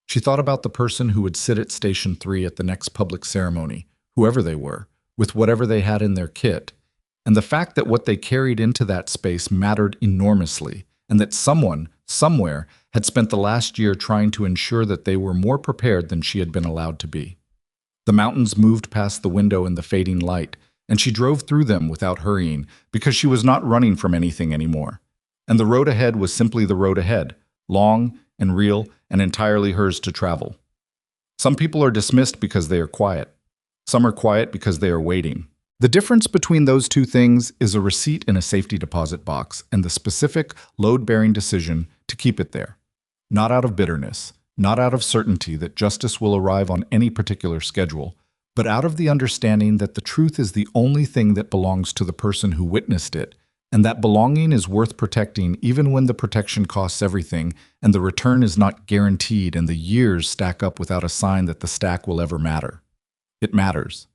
She thought about the person who would sit at Station 3 at the next public ceremony, whoever they were, with whatever they had in their kit, and the fact that what they carried into that space mattered enormously, and that someone, somewhere, had spent the last year trying to ensure that they were more prepared than she had been allowed to be. The mountains moved past the window in the fading light, and she drove through them without hurrying, because she was not running from anything anymore. And the road ahead was simply the road ahead, long and real and entirely hers to travel. Some people are dismissed because they are quiet. Some are quiet because they are waiting. The difference between those two things is a receipt in a safety deposit box and the specific, load-bearing decision to keep it there. Not out of bitterness, not out of certainty that justice will arrive on any particular schedule, but out of the understanding that the truth is the only thing that belongs to the person who witnessed it, and that belonging is worth protecting even when the protection costs everything and the return is not guaranteed and the years stack up without a sign that the stack will ever matter. It matters.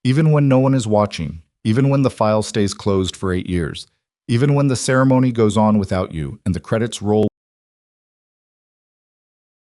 Even when no one is watching, even when the file stays closed for 8 years, even when the ceremony goes on without you and the credits roll